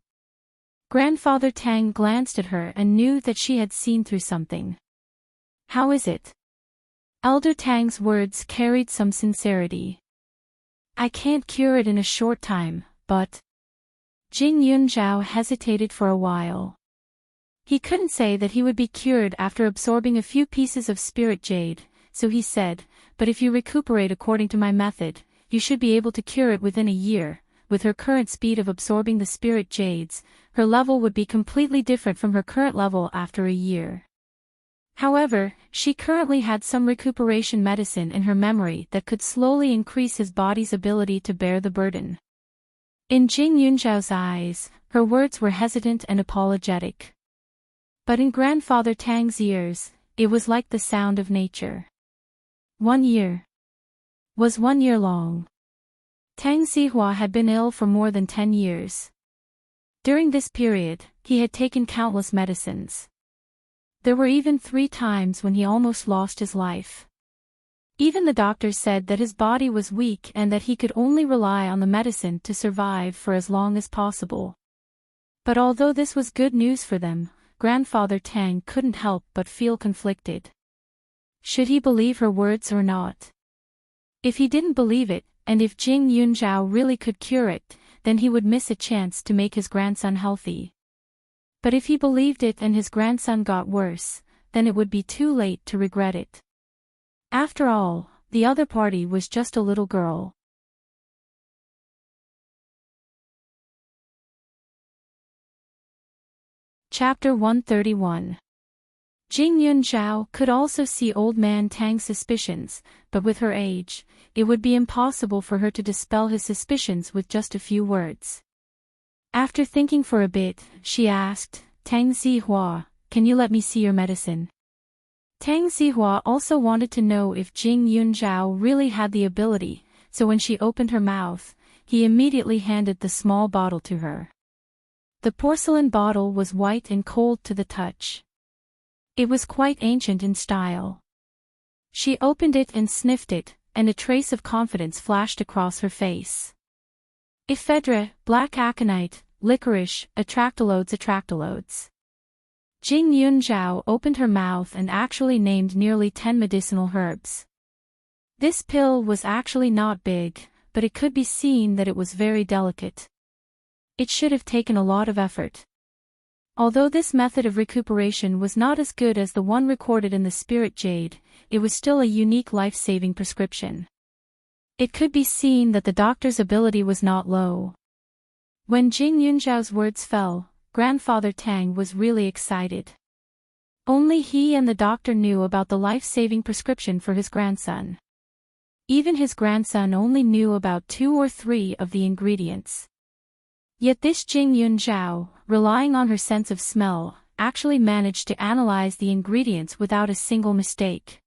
Grandfather Tang glanced at her and knew that she had seen through something. How is it? Elder Tang's words carried some sincerity. I can't cure it in a short time, but... Jing Yunzhao hesitated for a while. He couldn't say that he would be cured after absorbing a few pieces of spirit jade, so he said, but if you recuperate according to my method, you should be able to cure it within a year. With her current speed of absorbing the spirit jades, her level would be completely different from her current level after a year. However, she currently had some recuperation medicine in her memory that could slowly increase his body's ability to bear the burden. In Jing Yunzhao's eyes, her words were hesitant and apologetic. But in Grandfather Tang's ears, it was like the sound of nature. 1 year. Was 1 year long? Tang Zihua had been ill for more than 10 years. During this period, he had taken countless medicines. There were even 3 times when he almost lost his life. Even the doctors said that his body was weak and that he could only rely on the medicine to survive for as long as possible. But although this was good news for them, Grandfather Tang couldn't help but feel conflicted. Should he believe her words or not? If he didn't believe it, and if Jing Yunzhao really could cure it, then he would miss a chance to make his grandson healthy. But if he believed it and his grandson got worse, then it would be too late to regret it. After all, the other party was just a little girl. Chapter 131. Jing Yunzhao could also see old man Tang's suspicions, but with her age, it would be impossible for her to dispel his suspicions with just a few words. After thinking for a bit, she asked, Tang Zihua, can you let me see your medicine? Tang Zihua also wanted to know if Jing Yunzhao really had the ability, so when she opened her mouth, he immediately handed the small bottle to her. The porcelain bottle was white and cold to the touch. It was quite ancient in style. She opened it and sniffed it, and a trace of confidence flashed across her face. Ephedra, black aconite, licorice, attractalodes. Jing Yunzhao opened her mouth and actually named nearly 10 medicinal herbs. This pill was actually not big, but it could be seen that it was very delicate. It should have taken a lot of effort. Although this method of recuperation was not as good as the one recorded in the Spirit Jade, it was still a unique life-saving prescription. It could be seen that the doctor's ability was not low. When Jing Yunzhao's words fell, Grandfather Tang was really excited. Only he and the doctor knew about the life-saving prescription for his grandson. Even his grandson only knew about 2 or 3 of the ingredients. Yet this Jing Yunzhao, relying on her sense of smell, actually managed to analyze the ingredients without a single mistake.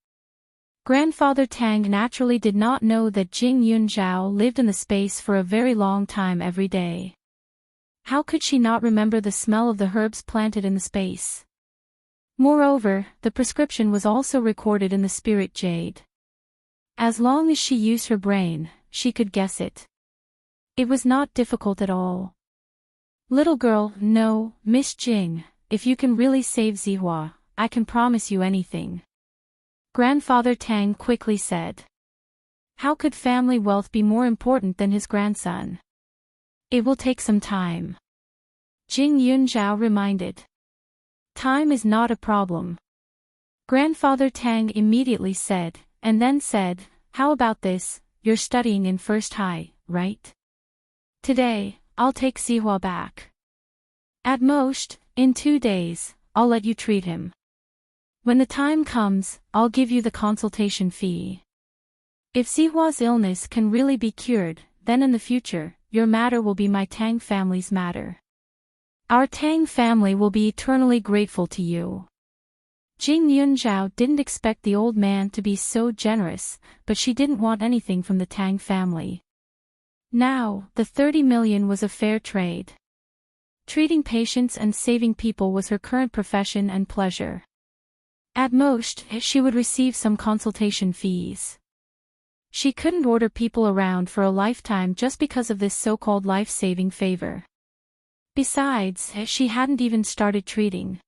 Grandfather Tang naturally did not know that Jing Yunzhao lived in the space for a very long time every day. How could she not remember the smell of the herbs planted in the space? Moreover, the prescription was also recorded in the Spirit Jade. As long as she used her brain, she could guess it. It was not difficult at all. Little girl, no, Miss Jing, if you can really save Zihua, I can promise you anything. Grandfather Tang quickly said. How could family wealth be more important than his grandson? It will take some time. Jing Yunzhao reminded. Time is not a problem. Grandfather Tang immediately said, and then said, how about this, you're studying in First High, right? Today, I'll take Zihua back. At most, in 2 days, I'll let you treat him. When the time comes, I'll give you the consultation fee. If Zihua's illness can really be cured, then in the future, your matter will be my Tang family's matter. Our Tang family will be eternally grateful to you. Jing Yunzhao didn't expect the old man to be so generous, but she didn't want anything from the Tang family. Now, the 30 million was a fair trade. Treating patients and saving people was her current profession and pleasure. At most, she would receive some consultation fees. She couldn't order people around for a lifetime just because of this so-called life-saving favor. Besides, she hadn't even started treating.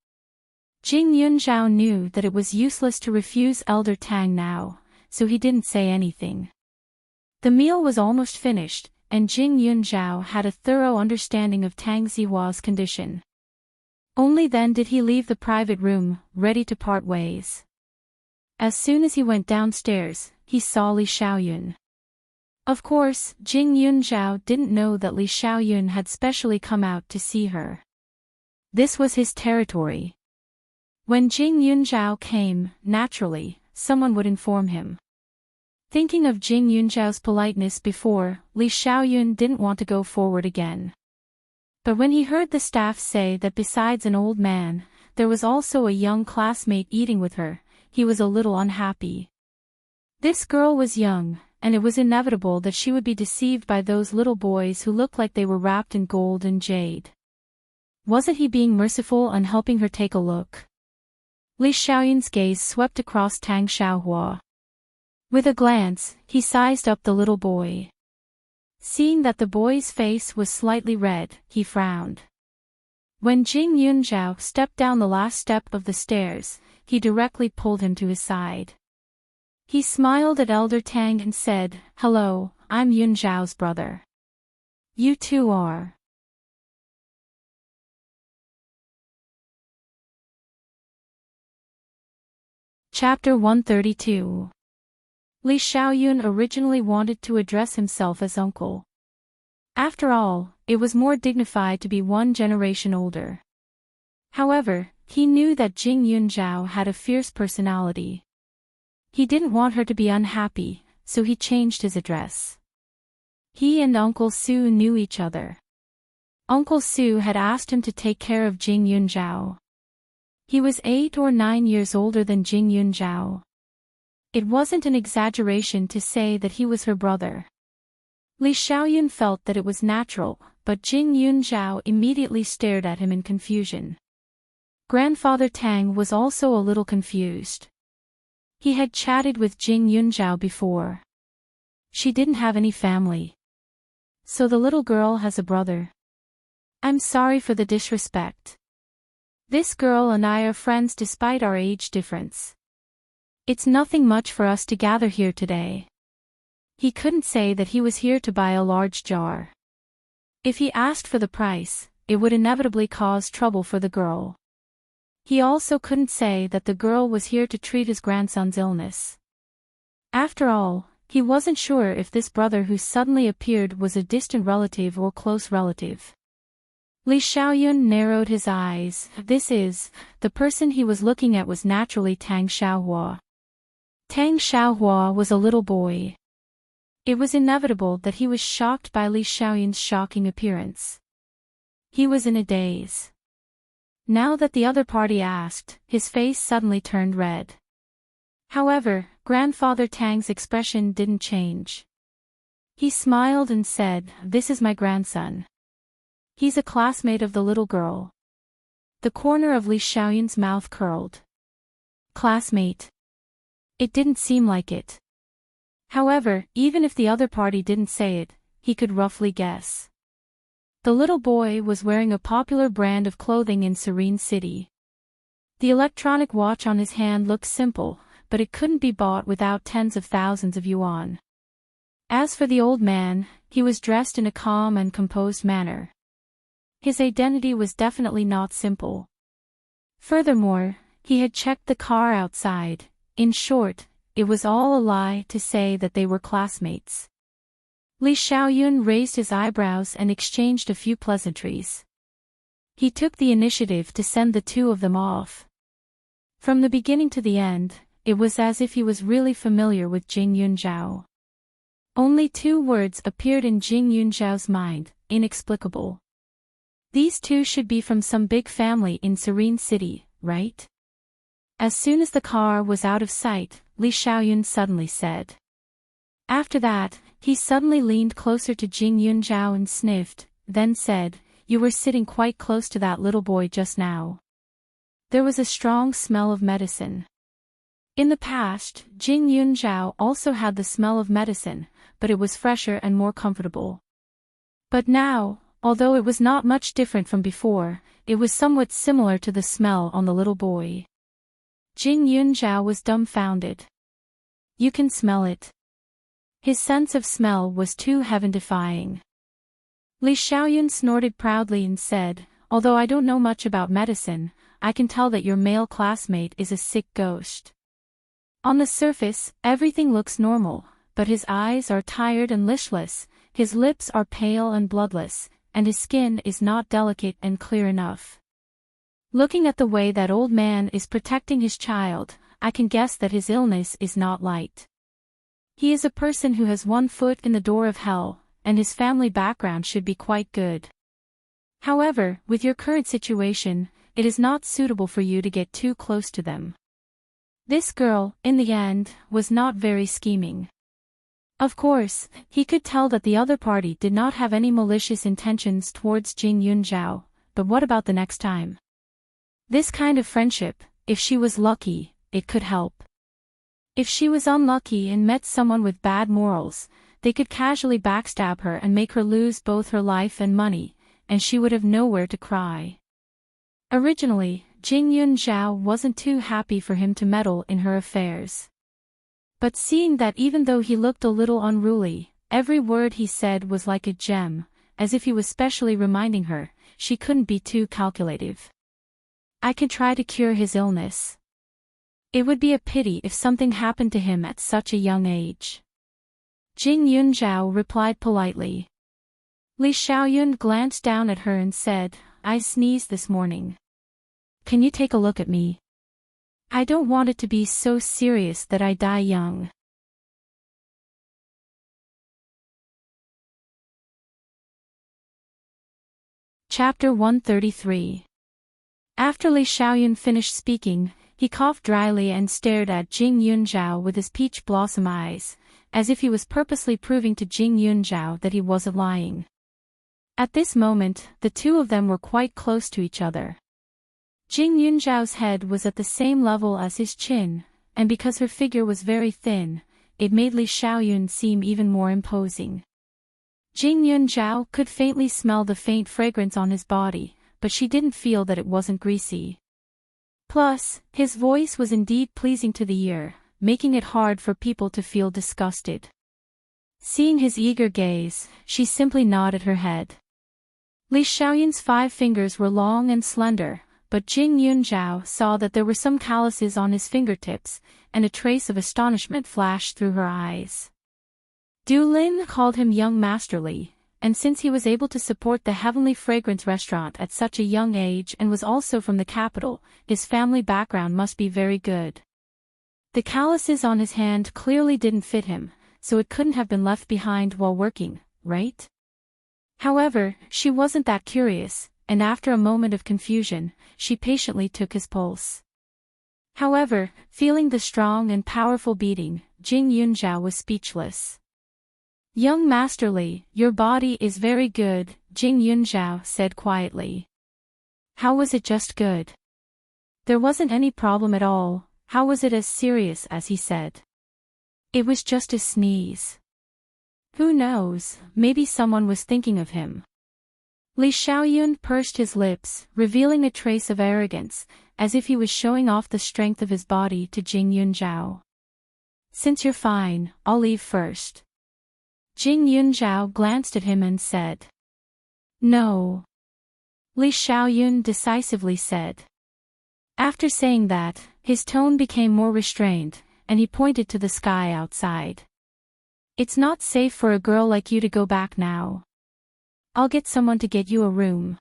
Jing Yunzhao knew that it was useless to refuse Elder Tang now, so he didn't say anything. The meal was almost finished, and Jing Yunzhao had a thorough understanding of Tang Zihua's condition. Only then did he leave the private room, ready to part ways. As soon as he went downstairs, he saw Li Xiaoyun. Of course, Jing Yunzhao didn't know that Li Xiaoyun had specially come out to see her. This was his territory. When Jing Yunzhao came, naturally, someone would inform him. Thinking of Jing Yunzhao's politeness before, Li Xiaoyun didn't want to go forward again. But when he heard the staff say that besides an old man, there was also a young classmate eating with her, he was a little unhappy. This girl was young, and it was inevitable that she would be deceived by those little boys who looked like they were wrapped in gold and jade. Wasn't he being merciful and helping her take a look? Li Xiaoyun's gaze swept across Tang Xiaohua. With a glance, he sized up the little boy. Seeing that the boy's face was slightly red, he frowned. When Jing Yunzhao stepped down the last step of the stairs, he directly pulled him to his side. He smiled at Elder Tang and said, "Hello, I'm Yunzhao's brother. You two are." Chapter 132. Li Xiaoyun originally wanted to address himself as uncle. After all, it was more dignified to be one generation older. However, he knew that Jing Yunzhao had a fierce personality. He didn't want her to be unhappy, so he changed his address. He and Uncle Su knew each other. Uncle Su had asked him to take care of Jing Yunzhao. He was 8 or 9 years older than Jing Yunzhao. It wasn't an exaggeration to say that he was her brother. Li Xiaoyun felt that it was natural, but Jing Yunzhao immediately stared at him in confusion. Grandfather Tang was also a little confused. He had chatted with Jing Yunzhao before. She didn't have any family. So the little girl has a brother. I'm sorry for the disrespect. This girl and I are friends despite our age difference. It's nothing much for us to gather here today. He couldn't say that he was here to buy a large jar. If he asked for the price, it would inevitably cause trouble for the girl. He also couldn't say that the girl was here to treat his grandson's illness. After all, he wasn't sure if this brother who suddenly appeared was a distant relative or close relative. Li Xiaoyun narrowed his eyes. The person he was looking at was naturally Tang Xiaohua. Tang Xiaohua was a little boy. It was inevitable that he was shocked by Li Xiaoyun's shocking appearance. He was in a daze. Now that the other party asked, his face suddenly turned red. However, Grandfather Tang's expression didn't change. He smiled and said, "This is my grandson. He's a classmate of the little girl." The corner of Li Xiaoyun's mouth curled. Classmate. It didn't seem like it. However, even if the other party didn't say it, he could roughly guess. The little boy was wearing a popular brand of clothing in Serene City. The electronic watch on his hand looked simple, but it couldn't be bought without tens of thousands of yuan. As for the old man, he was dressed in a calm and composed manner. His identity was definitely not simple. Furthermore, he had checked the car outside. In short, it was all a lie to say that they were classmates. Li Xiaoyun raised his eyebrows and exchanged a few pleasantries. He took the initiative to send the two of them off. From the beginning to the end, it was as if he was really familiar with Jing Yunzhao. Only 2 words appeared in Jing Yunzhao's mind: inexplicable. These two should be from some big family in Serene City, right? As soon as the car was out of sight, Li Xiaoyun suddenly said. After that, He suddenly leaned closer to Jing Yunzhao and sniffed, then said, "You were sitting quite close to that little boy just now." There was a strong smell of medicine. In the past, Jing Yunzhao also had the smell of medicine, but it was fresher and more comfortable. But now, although it was not much different from before, it was somewhat similar to the smell on the little boy. Jing Yunzhao was dumbfounded. "You can smell it." His sense of smell was too heaven-defying. Li Xiaoyun snorted proudly and said, "Although I don't know much about medicine, I can tell that your male classmate is a sick ghost. On the surface, everything looks normal, but his eyes are tired and listless, his lips are pale and bloodless, and his skin is not delicate and clear enough. Looking at the way that old man is protecting his child, I can guess that his illness is not light. He is a person who has one foot in the door of hell, and his family background should be quite good. However, with your current situation, it is not suitable for you to get too close to them." This girl, in the end, was not very scheming. Of course, he could tell that the other party did not have any malicious intentions towards Jing Yunzhao, but what about the next time? This kind of friendship, if she was lucky, it could help. If she was unlucky and met someone with bad morals, they could casually backstab her and make her lose both her life and money, and she would have nowhere to cry. Originally, Jing Yunzhao wasn't too happy for him to meddle in her affairs. But seeing that even though he looked a little unruly, every word he said was like a gem, as if he was specially reminding her, she couldn't be too calculative. "I can try to cure his illness. It would be a pity if something happened to him at such a young age." Jing Yunzhao replied politely. Li Xiaoyun glanced down at her and said, "I sneezed this morning. Can you take a look at me? I don't want it to be so serious that I die young." Chapter 133. After Li Xiaoyun finished speaking, he coughed dryly and stared at Jing Yunzhao with his peach blossom eyes, as if he was purposely proving to Jing Yunzhao that he wasn't lying. At this moment, the two of them were quite close to each other. Jing Yunzhao's head was at the same level as his chin, and because her figure was very thin, it made Li Xiaoyun seem even more imposing. Jing Yunzhao could faintly smell the faint fragrance on his body, but she didn't feel that it wasn't greasy. Plus, his voice was indeed pleasing to the ear, making it hard for people to feel disgusted. Seeing his eager gaze, she simply nodded her head. Li Xiaoyun's 5 fingers were long and slender, but Jing Yunzhao saw that there were some calluses on his fingertips, and a trace of astonishment flashed through her eyes. Du Lin called him young masterly, and since he was able to support the Heavenly Fragrance restaurant at such a young age and was also from the capital, his family background must be very good. The calluses on his hand clearly didn't fit him, so it couldn't have been left behind while working, right? However, she wasn't that curious, and after a moment of confusion, she patiently took his pulse. However, feeling the strong and powerful beating, Jing Yunzhao was speechless. "Young Masterly, your body is very good," Jing Yunzhao said quietly. "How was it just good? There wasn't any problem at all. How was it as serious as he said?" "It was just a sneeze. Who knows, maybe someone was thinking of him." Li Xiaoyun pursed his lips, revealing a trace of arrogance, as if he was showing off the strength of his body to Jing Yunzhao. "Since you're fine, I'll leave first." Jing Yunzhao glanced at him and said. "No." Li Xiaoyun decisively said. After saying that, his tone became more restrained, and he pointed to the sky outside. "It's not safe for a girl like you to go back now. I'll get someone to get you a room.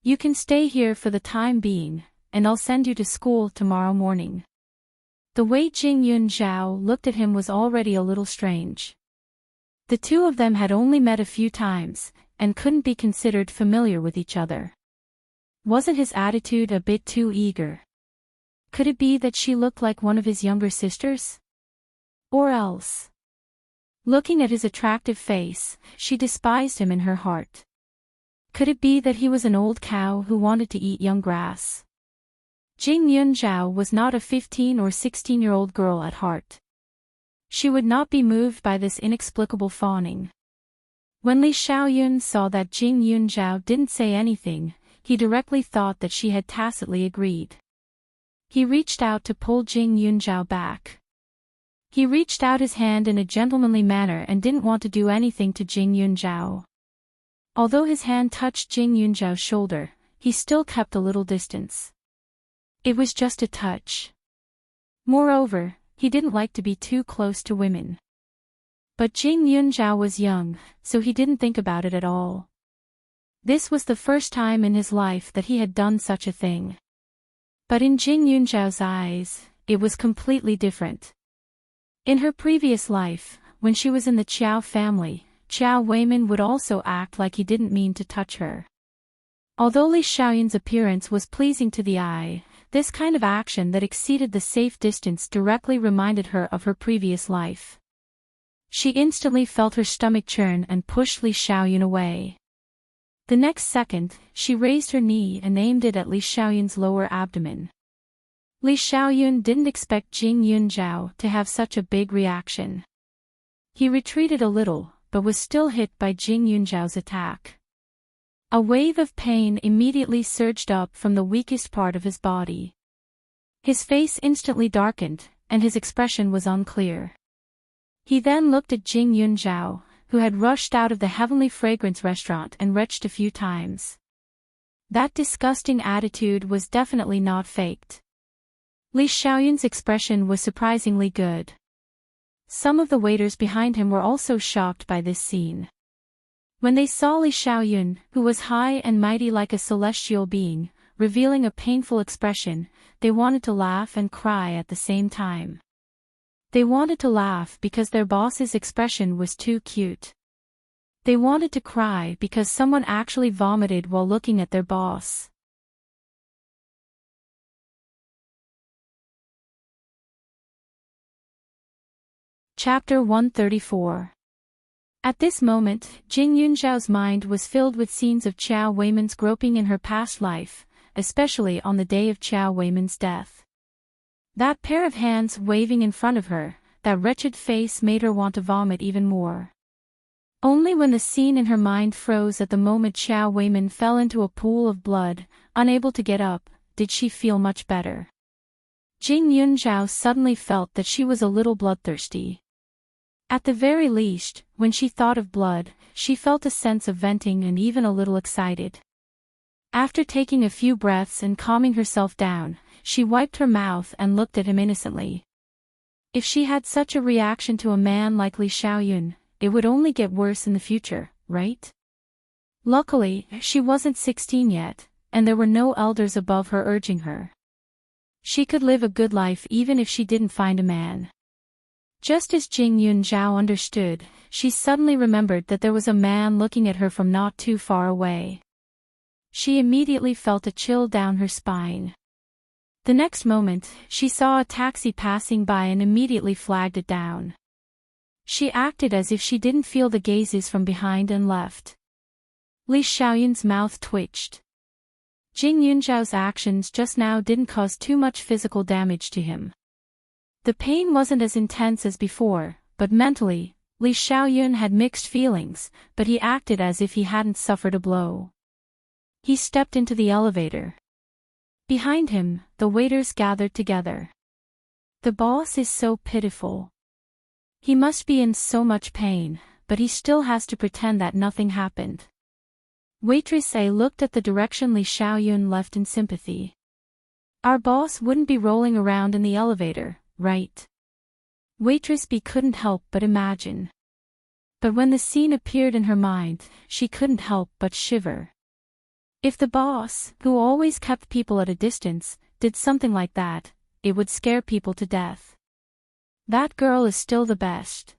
You can stay here for the time being, and I'll send you to school tomorrow morning." The way Jing Yunzhao looked at him was already a little strange. The two of them had only met a few times, and couldn't be considered familiar with each other. Wasn't his attitude a bit too eager? Could it be that she looked like one of his younger sisters? Or else? Looking at his attractive face, she despised him in her heart. Could it be that he was an old cow who wanted to eat young grass? Jing Yunzhao was not a 15 or 16-year-old girl at heart. She would not be moved by this inexplicable fawning. When Li Xiaoyun saw that Jing Yunzhao didn't say anything, he directly thought that she had tacitly agreed. He reached out to pull Jing Yunzhao back. He reached out his hand in a gentlemanly manner and didn't want to do anything to Jing Yunzhao. Although his hand touched Jing Yunzhao's shoulder, he still kept a little distance. It was just a touch. Moreover, he didn't like to be too close to women. But Jing Yunzhao was young, so he didn't think about it at all. This was the first time in his life that he had done such a thing. But in Jing Yunzhao's eyes, it was completely different. In her previous life, when she was in the Qiao family, Qiao Weimin would also act like he didn't mean to touch her. Although Li Xiaoyun's appearance was pleasing to the eye, this kind of action that exceeded the safe distance directly reminded her of her previous life. She instantly felt her stomach churn and pushed Li Xiaoyun away. The next second, she raised her knee and aimed it at Li Xiaoyun's lower abdomen. Li Xiaoyun didn't expect Jing Yunzhao to have such a big reaction. He retreated a little, but was still hit by Jing Yunzhao's attack. A wave of pain immediately surged up from the weakest part of his body. His face instantly darkened, and his expression was unclear. He then looked at Jing Yunzhao, who had rushed out of the Heavenly Fragrance restaurant and retched a few times. That disgusting attitude was definitely not faked. Li Xiaoyun's expression was surprisingly good. Some of the waiters behind him were also shocked by this scene. When they saw Li Xiaoyun, who was high and mighty like a celestial being, revealing a painful expression, they wanted to laugh and cry at the same time. They wanted to laugh because their boss's expression was too cute. They wanted to cry because someone actually vomited while looking at their boss. Chapter 134. At this moment, Jing Yunzhao's mind was filled with scenes of Qiao Weimin's groping in her past life, especially on the day of Qiao Weimin's death. That pair of hands waving in front of her, that wretched face made her want to vomit even more. Only when the scene in her mind froze at the moment Qiao Weimin fell into a pool of blood, unable to get up, did she feel much better. Jing Yunzhao suddenly felt that she was a little bloodthirsty. At the very least, when she thought of blood, she felt a sense of venting and even a little excited. After taking a few breaths and calming herself down, she wiped her mouth and looked at him innocently. If she had such a reaction to a man like Li Xiaoyun, it would only get worse in the future, right? Luckily, she wasn't 16 yet, and there were no elders above her urging her. She could live a good life even if she didn't find a man. Just as Jing Yunzhao understood, she suddenly remembered that there was a man looking at her from not too far away. She immediately felt a chill down her spine. The next moment, she saw a taxi passing by and immediately flagged it down. She acted as if she didn't feel the gazes from behind and left. Li Xiaoyun's mouth twitched. Jing Yunzhao's actions just now didn't cause too much physical damage to him. The pain wasn't as intense as before, but mentally, Li Xiaoyun had mixed feelings, but he acted as if he hadn't suffered a blow. He stepped into the elevator. Behind him, the waiters gathered together. The boss is so pitiful. He must be in so much pain, but he still has to pretend that nothing happened. Waitress A looked at the direction Li Xiaoyun left in sympathy. Our boss wouldn't be rolling around in the elevator, right? Waitress B couldn't help but imagine. But when the scene appeared in her mind, she couldn't help but shiver. If the boss, who always kept people at a distance, did something like that, it would scare people to death. That girl is still the best.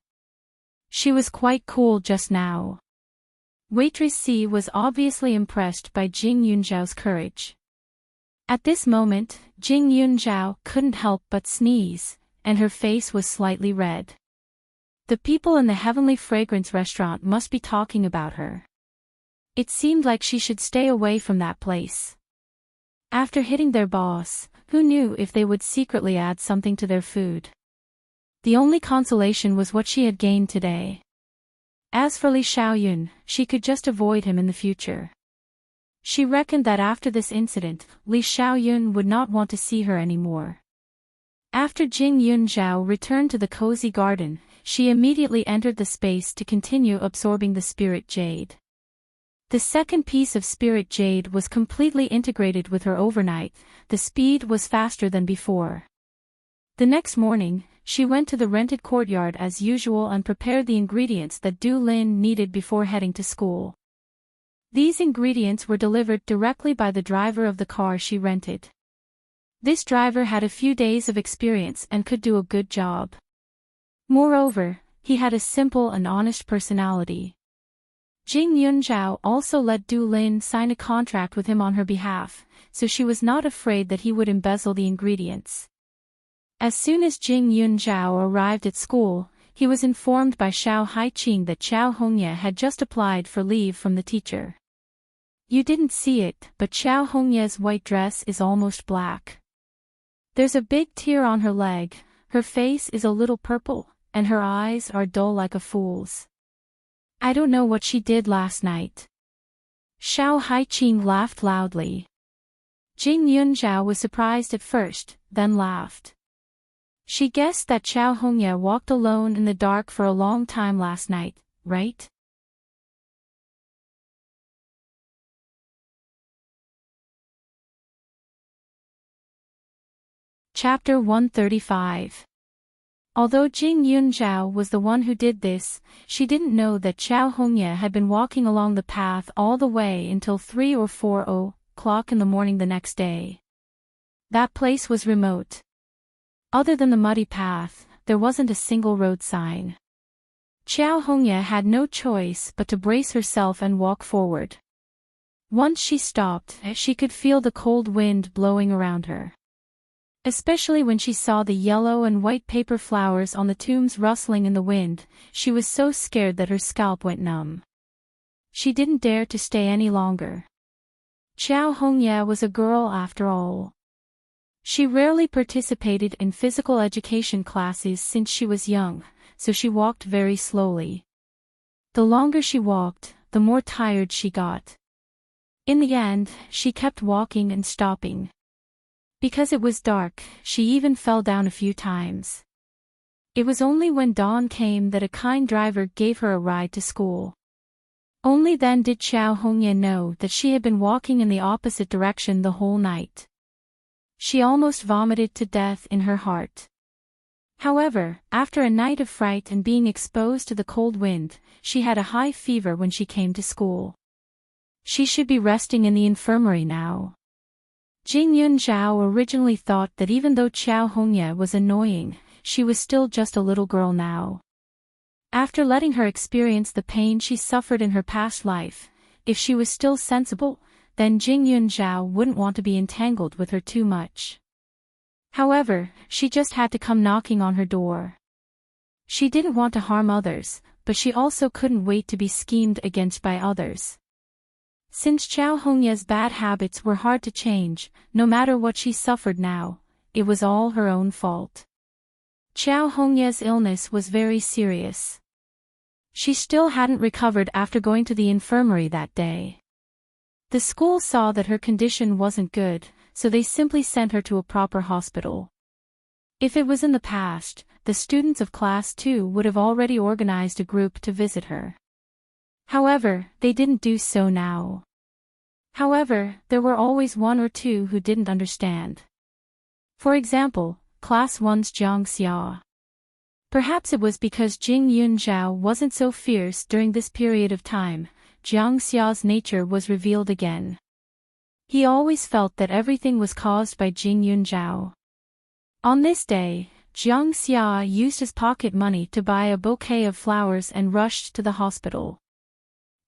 She was quite cool just now. Waitress C was obviously impressed by Jing Yunzhao's courage. At this moment, Jing Yunzhao couldn't help but sneeze, and her face was slightly red. The people in the Heavenly Fragrance restaurant must be talking about her. It seemed like she should stay away from that place. After hitting their boss, who knew if they would secretly add something to their food? The only consolation was what she had gained today. As for Li Xiaoyun, she could just avoid him in the future. She reckoned that after this incident, Li Xiaoyun would not want to see her anymore. After Jing Yunzhao returned to the cozy garden, she immediately entered the space to continue absorbing the spirit jade. The second piece of spirit jade was completely integrated with her overnight. The speed was faster than before. The next morning, she went to the rented courtyard as usual and prepared the ingredients that Du Lin needed before heading to school. These ingredients were delivered directly by the driver of the car she rented. This driver had a few days of experience and could do a good job. Moreover, he had a simple and honest personality. Jing Yunzhao also let Du Lin sign a contract with him on her behalf, so she was not afraid that he would embezzle the ingredients. As soon as Jing Yunzhao arrived at school, he was informed by Xiao Haiqing that Xiao Hongye had just applied for leave from the teacher. You didn't see it, but Xiao Hongye's white dress is almost black. There's a big tear on her leg, her face is a little purple, and her eyes are dull like a fool's. I don't know what she did last night. Xiao Haiqing laughed loudly. Jing Yunzhao was surprised at first, then laughed. She guessed that Xiao Hongye walked alone in the dark for a long time last night, right? Chapter 135. Although Jing Yunzhao was the one who did this, she didn't know that Xiao Hongye had been walking along the path all the way until 3 or 4 o'clock in the morning the next day. That place was remote. Other than the muddy path, there wasn't a single road sign. Xiao Hongye had no choice but to brace herself and walk forward. Once she stopped, she could feel the cold wind blowing around her. Especially when she saw the yellow and white paper flowers on the tombs rustling in the wind, she was so scared that her scalp went numb. She didn't dare to stay any longer. Xiao Hongye was a girl after all. She rarely participated in physical education classes since she was young, so she walked very slowly. The longer she walked, the more tired she got. In the end, she kept walking and stopping. Because it was dark, she even fell down a few times. It was only when dawn came that a kind driver gave her a ride to school. Only then did Xiao Hongye know that she had been walking in the opposite direction the whole night. She almost vomited to death in her heart. However, after a night of fright and being exposed to the cold wind, she had a high fever when she came to school. She should be resting in the infirmary now. Jing Yunzhao originally thought that even though Xiao Hongye was annoying, she was still just a little girl now. After letting her experience the pain she suffered in her past life, if she was still sensible, then Jing Yunzhao wouldn't want to be entangled with her too much. However, she just had to come knocking on her door. She didn't want to harm others, but she also couldn't wait to be schemed against by others. Since Xiao Hongye's bad habits were hard to change, no matter what she suffered now, it was all her own fault. Xiao Hongye's illness was very serious. She still hadn't recovered after going to the infirmary that day. The school saw that her condition wasn't good, so they simply sent her to a proper hospital. If it was in the past, the students of Class 2 would have already organized a group to visit her. However, they didn't do so now. However, there were always one or two who didn't understand. For example, Class 1's Jiang Xia. Perhaps it was because Jing Yunzhao wasn't so fierce during this period of time, Jiang Xia's nature was revealed again. He always felt that everything was caused by Jing Yunzhao. On this day, Jiang Xia used his pocket money to buy a bouquet of flowers and rushed to the hospital.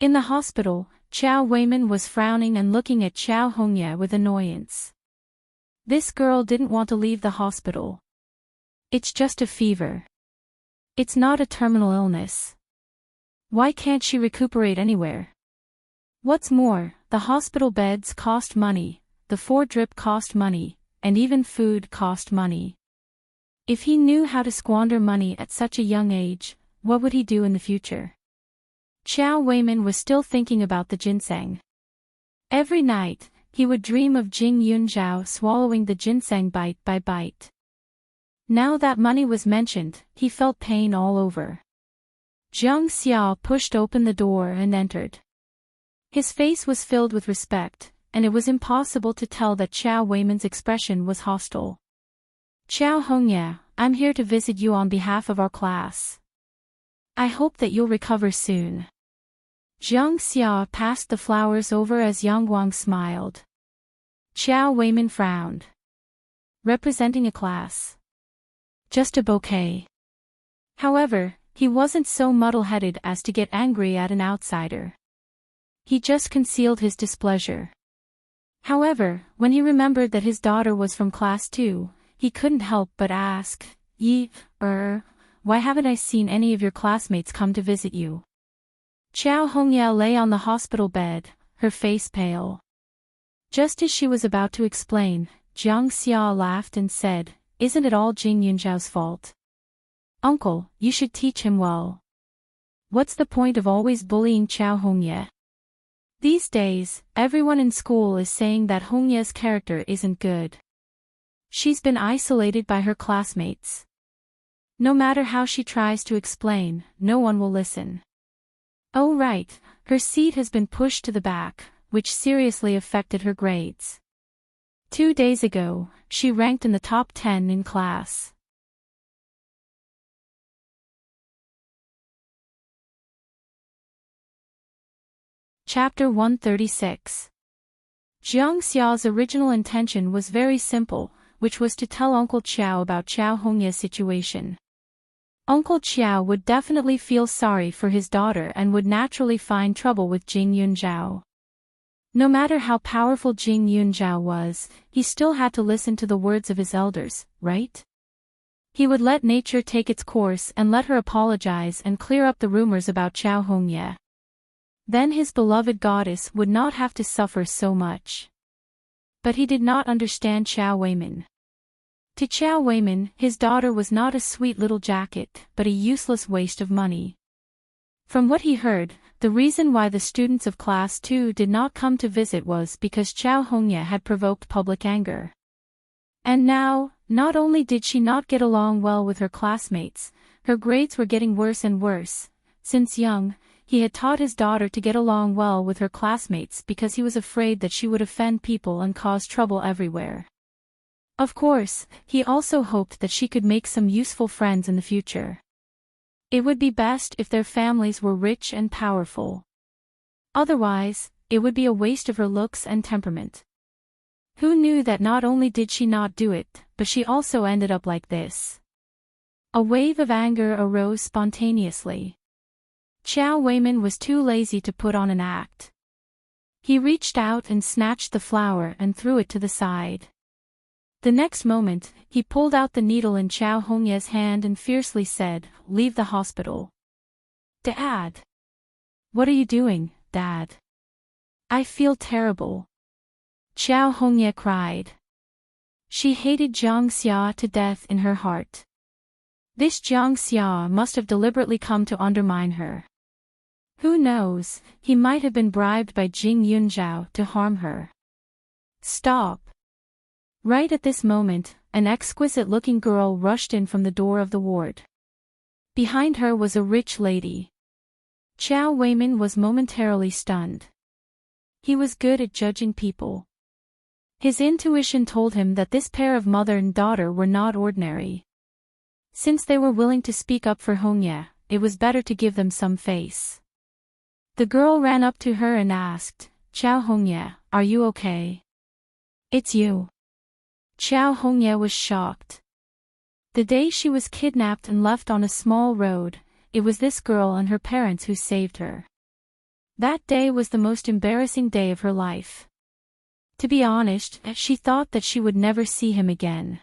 In the hospital, Qiao Weiman was frowning and looking at Xiao Hongye with annoyance. This girl didn't want to leave the hospital. It's just a fever. It's not a terminal illness. Why can't she recuperate anywhere? What's more, the hospital beds cost money, the 4-drip cost money, and even food cost money. If he knew how to squander money at such a young age, what would he do in the future? Qiao Weimin was still thinking about the ginseng. Every night, he would dream of Jing Yunzhao swallowing the ginseng bite by bite. Now that money was mentioned, he felt pain all over. Jiang Xiao pushed open the door and entered. His face was filled with respect, and it was impossible to tell that Qiao Weimin's expression was hostile. Qiao Hongye, I'm here to visit you on behalf of our class. I hope that you'll recover soon. Jiang Xiao passed the flowers over as Yang Guang smiled. Qiao Weimin frowned. Representing a class. Just a bouquet. However, he wasn't so muddle-headed as to get angry at an outsider. He just concealed his displeasure. However, when he remembered that his daughter was from class 2, he couldn't help but ask, why haven't I seen any of your classmates come to visit you? Qiao Hongye lay on the hospital bed, her face pale. Just as she was about to explain, Jiang Xia laughed and said, Isn't it all Jing Yunzhao's fault? Uncle, you should teach him well. What's the point of always bullying Qiao Hongye? These days, everyone in school is saying that Hongye's character isn't good. She's been isolated by her classmates. No matter how she tries to explain, no one will listen. Oh right, her seat has been pushed to the back, which seriously affected her grades. 2 days ago, she ranked in the top 10 in class. Chapter 136. Jiang Xiao's original intention was very simple, which was to tell Uncle Qiao about Qiao Hongye's situation. Uncle Qiao would definitely feel sorry for his daughter and would naturally find trouble with Jing Yunzhao. No matter how powerful Jing Yunzhao was, he still had to listen to the words of his elders, right? He would let nature take its course and let her apologize and clear up the rumors about Qiao Hongye. Then his beloved goddess would not have to suffer so much. But he did not understand Qiao Weimin. To Qiao Weimin, his daughter was not a sweet little jacket, but a useless waste of money. From what he heard, the reason why the students of Class 2 did not come to visit was because Qiao Hongye had provoked public anger. And now, not only did she not get along well with her classmates, her grades were getting worse and worse. Since young, he had taught his daughter to get along well with her classmates because he was afraid that she would offend people and cause trouble everywhere. Of course, he also hoped that she could make some useful friends in the future. It would be best if their families were rich and powerful. Otherwise, it would be a waste of her looks and temperament. Who knew that not only did she not do it, but she also ended up like this? A wave of anger arose spontaneously. Qiao Weimin was too lazy to put on an act. He reached out and snatched the flower and threw it to the side. The next moment, he pulled out the needle in Qiao Hongye's hand and fiercely said, "Leave the hospital." "Dad! What are you doing, Dad? I feel terrible." Qiao Hongye cried. She hated Jiang Xia to death in her heart. This Jiang Xia must have deliberately come to undermine her. Who knows, he might have been bribed by Jing Yunzhao to harm her. "Stop!" Right at this moment, an exquisite-looking girl rushed in from the door of the ward. Behind her was a rich lady. Qiao Weimin was momentarily stunned. He was good at judging people. His intuition told him that this pair of mother and daughter were not ordinary. Since they were willing to speak up for Hongye, it was better to give them some face. The girl ran up to her and asked, "Qiao Hongye, are you okay?" "It's you." Qiao Hongye was shocked. The day she was kidnapped and left on a small road, it was this girl and her parents who saved her. That day was the most embarrassing day of her life. To be honest, she thought that she would never see him again.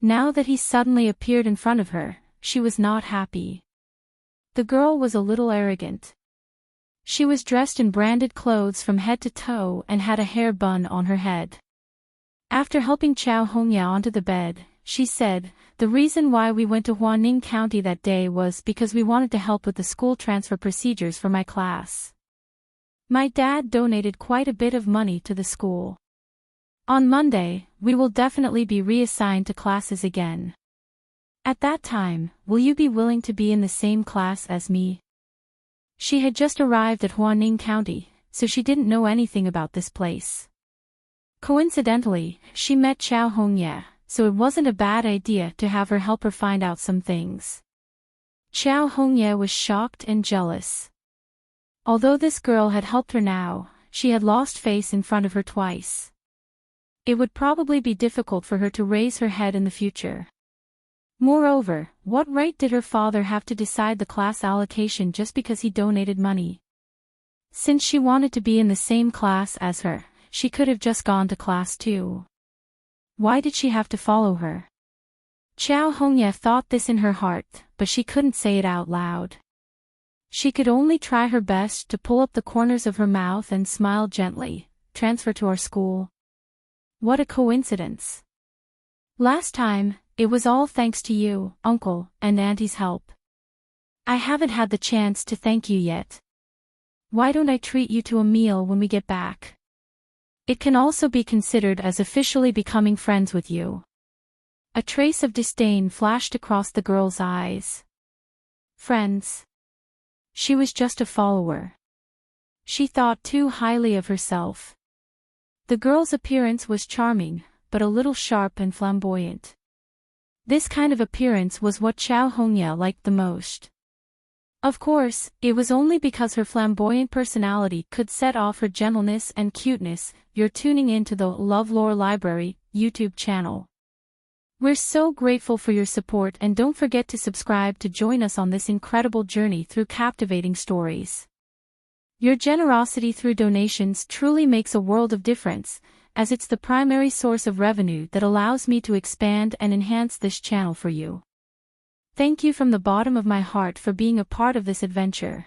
Now that he suddenly appeared in front of her, she was not happy. The girl was a little arrogant. She was dressed in branded clothes from head to toe and had a hair bun on her head. After helping Chao Hongya onto the bed, she said, "The reason why we went to Huaning County that day was because we wanted to help with the school transfer procedures for my class. My dad donated quite a bit of money to the school. On Monday, we will definitely be reassigned to classes again. At that time, will you be willing to be in the same class as me?" She had just arrived at Huaning County, so she didn't know anything about this place. Coincidentally, she met Chao Hongye, so it wasn't a bad idea to have her help her find out some things. Chao Hongye was shocked and jealous. Although this girl had helped her now, she had lost face in front of her twice. It would probably be difficult for her to raise her head in the future. Moreover, what right did her father have to decide the class allocation just because he donated money? Since she wanted to be in the same class as her, she could have just gone to class too. Why did she have to follow her? Chao Hongye thought this in her heart, but she couldn't say it out loud. She could only try her best to pull up the corners of her mouth and smile gently. "Transfer to our school? What a coincidence. Last time, it was all thanks to you, Uncle, and Auntie's help. I haven't had the chance to thank you yet. Why don't I treat you to a meal when we get back? It can also be considered as officially becoming friends with you." A trace of disdain flashed across the girl's eyes. Friends? She was just a follower. She thought too highly of herself. The girl's appearance was charming, but a little sharp and flamboyant. This kind of appearance was what Chao Hongye liked the most. Of course, it was only because her flamboyant personality could set off her gentleness and cuteness. You're tuning in to the LoveLore Library YouTube channel. We're so grateful for your support, and don't forget to subscribe to join us on this incredible journey through captivating stories. Your generosity through donations truly makes a world of difference, as it's the primary source of revenue that allows me to expand and enhance this channel for you. Thank you from the bottom of my heart for being a part of this adventure.